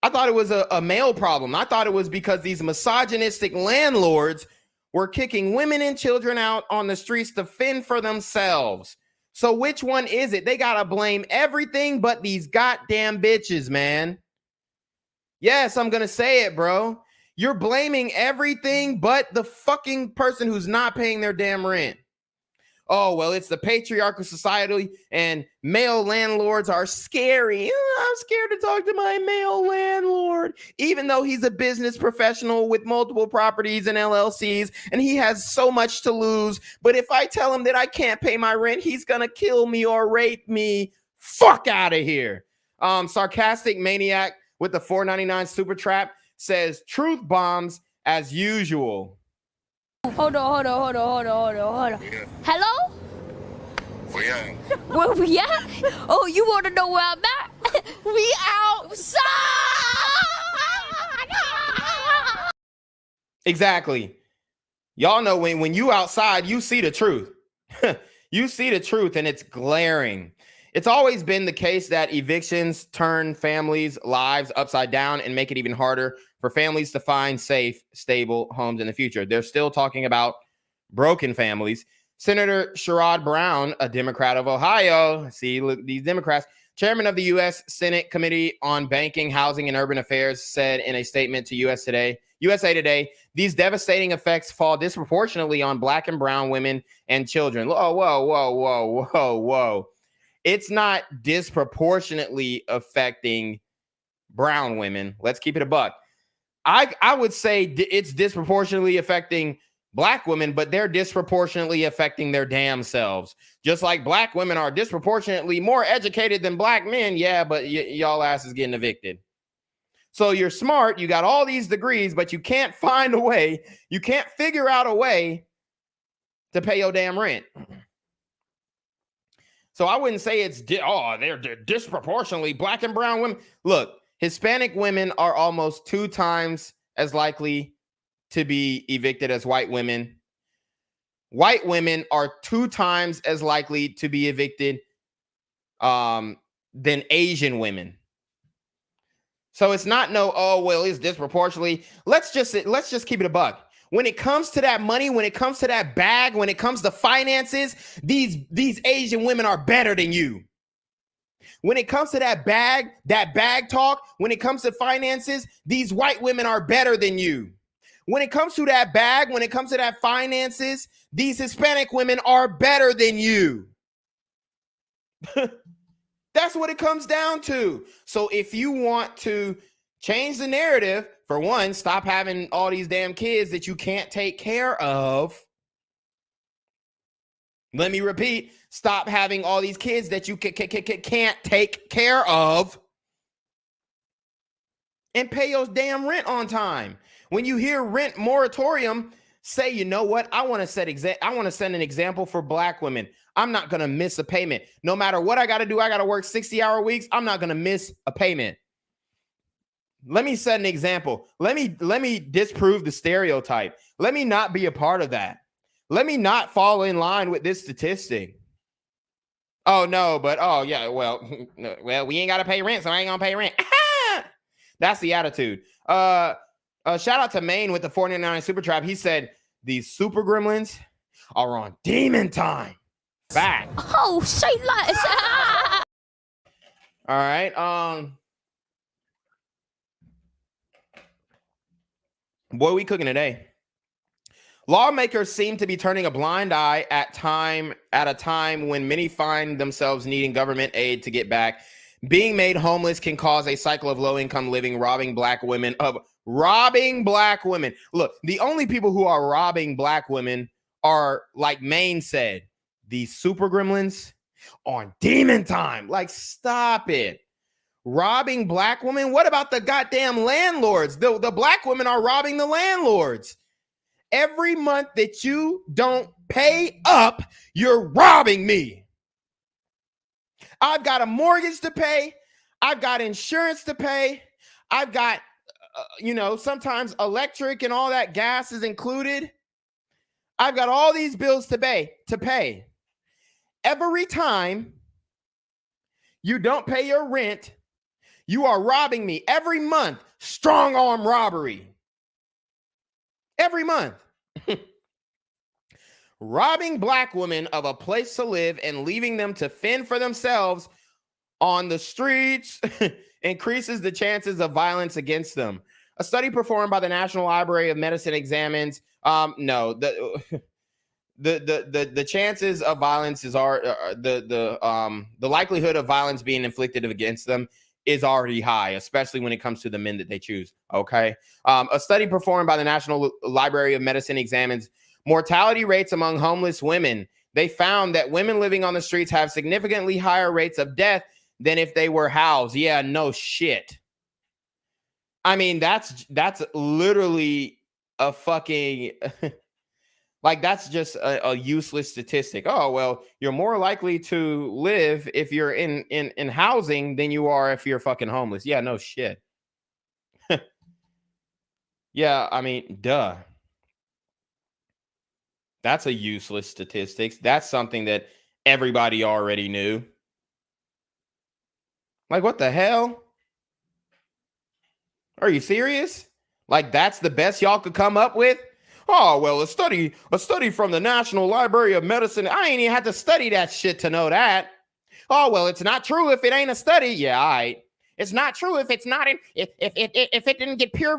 I thought it was a male problem. I thought it was because these misogynistic landlords were kicking women and children out on the streets to fend for themselves. So which one is it? They got to blame everything but these goddamn bitches, man. Yes, I'm going to say it, bro. You're blaming everything but the fucking person who's not paying their damn rent. Oh, well, it's the patriarchal society and male landlords are scary. I'm scared to talk to my male landlord, even though he's a business professional with multiple properties and LLCs, and he has so much to lose. But if I tell him that I can't pay my rent, he's going to kill me or rape me. Fuck out of here. Sarcastic Maniac with the $4.99 super trap says truth bombs as usual.
Hold on.
Yeah.
Hello?
Where you at?
Where we at? Oh, you want to know where I'm at? We outside!
Exactly. Y'all know when you outside, you see the truth. You see the truth and it's glaring. It's always been the case that evictions turn families' lives upside down and make it even harder for families to find safe, stable homes in the future. They're still talking about broken families. Senator Sherrod Brown, a Democrat of Ohio, see, look, these Democrats, chairman of the U.S. Senate Committee on Banking, Housing, and Urban Affairs, said in a statement to USA Today, these devastating effects fall disproportionately on Black and brown women and children. Whoa, whoa, whoa, whoa, whoa, whoa. It's not disproportionately affecting brown women. Let's keep it a buck. I would say it's disproportionately affecting Black women, but they're disproportionately affecting their damn selves. Just like Black women are disproportionately more educated than Black men. Yeah, but y'all asses getting evicted. So you're smart. You got all these degrees, but you can't find a way. You can't figure out a way to pay your damn rent. So I wouldn't say it's, they're disproportionately Black and brown women. Look, Hispanic women are almost 2 times as likely to be evicted as white women. White women are 2 times as likely to be evicted than Asian women. So it's not it's disproportionately. Let's just keep it a buck. When it comes to that money, when it comes to that bag, when it comes to finances, these Asian women are better than you. When it comes to that bag talk, when it comes to finances, these white women are better than you. When it comes to that bag, when it comes to that finances, these Hispanic women are better than you. That's what it comes down to. So if you want to change the narrative, for one, stop having all these damn kids that you can't take care of. Let me repeat, stop having all these kids that you can't take care of. And pay your damn rent on time. When you hear rent moratorium, say, you know what? I want to set an example for Black women. I'm not going to miss a payment. No matter what I got to do, I got to work 60-hour weeks. I'm not going to miss a payment. Let me set an example. Let me disprove the stereotype. Let me not be a part of that. Let me not fall in line with this statistic. Oh, no, but we ain't got to pay rent, so I ain't going to pay rent. That's the attitude. Shout out to Maine with the 499 Super Trap. He said, these super gremlins are on demon time. Back.
Oh, say less.
All right. Boy, we cooking today. Lawmakers seem to be turning a blind eye at a time when many find themselves needing government aid to get back. Being made homeless can cause a cycle of low-income living, robbing Black women. Look, the only people who are robbing Black women are, like Maine said, these super gremlins on demon time. Like, stop it. Robbing Black women? What about the goddamn landlords? The Black women are robbing the landlords. Every month that you don't pay up, you're robbing me. I've got a mortgage to pay. I've got insurance to pay. I've got, sometimes electric and all that gas is included. I've got all these bills to pay. Every time you don't pay your rent, you are robbing me. Every month, strong arm robbery. Every month. Robbing Black women of a place to live and leaving them to fend for themselves on the streets increases the chances of violence against them. A study performed by the National Library of Medicine examines the chances of violence the likelihood of violence being inflicted against them is already high, especially when it comes to the men that they choose. Okay. A study performed by the National Library of Medicine examines mortality rates among homeless women. They found that women living on the streets have significantly higher rates of death than if they were housed. Yeah, no shit. I mean, that's literally a fucking like, that's just a useless statistic. Oh, well, you're more likely to live if you're in housing than you are if you're fucking homeless. Yeah, no shit. Yeah, I mean, duh. That's a useless statistic. That's something that everybody already knew. Like, what the hell? Are you serious? Like, that's the best y'all could come up with? Oh, well, a study from the National Library of Medicine. I ain't even had to study that shit to know that. Oh, well, it's not true if it ain't a study. Yeah, all right. It's not true if it's not in, if it didn't get peer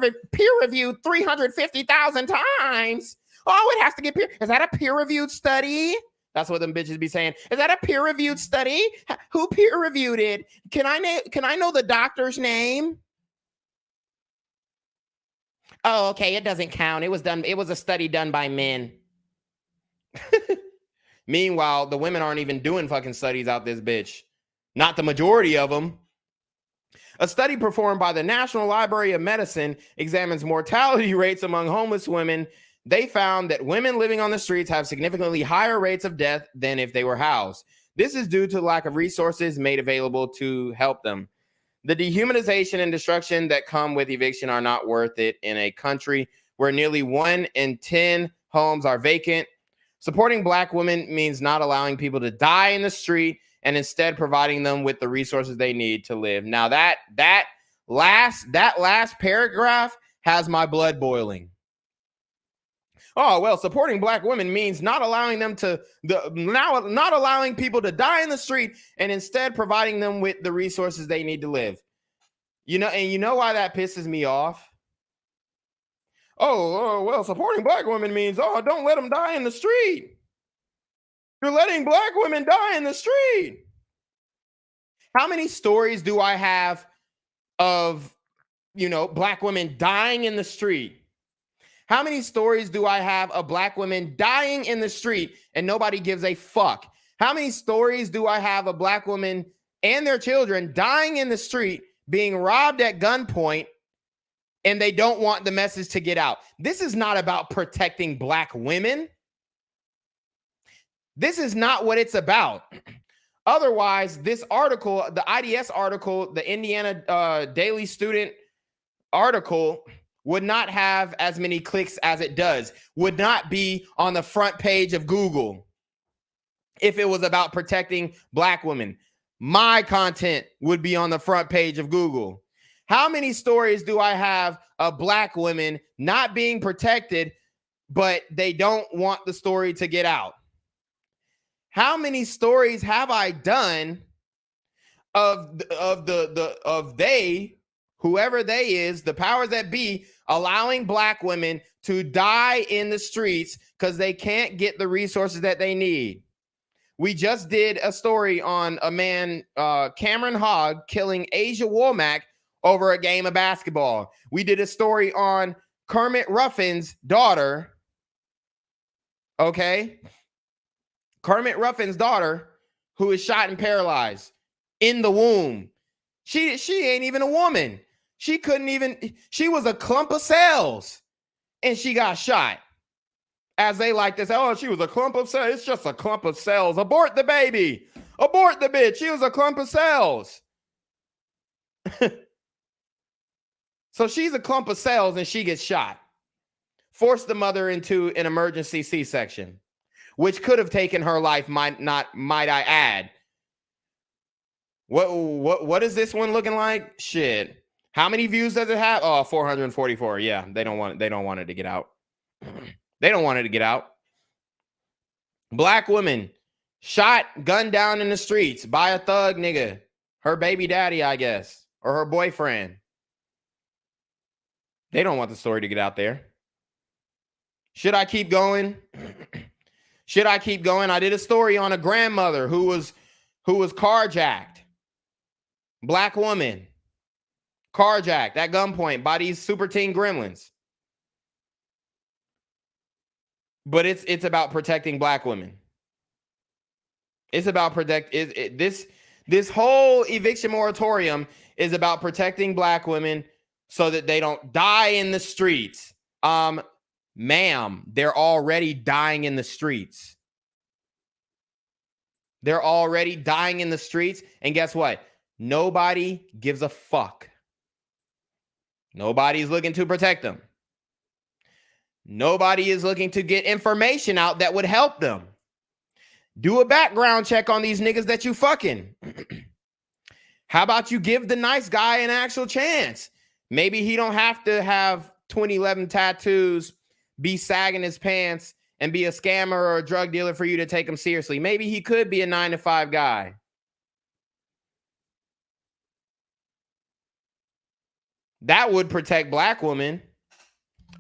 reviewed 350,000 times. Oh, it has to get peer. Is that a peer reviewed study? That's what them bitches be saying. Is that a peer reviewed study? Who peer reviewed it? Can I know the doctor's name? Oh, okay, it doesn't count. It was a study done by men. Meanwhile, the women aren't even doing fucking studies out this bitch. Not the majority of them. A study performed by the National Library of Medicine examines mortality rates among homeless women. They found that women living on the streets have significantly higher rates of death than if they were housed. This is due to lack of resources made available to help them. The dehumanization and destruction that come with eviction are not worth it in a country where nearly 1 in 10 homes are vacant. Supporting Black women means not allowing people to die in the street and instead providing them with the resources they need to live. Now that last paragraph has my blood boiling. Oh, well, supporting Black women means not allowing them not allowing people to die in the street and instead providing them with the resources they need to live. You know why that pisses me off? Oh, well, supporting Black women means, don't let them die in the street. You're letting Black women die in the street. How many stories do I have of, Black women dying in the street? How many stories do I have of Black women dying in the street and nobody gives a fuck? How many stories do I have of Black women and their children dying in the street, being robbed at gunpoint, and they don't want the message to get out? This is not about protecting Black women. This is not what it's about. Otherwise, this article, the IDS article, the Indiana Daily Student article, would not have as many clicks as it does, would not be on the front page of Google if it was about protecting Black women. My content would be on the front page of Google. How many stories do I have of Black women not being protected, but they don't want the story to get out? How many stories have I done of whoever they is, the powers that be, allowing Black women to die in the streets because they can't get the resources that they need? We just did a story on a man, Cameron Hogg, killing Asia Womack over a game of basketball. We did a story on Kermit Ruffin's daughter. Okay. Kermit Ruffin's daughter, who is shot and paralyzed in the womb. She ain't even a woman. She was a clump of cells and she got shot. As they like to say, she was a clump of cells. It's just a clump of cells. Abort the baby. Abort the bitch. She was a clump of cells. So she's a clump of cells and she gets shot. Forced the mother into an emergency C-section, which could have taken her life, might I add. What is this one looking like? Shit. How many views does it have? 444. Yeah, they don't want it to get out. They don't want it to get out. Black woman shot, gunned down in the streets by a thug nigga. Her baby daddy, I guess, or her boyfriend. They don't want the story to get out there. Should I keep going? Should I keep going? I did a story on a grandmother who was carjacked. Black woman carjacked at gunpoint by these super teen gremlins. But it's about protecting Black women. It's about this whole eviction moratorium is about protecting Black women so that they don't die in the streets. Ma'am, they're already dying in the streets. They're already dying in the streets. And guess what? Nobody gives a fuck. Nobody's looking to protect them. Nobody is looking to get information out that would help them. Do a background check on these niggas that you fucking. How about you give the nice guy an actual chance? Maybe he don't have to have 2011 tattoos, be sagging his pants, and be a scammer or a drug dealer for you to take him seriously. Maybe he could be a 9-to-5 guy. That would protect black women.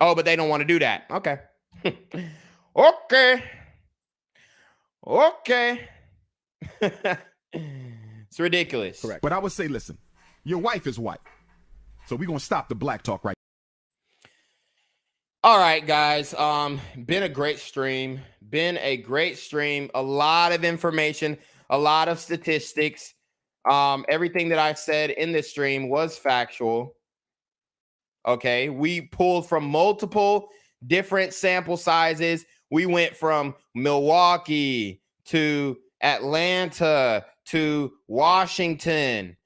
Oh, but they don't want to do that. Okay. Okay. It's ridiculous.
Correct. But I would say, listen, your wife is white. So we're going to stop the black talk right.
All right, guys. Been a great stream. A lot of information, a lot of statistics. Everything that I said in this stream was factual. Okay. We pulled from multiple different sample sizes. We went from Milwaukee to Atlanta to Washington.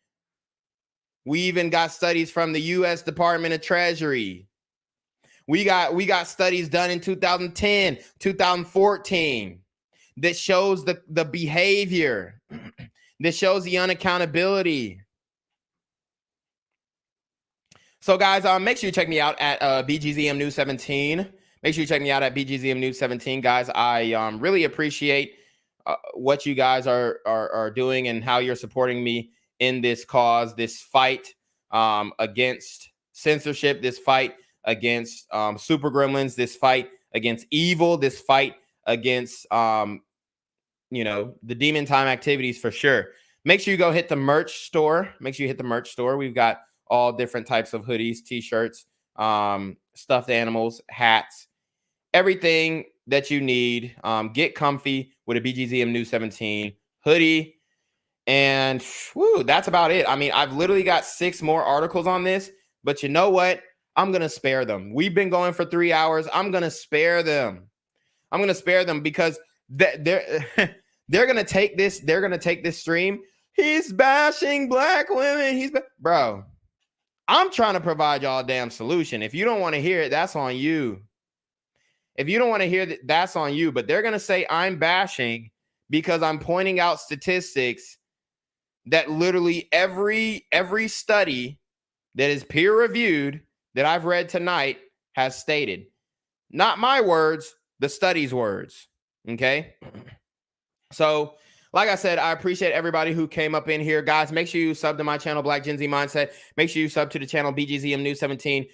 We even got studies from the U.S. Department of Treasury. We got studies done in 2010, 2014 that shows the behavior, that shows the unaccountability. So, guys, make sure you check me out at BGZM News 17. Make sure you check me out at BGZM News 17, guys. I really appreciate what you guys are doing and how you're supporting me in this cause, this fight against censorship, this fight against super gremlins, this fight against evil, this fight against the demon time activities for sure. Make sure you go hit the merch store. We've got all different types of hoodies, t-shirts, stuffed animals, hats, everything that you need. Get comfy with a BGZM News 17 hoodie. And that's about it. I mean, I've literally got 6 more articles on this, but you know what? I'm going to spare them. We've been going for 3 hours. I'm going to spare them. Because they're going to take this. They're going to take this stream. He's bashing black women. Bro, I'm trying to provide y'all a damn solution. If you don't want to hear it, that's on you. That's on you. But they're going to say I'm bashing because I'm pointing out statistics that literally every study that is peer reviewed that I've read tonight has stated. Not my words, the study's words. Okay. So, like I said, I appreciate everybody who came up in here. Guys, make sure you sub to my channel, Black Gen Z Mindset. Make sure you sub to the channel, BGZM News 17.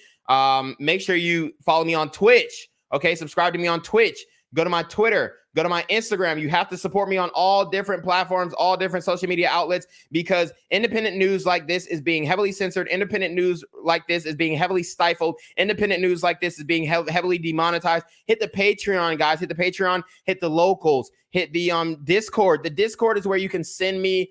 Make sure you follow me on Twitch. Okay, subscribe to me on Twitch. Go to my Twitter. Go to my Instagram. You have to support me on all different platforms, all different social media outlets, because independent news like this is being heavily censored. Independent news like this is being heavily stifled. Independent news like this is being heavily demonetized. Hit the Patreon, guys. Hit the Patreon. Hit the locals. Hit the Discord. The Discord is where you can send me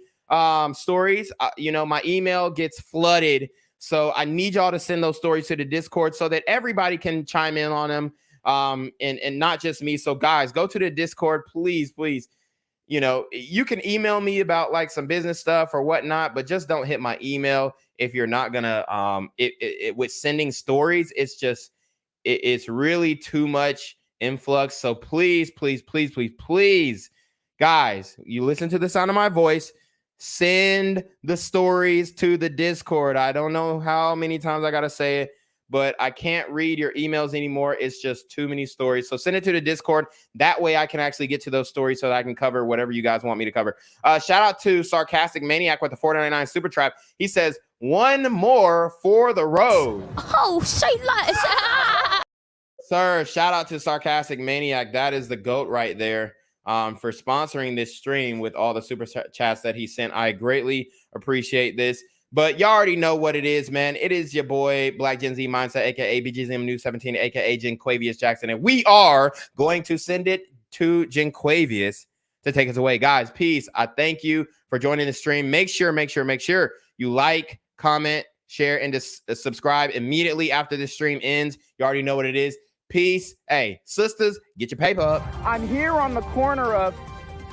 stories. My email gets flooded. So I need y'all to send those stories to the Discord so that everybody can chime in on them. And not just me. So guys, go to the Discord, please. You can email me about like some business stuff or whatnot, but just don't hit my email if you're not gonna, with sending stories, it's really too much influx. So please, guys, you listen to the sound of my voice, send the stories to the Discord. I don't know how many times I gotta say it, but I can't read your emails anymore. It's just too many stories. So send it to the Discord. That way I can actually get to those stories so that I can cover whatever you guys want me to cover. Shout out to Sarcastic Maniac with the $4.99 super trap. He says, one more for the road.
Oh, say less.
Sir, shout out to Sarcastic Maniac. That is the GOAT right there for sponsoring this stream with all the super chats that he sent. I greatly appreciate this. But y'all already know what it is, man. It is your boy, Black Gen Z Mindset, a.k.a. BGZM News 17, a.k.a. Jenquavius Jackson. And we are going to send it to Jenquavius to take us away. Guys, peace. I thank you for joining the stream. Make sure you like, comment, share, and subscribe immediately after the stream ends. You already know what it is. Peace. Hey, sisters, get your paper up.
I'm here on the corner of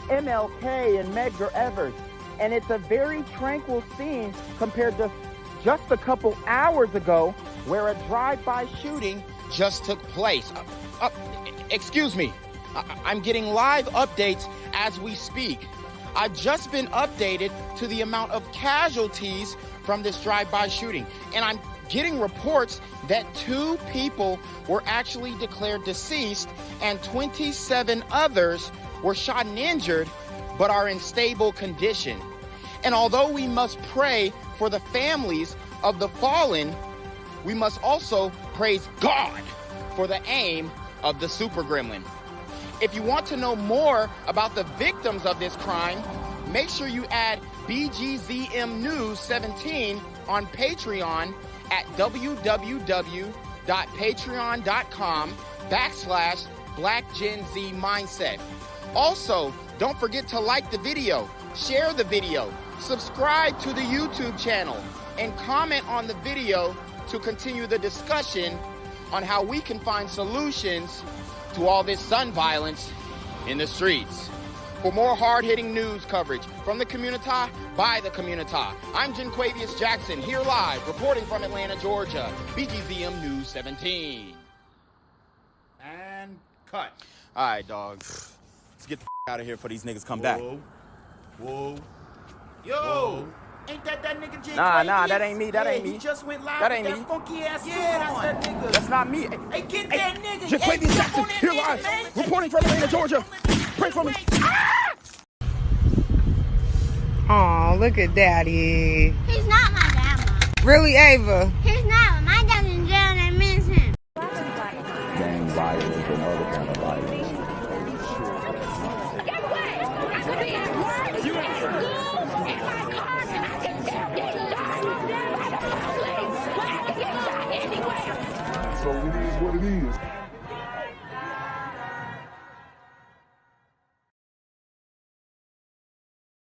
MLK and Medgar Evers. And it's a very tranquil scene compared to just a couple hours ago where a drive-by shooting just took place. Excuse me. I'm getting live updates as we speak.
I've just been updated to the amount of casualties from this drive-by shooting, and I'm getting reports that 2 people were actually declared deceased and 27 others were shot and injured but are in stable condition. And although we must pray for the families of the fallen, we must also praise God for the aim of the super gremlin. If you want to know more about the victims of this crime, make sure you add BGZM News 17 on Patreon at www.patreon.com/blackgenzmindset. Also, don't forget to like the video, share the video, subscribe to the YouTube channel, and comment on the video to continue the discussion on how we can find solutions to all this gun violence in the streets. For more hard-hitting news coverage from the community, by the community, I'm Janquavius Jackson, here live, reporting from Atlanta, Georgia, BGZM News 17.
And cut.
All right, dog. Let's get the out of here before these niggas come back.
Whoa. Yo. Ain't that nigga J?
Nah, that ain't me. That ain't me.
He just went live
That
with
ain't
that
me.
funky ass
Yeah,
that's that nigga.
That's not me.
Hey, get that nigga.
Janquavius Jackson, here live, reporting from Atlanta, Georgia. Pray for me.
Oh, look at Daddy.
He's not my dad, Mom.
Really, Ava?
He's not. My dad's in jail and I miss him.
Gang violence and other kind of violence. So it is what it is.